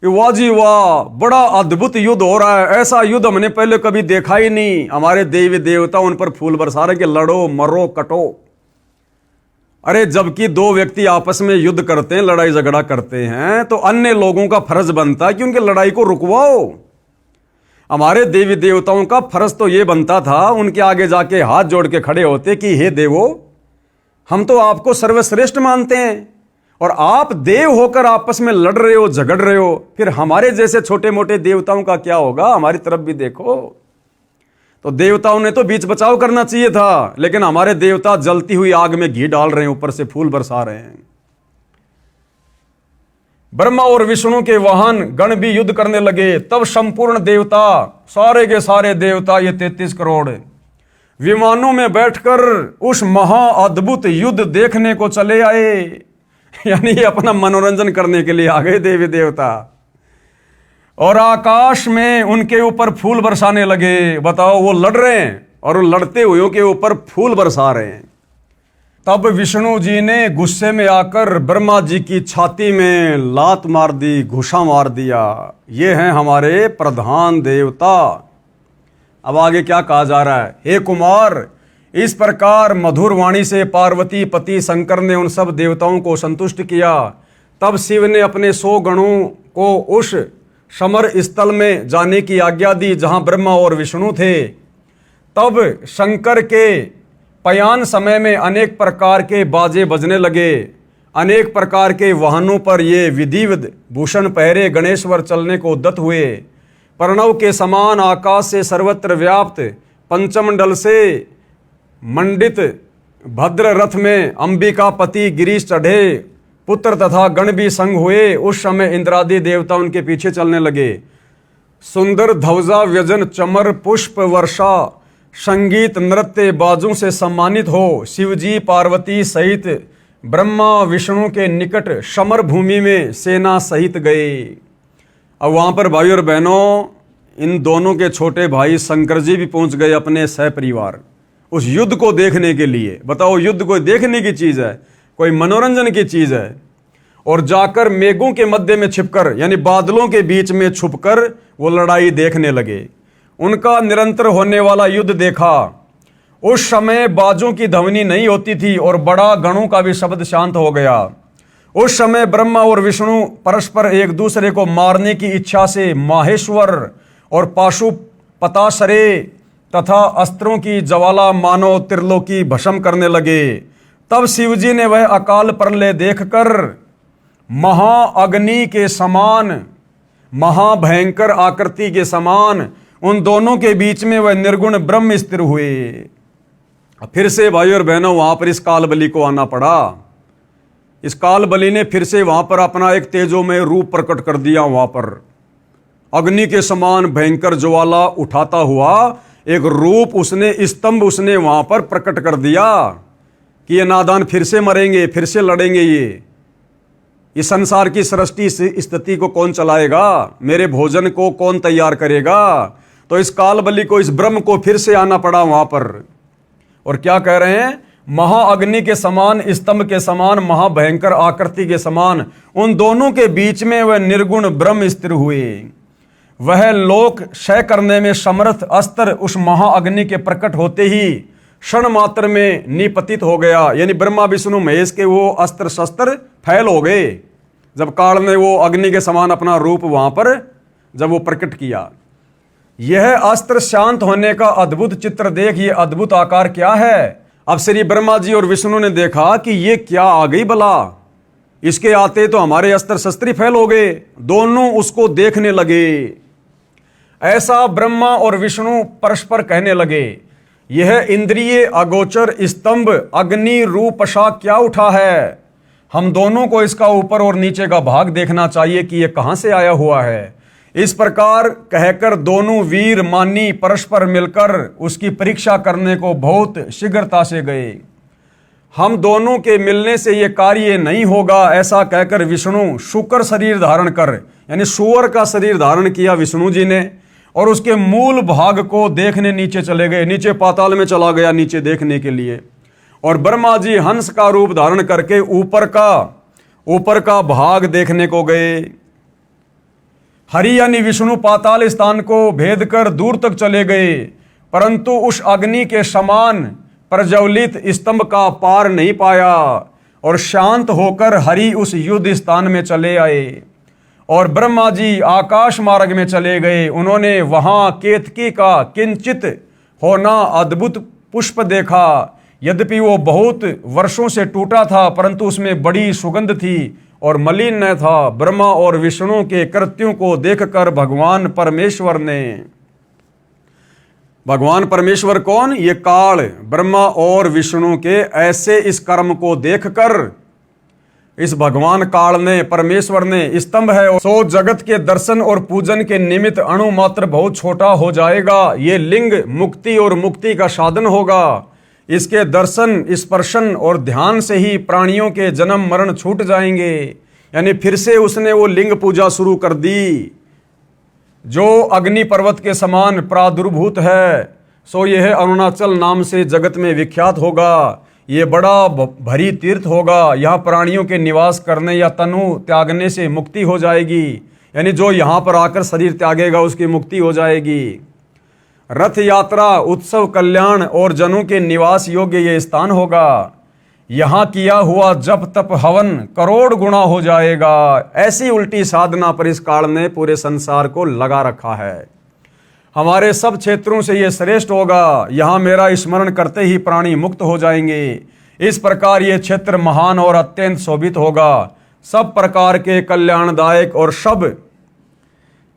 कि वाह जी वाह, बड़ा अद्भुत युद्ध हो रहा है, ऐसा युद्ध हमने पहले कभी देखा ही नहीं। हमारे देवी देवता उन पर फूल बरसा रहे कि लड़ो, मरो, कटो। अरे जबकि दो व्यक्ति आपस में युद्ध करते हैं, लड़ाई झगड़ा करते हैं, तो अन्य लोगों का फर्ज बनता है कि उनकी लड़ाई को रुकवाओ। हमारे देवी देवताओं का फर्ज तो यह बनता था, उनके आगे जाके हाथ जोड़ के खड़े होते कि हे देवो, हम तो आपको सर्वश्रेष्ठ मानते हैं और आप देव होकर आपस में लड़ रहे हो, झगड़ रहे हो, फिर हमारे जैसे छोटे मोटे देवताओं का क्या होगा? हमारी तरफ भी देखो। तो देवताओं ने तो बीच बचाव करना चाहिए था, लेकिन हमारे देवता जलती हुई आग में घी डाल रहे हैं, ऊपर से फूल बरसा रहे हैं। ब्रह्मा और विष्णु के वाहन गण भी युद्ध करने लगे। तब संपूर्ण देवता, सारे के सारे देवता, ये 33 करोड़ विमानों में बैठकर उस महा अद्भुत युद्ध देखने को चले आए। यानी ये अपना मनोरंजन करने के लिए आ गए देवी देवता, और आकाश में उनके ऊपर फूल बरसाने लगे। बताओ, वो लड़ रहे हैं और लड़ते हुए के ऊपर फूल बरसा रहे हैं। तब विष्णु जी ने गुस्से में आकर ब्रह्मा जी की छाती में लात मार दी, घुसा मार दिया। ये हैं हमारे प्रधान देवता। अब आगे क्या कहा जा रहा है? हे कुमार, इस प्रकार मधुर वाणी से पार्वती पति शंकर ने उन सब देवताओं को संतुष्ट किया। तब शिव ने अपने 100 गणों को उस समर स्थल में जाने की आज्ञा दी जहां ब्रह्मा और विष्णु थे। तब शंकर के पयान समय में अनेक प्रकार के बाजे बजने लगे। अनेक प्रकार के वाहनों पर ये विधिवत भूषण पहरे गणेश्वर चलने को उद्यत हुए। प्रणव के समान आकाश से सर्वत्र व्याप्त पंचमंडल से मंडित भद्र रथ में अंबिका पति गिरीश चढ़े। पुत्र तथा गण भी संग हुए। उस समय इंद्रादि देवता उनके पीछे चलने लगे। सुंदर ध्वजा व्यजन चमर पुष्प वर्षा संगीत नृत्य बाजों से सम्मानित हो शिवजी पार्वती सहित ब्रह्मा विष्णु के निकट समर भूमि में सेना सहित गए। अब वहां पर भाई और बहनों, इन दोनों के छोटे भाई शंकर जी भी पहुंच गए अपने सहपरिवार उस युद्ध को देखने के लिए। बताओ, युद्ध कोई देखने की चीज है, कोई मनोरंजन की चीज है? और जाकर मेघों के मध्य में छिपकर, यानी बादलों के बीच में छुपकर वो लड़ाई देखने लगे। उनका निरंतर होने वाला युद्ध देखा। उस समय बाजों की ध्वनि नहीं होती थी और बड़ा गणों का भी शब्द शांत हो गया। उस समय ब्रह्मा और विष्णु परस्पर एक दूसरे को मारने की इच्छा से माहेश्वर और पाशुपताशरे तथा अस्त्रों की ज्वाला मानो त्रिलोकी भस्म करने लगे। तब शिवजी ने वह अकाल प्रलय देखकर महाअग्नि के समान, महाभयंकर आकृति के समान उन दोनों के बीच में वह निर्गुण ब्रह्म स्थिर हुए। फिर से भाई और बहनों, वहां पर इस काल बलि को आना पड़ा। इस काल बलि ने फिर से वहां पर अपना एक तेजोमय रूप प्रकट कर दिया। वहां पर अग्नि के समान भयंकर ज्वाला उठाता हुआ एक रूप उसने, स्तंभ उसने वहां पर प्रकट कर दिया कि ये नादान फिर से मरेंगे, फिर से लड़ेंगे। ये इस संसार की सृष्टि स्थिति को कौन चलाएगा? मेरे भोजन को कौन तैयार करेगा? तो इस काल बलि को, इस ब्रह्म को फिर से आना पड़ा वहां पर। और क्या कह रहे हैं? महाअग्नि के समान, स्तंभ के समान, महाभयंकर आकृति के समान उन दोनों के बीच में वह निर्गुण ब्रह्म स्थिर हुए। वह लोक क्षय करने में समर्थ अस्त्र उस महाअग्नि के प्रकट होते ही क्षण मात्र में निपतित हो गया। यानी ब्रह्मा विष्णु महेश के वो अस्त्र शस्त्र फैल हो गए जब काल ने वो अग्नि के समान अपना रूप वहां पर जब वो प्रकट किया। यह अस्त्र शांत होने का अद्भुत चित्र देख, ये अद्भुत आकार क्या है? अब श्री ब्रह्मा जी और विष्णु ने देखा कि ये क्या आ गई बला, इसके आते तो हमारे अस्त्र शस्त्र फैल हो गए। दोनों उसको देखने लगे। ऐसा ब्रह्मा और विष्णु परस्पर कहने लगे, यह इंद्रिय अगोचर स्तंभ अग्नि रूपशा क्या उठा है? हम दोनों को इसका ऊपर और नीचे का भाग देखना चाहिए कि यह कहां से आया हुआ है। इस प्रकार कहकर दोनों वीर मानी परस्पर मिलकर उसकी परीक्षा करने को बहुत शीघ्रता से गए। हम दोनों के मिलने से यह कार्य नहीं होगा, ऐसा कहकर विष्णु शुकर शरीर धारण कर, यानी सुअर का शरीर धारण किया विष्णु जी ने, और उसके मूल भाग को देखने नीचे चले गए। नीचे पाताल में चला गया नीचे देखने के लिए। और ब्रह्मा जी हंस का रूप धारण करके ऊपर का भाग देखने को गए। हरि यानी विष्णु पाताल स्थान को भेद कर दूर तक चले गए, परंतु उस अग्नि के समान प्रज्वलित स्तंभ का पार नहीं पाया और शांत होकर हरि उस युद्ध स्थान में चले आए। और ब्रह्मा जी आकाश मार्ग में चले गए। उन्होंने वहां केतकी का किंचित होना अद्भुत पुष्प देखा। यद्यपि वो बहुत वर्षों से टूटा था, परंतु उसमें बड़ी सुगंध थी और मलिन न था। ब्रह्मा और विष्णु के कृत्यों को देखकर भगवान परमेश्वर कौन? ये काल, ब्रह्मा और विष्णु के ऐसे इस कर्म को देखकर इस भगवान काल ने, परमेश्वर ने, स्तंभ है सो जगत के दर्शन और पूजन के निमित्त अणु मात्र बहुत छोटा हो जाएगा। ये लिंग मुक्ति और मुक्ति का साधन होगा। इसके दर्शन, स्पर्शन और ध्यान से ही प्राणियों के जन्म मरण छूट जाएंगे। यानी फिर से उसने वो लिंग पूजा शुरू कर दी जो अग्नि पर्वत के समान प्रादुर्भूत है। सो यह अरुणाचल नाम से जगत में विख्यात होगा। ये बड़ा भरी तीर्थ होगा। यहाँ प्राणियों के निवास करने या तनु त्यागने से मुक्ति हो जाएगी। यानी जो यहाँ पर आकर शरीर त्यागेगा उसकी मुक्ति हो जाएगी। रथ यात्रा, उत्सव, कल्याण और जनों के निवास योग्य ये स्थान होगा। यहाँ किया हुआ जप तप हवन करोड़ गुना हो जाएगा। ऐसी उल्टी साधना पर इस काल ने पूरे संसार को लगा रखा है। हमारे सब क्षेत्रों से ये श्रेष्ठ होगा। यहाँ मेरा स्मरण करते ही प्राणी मुक्त हो जाएंगे। इस प्रकार ये क्षेत्र महान और अत्यंत शोभित होगा। सब प्रकार के कल्याणदायक और सब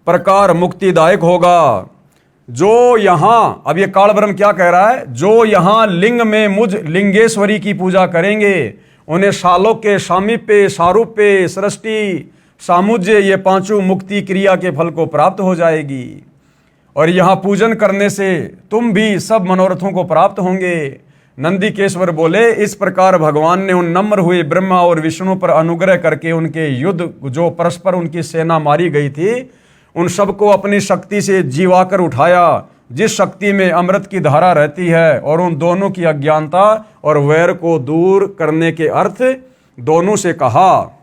प्रकार मुक्तिदायक होगा। जो यहाँ, अब ये काल ब्रह्म क्या कह रहा है? जो यहाँ लिंग में मुझ लिंगेश्वरी की पूजा करेंगे उन्हें शालोक्य, सामीप्य, सारूप्य, सृष्टि, सामुज्य ये पांचों मुक्ति क्रिया के फल को प्राप्त हो जाएगी। और यहाँ पूजन करने से तुम भी सब मनोरथों को प्राप्त होंगे। नंदीकेश्वर बोले, इस प्रकार भगवान ने उन नम्र हुए ब्रह्मा और विष्णु पर अनुग्रह करके उनके युद्ध जो परस्पर उनकी सेना मारी गई थी उन सबको अपनी शक्ति से जीवाकर उठाया, जिस शक्ति में अमृत की धारा रहती है, और उन दोनों की अज्ञानता और वैर को दूर करने के अर्थ दोनों से कहा,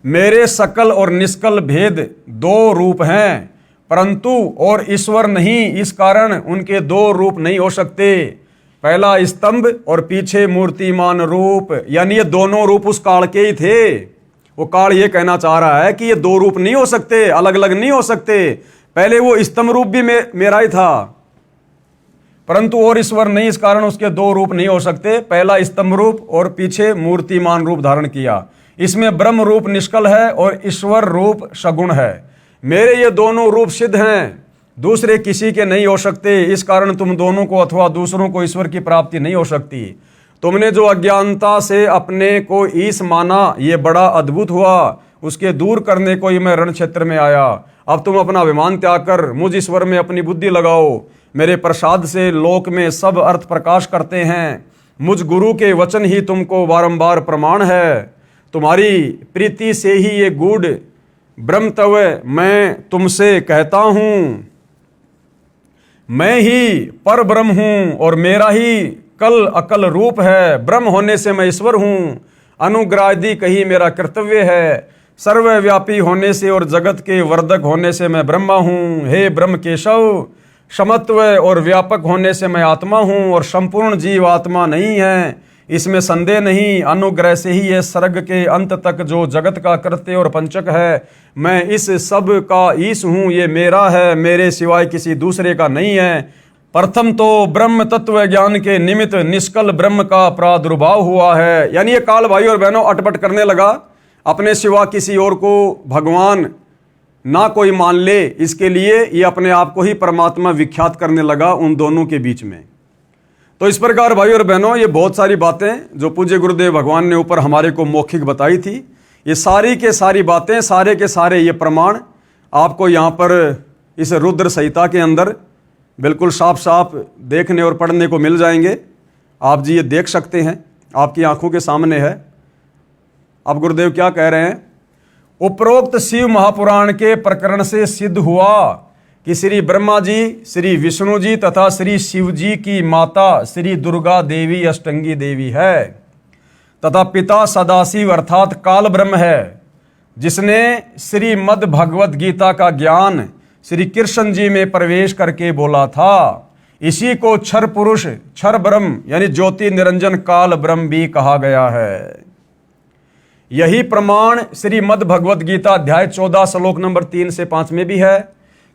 मेरे सकल और निष्कल भेद दो रूप हैं परंतु और ईश्वर नहीं, इस कारण उनके दो रूप नहीं हो सकते। पहला स्तंभ और पीछे मूर्तिमान रूप, यानी ये दोनों रूप उस काल के ही थे। वो काल ये कहना चाह रहा है कि ये दो रूप नहीं हो सकते, अलग अलग नहीं हो सकते। पहले वो स्तंभ रूप भी मेरा ही था परंतु और ईश्वर नहीं, इस कारण उसके दो रूप नहीं हो सकते। पहला स्तंभ रूप और पीछे मूर्तिमान रूप धारण किया। इसमें ब्रह्म रूप निष्कल है और ईश्वर रूप सगुण है। मेरे ये दोनों रूप सिद्ध हैं, दूसरे किसी के नहीं हो सकते। इस कारण तुम दोनों को अथवा दूसरों को ईश्वर की प्राप्ति नहीं हो सकती। तुमने जो अज्ञानता से अपने को ईश माना ये बड़ा अद्भुत हुआ, उसके दूर करने को ही मैं रण क्षेत्र में आया। अब तुम अपना अभिमान त्याग कर मुझ ईश्वर में अपनी बुद्धि लगाओ। मेरे प्रसाद से लोक में सब अर्थ प्रकाश करते हैं। मुझ गुरु के वचन ही तुमको बारंबार प्रमाण है। तुम्हारी प्रीति से ही ये गूढ़ ब्रह्म तव मैं तुमसे कहता हूं। मैं ही पर ब्रह्म हूं और मेरा ही कल अकल रूप है। ब्रह्म होने से मैं ईश्वर हूं। अनुग्रादी कही मेरा कर्तव्य है। सर्वव्यापी होने से और जगत के वर्धक होने से मैं ब्रह्मा हूं। हे ब्रह्म केशव, समत्व और व्यापक होने से मैं आत्मा हूं और संपूर्ण जीव आत्मा नहीं है, इसमें संदेह नहीं। अनुग्रह से ही यह सर्ग के अंत तक जो जगत का कृत्य और पंचक है, मैं इस सब का ईश हूँ। ये मेरा है, मेरे सिवाय किसी दूसरे का नहीं है। प्रथम तो ब्रह्म तत्व ज्ञान के निमित्त निष्कल ब्रह्म का प्रादुर्भाव हुआ है। यानी ये काल भाई और बहनों अटपट करने लगा, अपने सिवा किसी और को भगवान ना कोई मान ले, इसके लिए ये अपने आप को ही परमात्मा विख्यात करने लगा उन दोनों के बीच में। तो इस प्रकार भाई और बहनों ये बहुत सारी बातें जो पूज्य गुरुदेव भगवान ने ऊपर हमारे को मौखिक बताई थी, ये सारी के सारी बातें, सारे के सारे ये प्रमाण आपको यहाँ पर इस रुद्र संहिता के अंदर बिल्कुल साफ साफ देखने और पढ़ने को मिल जाएंगे। आप जी ये देख सकते हैं, आपकी आंखों के सामने है। अब गुरुदेव क्या कह रहे हैं? उपरोक्त शिव महापुराण के प्रकरण से सिद्ध हुआ कि श्री ब्रह्मा जी, श्री विष्णु जी तथा श्री शिव जी की माता श्री दुर्गा देवी अष्टंगी देवी है तथा पिता सदाशिव अर्थात काल ब्रह्म है, जिसने श्रीमद् भगवत गीता का ज्ञान श्री कृष्ण जी में प्रवेश करके बोला था। इसी को क्षर पुरुष, क्षर ब्रह्म यानी ज्योति निरंजन काल ब्रह्म भी कहा गया है। यही प्रमाण श्रीमद् भगवत गीता अध्याय 14 श्लोक नंबर 3 से 5 में भी है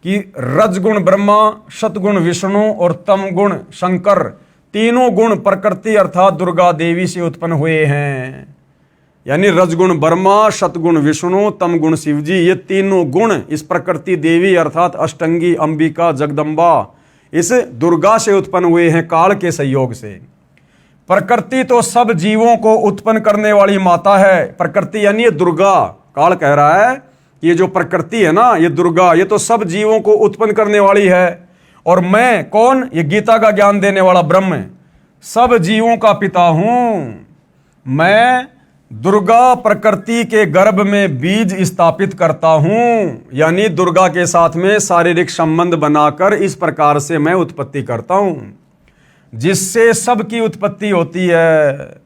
कि रजगुण ब्रह्मा, सतगुण विष्णु और तमगुण शंकर, तीनों गुण प्रकृति अर्थात दुर्गा देवी से उत्पन्न हुए हैं। यानी रजगुण ब्रह्मा, सतगुण विष्णु, तमगुण शिवजी, ये तीनों गुण इस प्रकृति देवी अर्थात अष्टंगी अंबिका जगदम्बा इस दुर्गा से उत्पन्न हुए हैं काल के सहयोग से। प्रकृति तो सब जीवों को उत्पन्न करने वाली माता है। प्रकृति यानी ये दुर्गा, काल कह रहा है कि ये जो प्रकृति है ना, ये दुर्गा, ये तो सब जीवों को उत्पन्न करने वाली है। और मैं कौन? ये गीता का ज्ञान देने वाला ब्रह्म, सब जीवों का पिता हूं। मैं दुर्गा प्रकृति के गर्भ में बीज स्थापित करता हूं, यानी दुर्गा के साथ में शारीरिक संबंध बनाकर इस प्रकार से मैं उत्पत्ति करता हूं, जिससे सबकी उत्पत्ति होती है।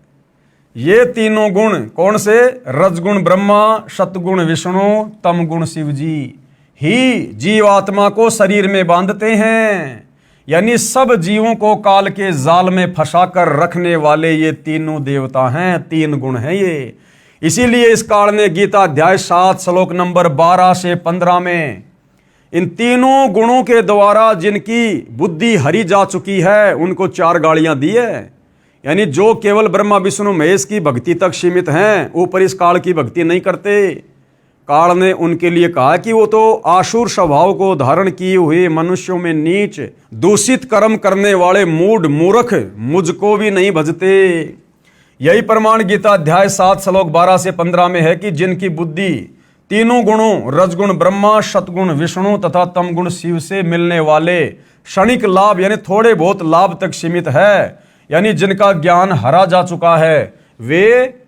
ये तीनों गुण कौन से? रजगुण ब्रह्मा, सतगुण विष्णु, तमगुण शिवजी ही जीवात्मा को शरीर में बांधते हैं। यानी सब जीवों को काल के जाल में फंसाकर रखने वाले ये तीनों देवता हैं, तीन गुण हैं ये। इसीलिए इस काल ने गीता अध्याय 7 श्लोक नंबर 12 से 15 में इन तीनों गुणों के द्वारा जिनकी बुद्धि हरी जा चुकी है उनको 4 गालियां दी है। यानी जो केवल ब्रह्मा विष्णु महेश की भक्ति तक सीमित हैं, ऊपर इस काल की भक्ति नहीं करते, काल ने उनके लिए कहा कि वो तो आसुर स्वभाव को धारण किए हुए मनुष्यों में नीच दूषित कर्म करने वाले मूढ़ मूर्ख मुझको भी नहीं भजते। यही प्रमाण गीता अध्याय 7 श्लोक 12 से 15 में है कि जिनकी बुद्धि तीनों गुणों रजगुण ब्रह्मा, सतगुण विष्णु तथा तमगुण शिव से मिलने वाले क्षणिक लाभ यानी थोड़े बहुत लाभ तक सीमित है, यानी जिनका ज्ञान हरा जा चुका है, वे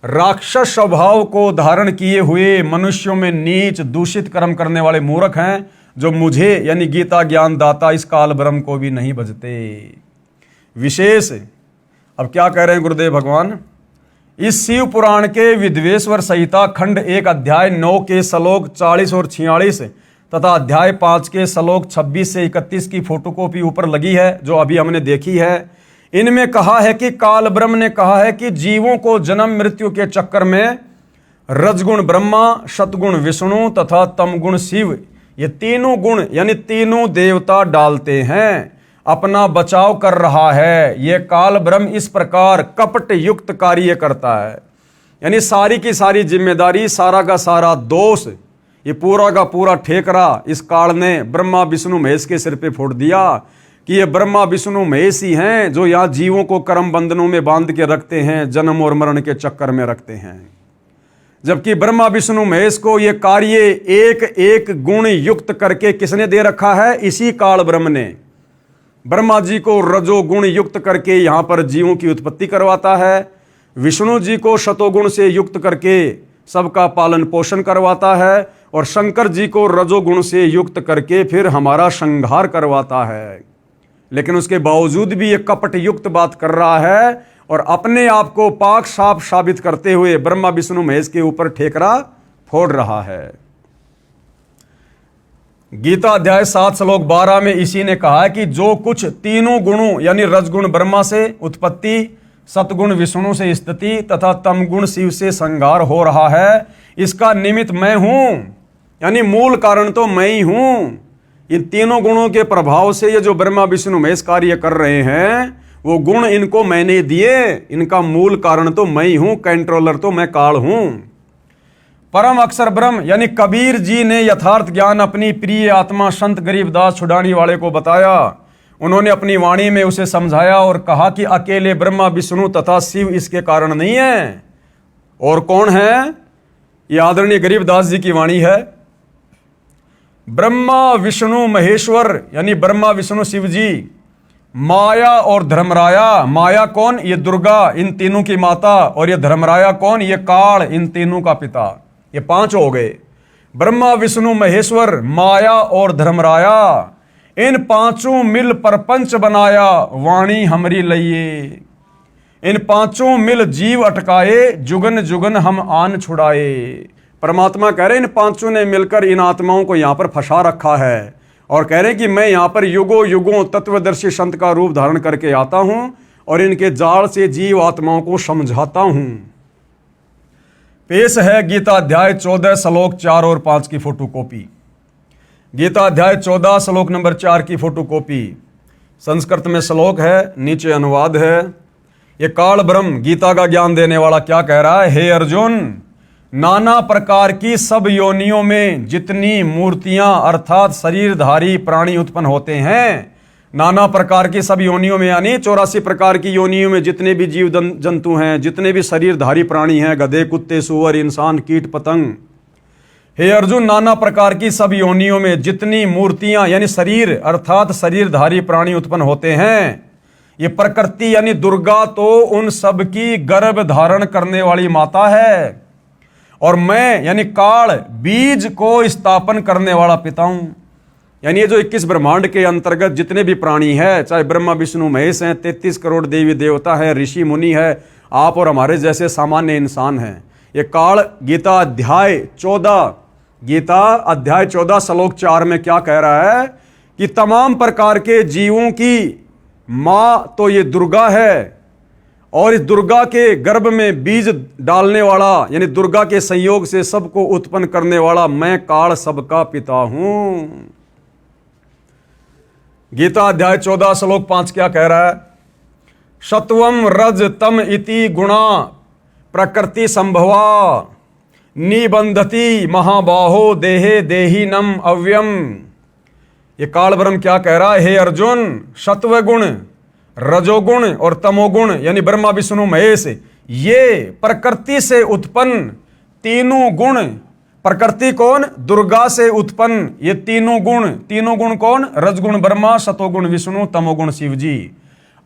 राक्षस स्वभाव को धारण किए हुए मनुष्यों में नीच दूषित कर्म करने वाले मूर्ख हैं, जो मुझे यानी गीता ज्ञान दाता इस काल ब्रह्म को भी नहीं भजते। विशेष अब क्या कह रहे हैं गुरुदेव भगवान? इस शिव पुराण के विद्वेश्वर संहिता खंड 1 अध्याय 9 के श्लोक 40 और 46 तथा अध्याय 5 के श्लोक 26 से 31 की फोटोकॉपी ऊपर लगी है, जो अभी हमने देखी है। इनमें कहा है कि काल ब्रह्म ने कहा है कि जीवों को जन्म मृत्यु के चक्कर में रजगुण ब्रह्मा, सतगुण विष्णु तथा तमगुण शिव ये तीनों गुण यानी तीनों देवता डालते हैं, अपना बचाव कर रहा है। ये काल ब्रह्म इस प्रकार कपट युक्त कार्य करता है, यानी सारी की सारी जिम्मेदारी, सारा का सारा दोष, ये पूरा का पूरा ठेकरा इस काल ने ब्रह्मा विष्णु महेश के सिर पे फोड़ दिया कि ये ब्रह्मा विष्णु महेश ही हैं जो यहाँ जीवों को कर्म बंधनों में बांध के रखते हैं, जन्म और मरण के चक्कर में रखते हैं। जबकि ब्रह्मा विष्णु महेश को ये कार्य एक एक गुण युक्त करके किसने दे रखा है? इसी काल ब्रह्म ने ब्रह्मा जी को रजोगुण युक्त करके यहाँ पर जीवों की उत्पत्ति करवाता है, विष्णु जी को शतोगुण से युक्त करके सबका पालन पोषण करवाता है, और शंकर जी को रजोगुण से युक्त करके फिर हमारा संहार करवाता है। लेकिन उसके बावजूद भी ये कपट युक्त बात कर रहा है और अपने आप को पाक साफ साबित करते हुए ब्रह्मा विष्णु महेश के ऊपर ठेकरा फोड़ रहा है। गीता अध्याय 7 श्लोक 12 में इसी ने कहा है कि जो कुछ तीनों गुणों यानी रजगुण ब्रह्मा से उत्पत्ति, सतगुण विष्णु से स्थिति तथा तमगुण शिव से संहार हो रहा है, इसका निमित्त मैं हूं, यानी मूल कारण तो मैं ही हूं। इन तीनों गुणों के प्रभाव से ये जो ब्रह्मा विष्णु महेश कार्य कर रहे हैं, वो गुण इनको मैंने दिए, इनका मूल कारण तो मैं ही हूं, कंट्रोलर तो मैं काल हूं। परम अक्षर ब्रह्म यानी कबीर जी ने यथार्थ ज्ञान अपनी प्रिय आत्मा संत गरीबदास छुड़ानी वाले को बताया। उन्होंने अपनी वाणी में उसे समझाया और कहा कि अकेले ब्रह्मा विष्णु तथा शिव इसके कारण नहीं है, और कौन है? ये आदरणीय गरीबदास जी की वाणी है। ब्रह्मा विष्णु महेश्वर यानी ब्रह्मा विष्णु शिव जी, माया और धर्मराया। माया कौन? ये दुर्गा, इन तीनों की माता, और ये धर्मराया कौन? ये काल, इन तीनों का पिता। ये 5 हो गए, ब्रह्मा विष्णु महेश्वर, माया और धर्मराया। इन 5 मिल परपंच बनाया, वाणी हमरी लइये। इन 5 मिल जीव अटकाए, जुगन जुगन हम आन छुड़ाए। परमात्मा कह रहे हैं इन 5 ने मिलकर इन आत्माओं को यहां पर फंसा रखा है, और कह रहे हैं कि मैं यहां पर युगों युगों तत्वदर्शी संत का रूप धारण करके आता हूं और इनके जाल से जीव आत्माओं को समझाता हूं। पेश है गीता अध्याय 14 श्लोक 4 और 5 की फोटोकॉपी। गीता अध्याय 14 श्लोक नंबर 4 की फोटोकॉपी। संस्कृत में श्लोक है, नीचे अनुवाद है। ये काल ब्रह्म गीता का ज्ञान देने वाला क्या कह रहा है? हे अर्जुन, नाना प्रकार की सब योनियों में जितनी मूर्तियां अर्थात शरीरधारी प्राणी उत्पन्न होते हैं, नाना प्रकार की सब योनियों में यानी 84 प्रकार की योनियों में जितने भी जीव जंतु हैं, जितने भी शरीरधारी प्राणी हैं, गधे, कुत्ते, सूअर, इंसान, कीट, पतंग। हे अर्जुन, नाना प्रकार की सब योनियों में जितनी मूर्तियां यानी शरीर अर्थात शरीरधारी प्राणी उत्पन्न होते हैं, ये प्रकृति यानी दुर्गा तो उन सब की गर्भ धारण करने वाली माता है, और मैं यानी काल बीज को स्थापन करने वाला पिता हूं। यानी ये जो 21 ब्रह्मांड के अंतर्गत जितने भी प्राणी हैं, चाहे ब्रह्मा विष्णु महेश हैं, 33 करोड़ देवी देवता है, ऋषि मुनि है, आप और हमारे जैसे सामान्य इंसान हैं, ये काल गीता अध्याय 14 श्लोक 4 में क्या कह रहा है कि तमाम प्रकार के जीवों की मां तो ये दुर्गा है, और इस दुर्गा के गर्भ में बीज डालने वाला यानी दुर्गा के संयोग से सबको उत्पन्न करने वाला मैं काल सबका पिता हूं। गीता अध्याय 14 श्लोक 5 क्या कह रहा है? सत्वम रज तम इति गुणा प्रकृति संभवा निबंधति महाबाहो देहे देहीनम अव्यम। ये काल ब्रह्म क्या कह रहा है? हे अर्जुन, सत्व गुण, रजोगुण और तमोगुण यानी ब्रह्मा विष्णु महेश, ये प्रकृति से उत्पन्न तीनों गुण, प्रकृति कौन? दुर्गा से उत्पन्न ये तीनों गुण कौन? रजगुण ब्रह्मा, सतोगुण विष्णु, तमोगुण शिव जी,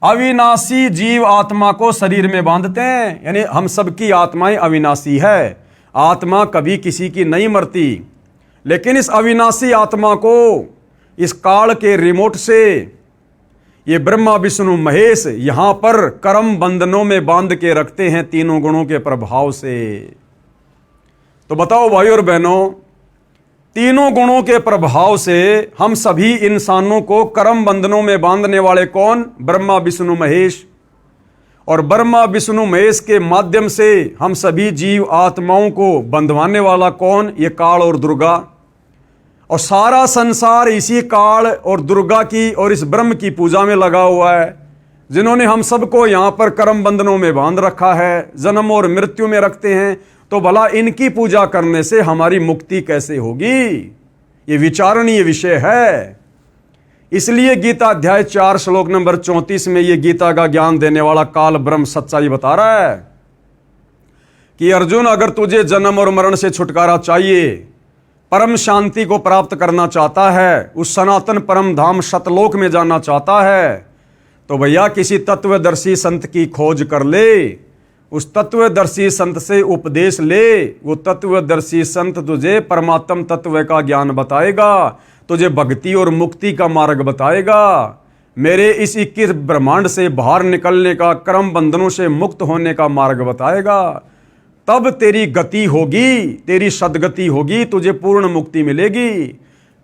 अविनाशी जीव आत्मा को शरीर में बांधते हैं। यानी हम सबकी आत्माएं अविनाशी है, आत्मा कभी किसी की नहीं मरती, लेकिन इस अविनाशी आत्मा को इस काल के रिमोट से ये ब्रह्मा विष्णु महेश यहां पर कर्म बंधनों में बांध के रखते हैं तीनों गुणों के प्रभाव से। तो बताओ भाई और बहनों, तीनों गुणों के प्रभाव से हम सभी इंसानों को कर्म बंधनों में बांधने वाले कौन? ब्रह्मा विष्णु महेश। और ब्रह्मा विष्णु महेश के माध्यम से हम सभी जीव आत्माओं को बंधवाने वाला कौन? ये काल और दुर्गा। और सारा संसार इसी काल और दुर्गा की और इस ब्रह्म की पूजा में लगा हुआ है, जिन्होंने हम सबको यहां पर कर्म बंधनों में बांध रखा है, जन्म और मृत्यु में रखते हैं। तो भला इनकी पूजा करने से हमारी मुक्ति कैसे होगी? ये विचारणीय विषय है। इसलिए गीता अध्याय 4 श्लोक नंबर 34 में ये गीता का ज्ञान देने वाला काल ब्रह्म सच्चाई बता रहा है कि अर्जुन, अगर तुझे जन्म और मरण से छुटकारा चाहिए, परम शांति को प्राप्त करना चाहता है, उस सनातन परम धाम सतलोक में जाना चाहता है, तो भैया किसी तत्वदर्शी संत की खोज कर ले, उस तत्वदर्शी संत से उपदेश ले। वो तत्वदर्शी संत तुझे परमात्म तत्व का ज्ञान बताएगा, तुझे भक्ति और मुक्ति का मार्ग बताएगा, मेरे इस 21 ब्रह्मांड से बाहर निकलने का, कर्म बंधनों से मुक्त होने का मार्ग बताएगा। तब तेरी गति होगी, तेरी सदगति होगी, तुझे पूर्ण मुक्ति मिलेगी।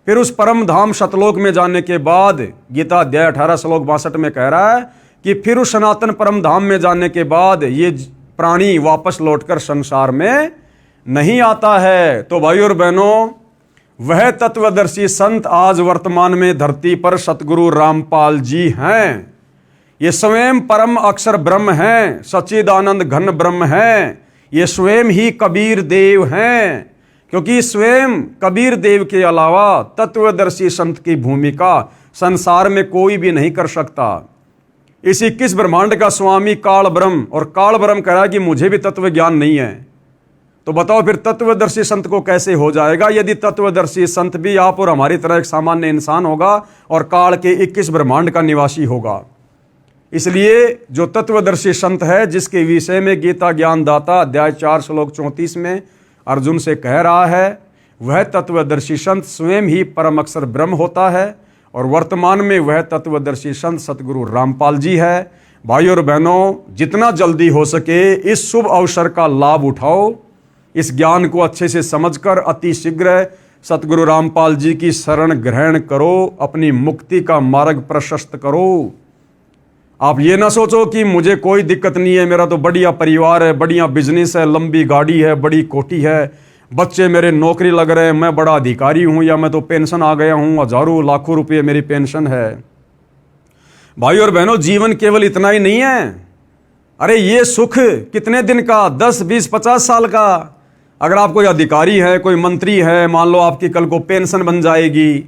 फिर उस परम धाम सतलोक में जाने के बाद गीता अध्याय 18 श्लोक 62 में कह रहा है कि फिर उस सनातन परम धाम में जाने के बाद ये प्राणी वापस लौटकर संसार में नहीं आता है। तो भाई और बहनों, वह तत्वदर्शी संत आज वर्तमान में धरती पर सतगुरु रामपाल जी हैं। ये स्वयं परम अक्षर ब्रह्म हैं, सच्चिदानंद घन ब्रह्म हैं। ये स्वयं ही कबीर देव हैं, क्योंकि स्वयं कबीर देव के अलावा तत्वदर्शी संत की भूमिका संसार में कोई भी नहीं कर सकता। इस 21 ब्रह्मांड का स्वामी काल ब्रह्म, और काल ब्रह्म कह रहा है कि मुझे भी तत्व ज्ञान नहीं है। तो बताओ फिर तत्वदर्शी संत को कैसे हो जाएगा, यदि तत्वदर्शी संत भी आप और हमारी तरह एक सामान्य इंसान होगा और काल के 21 ब्रह्मांड का निवासी होगा। इसलिए जो तत्वदर्शी संत है, जिसके विषय में गीता ज्ञानदाता अध्याय 4 श्लोक 34 में अर्जुन से कह रहा है, वह तत्वदर्शी संत स्वयं ही परम अक्षर ब्रह्म होता है, और वर्तमान में वह तत्वदर्शी संत सतगुरु रामपाल जी है। भाई और बहनों, जितना जल्दी हो सके इस शुभ अवसर का लाभ उठाओ, इस ज्ञान को अच्छे से समझकर अति शीघ्र सतगुरु रामपाल जी की शरण ग्रहण करो, अपनी मुक्ति का मार्ग प्रशस्त करो। आप ये ना सोचो कि मुझे कोई दिक्कत नहीं है, मेरा तो बढ़िया परिवार है, बढ़िया बिजनेस है, लंबी गाड़ी है, बड़ी कोठी है, बच्चे मेरे नौकरी लग रहे हैं, मैं बड़ा अधिकारी हूं, या मैं तो पेंशन आ गया हूं, हजारों लाखों रुपये मेरी पेंशन है। भाई और बहनों, जीवन केवल इतना ही नहीं है। अरे ये सुख कितने दिन का, 10, 20, 50 साल का। अगर आप कोई अधिकारी है, कोई मंत्री है, मान लो आपकी कल को पेंशन बन जाएगी,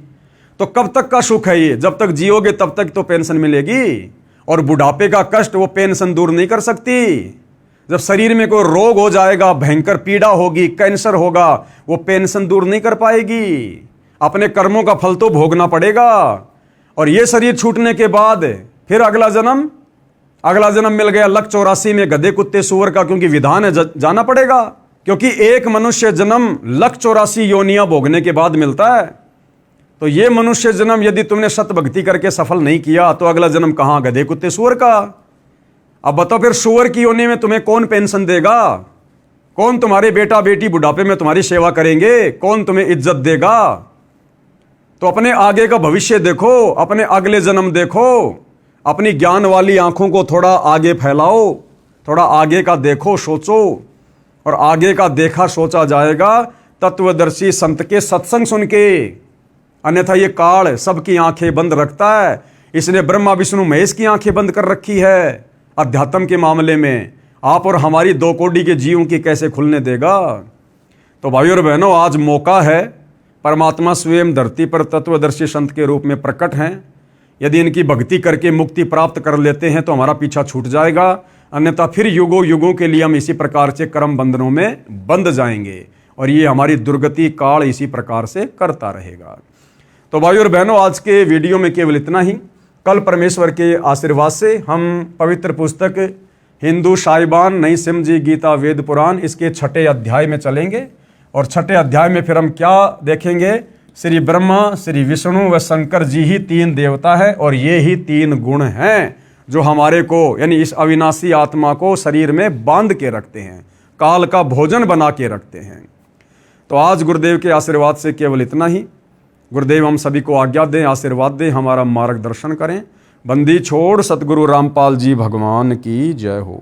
तो कब तक का सुख है ये? जब तक जियोगे तब तक तो पेंशन मिलेगी। और बुढ़ापे का कष्ट वो पेंशन दूर नहीं कर सकती। जब शरीर में कोई रोग हो जाएगा, भयंकर पीड़ा होगी, कैंसर होगा, वो पेंशन दूर नहीं कर पाएगी। अपने कर्मों का फल तो भोगना पड़ेगा। और ये शरीर छूटने के बाद फिर अगला जन्म मिल गया लक 84 में गधे कुत्ते सूअर का, क्योंकि विधान है जाना पड़ेगा। क्योंकि एक मनुष्य जन्म लक 84 योनियां भोगने के बाद मिलता है। तो ये मनुष्य जन्म यदि तुमने सत भक्ति करके सफल नहीं किया, तो अगला जन्म कहां? गधे कुत्ते सूअर का। अब बताओ फिर सूअर की योनि में तुम्हें कौन पेंशन देगा? कौन तुम्हारे बेटा बेटी बुढ़ापे में तुम्हारी सेवा करेंगे? कौन तुम्हें इज्जत देगा? तो अपने आगे का भविष्य देखो, अपने अगले जन्म देखो, अपनी ज्ञान वाली आंखों को थोड़ा आगे फैलाओ, थोड़ा आगे का देखो, सोचो। और आगे का देखा सोचा जाएगा तत्वदर्शी संत के सत्संग सुन के। अन्यथा ये काल सबकी आंखें बंद रखता है। इसने ब्रह्मा विष्णु महेश की आंखें बंद कर रखी है। अध्यात्म के मामले में आप और हमारी 2 कोटि के जीवों की कैसे खुलने देगा? तो भाइयों और बहनों, आज मौका है। परमात्मा स्वयं धरती पर तत्वदर्शी संत के रूप में प्रकट हैं। यदि इनकी भक्ति करके मुक्ति प्राप्त कर लेते हैं तो हमारा पीछा छूट जाएगा। अन्यथा फिर युगों युगों के लिए हम इसी प्रकार से कर्म बंधनों में बंध जाएंगे और ये हमारी दुर्गति काल इसी प्रकार से करता रहेगा। तो भाइयों और बहनों, आज के वीडियो में केवल इतना ही। कल परमेश्वर के आशीर्वाद से हम पवित्र पुस्तक हिंदू साहिबान नई सिम जी गीता वेद पुराण इसके 6ठे अध्याय में चलेंगे। और 6ठे अध्याय में फिर हम क्या देखेंगे? श्री ब्रह्मा, श्री विष्णु व शंकर जी ही 3 देवता है और ये ही 3 गुण हैं जो हमारे को, यानी इस अविनाशी आत्मा को शरीर में बांध के रखते हैं, काल का भोजन बना के रखते हैं। तो आज गुरुदेव के आशीर्वाद से केवल इतना ही। गुरुदेव हम सभी को आज्ञा दें, आशीर्वाद दें, हमारा मार्गदर्शन करें। बंदी छोड़ सतगुरु रामपाल जी भगवान की जय हो।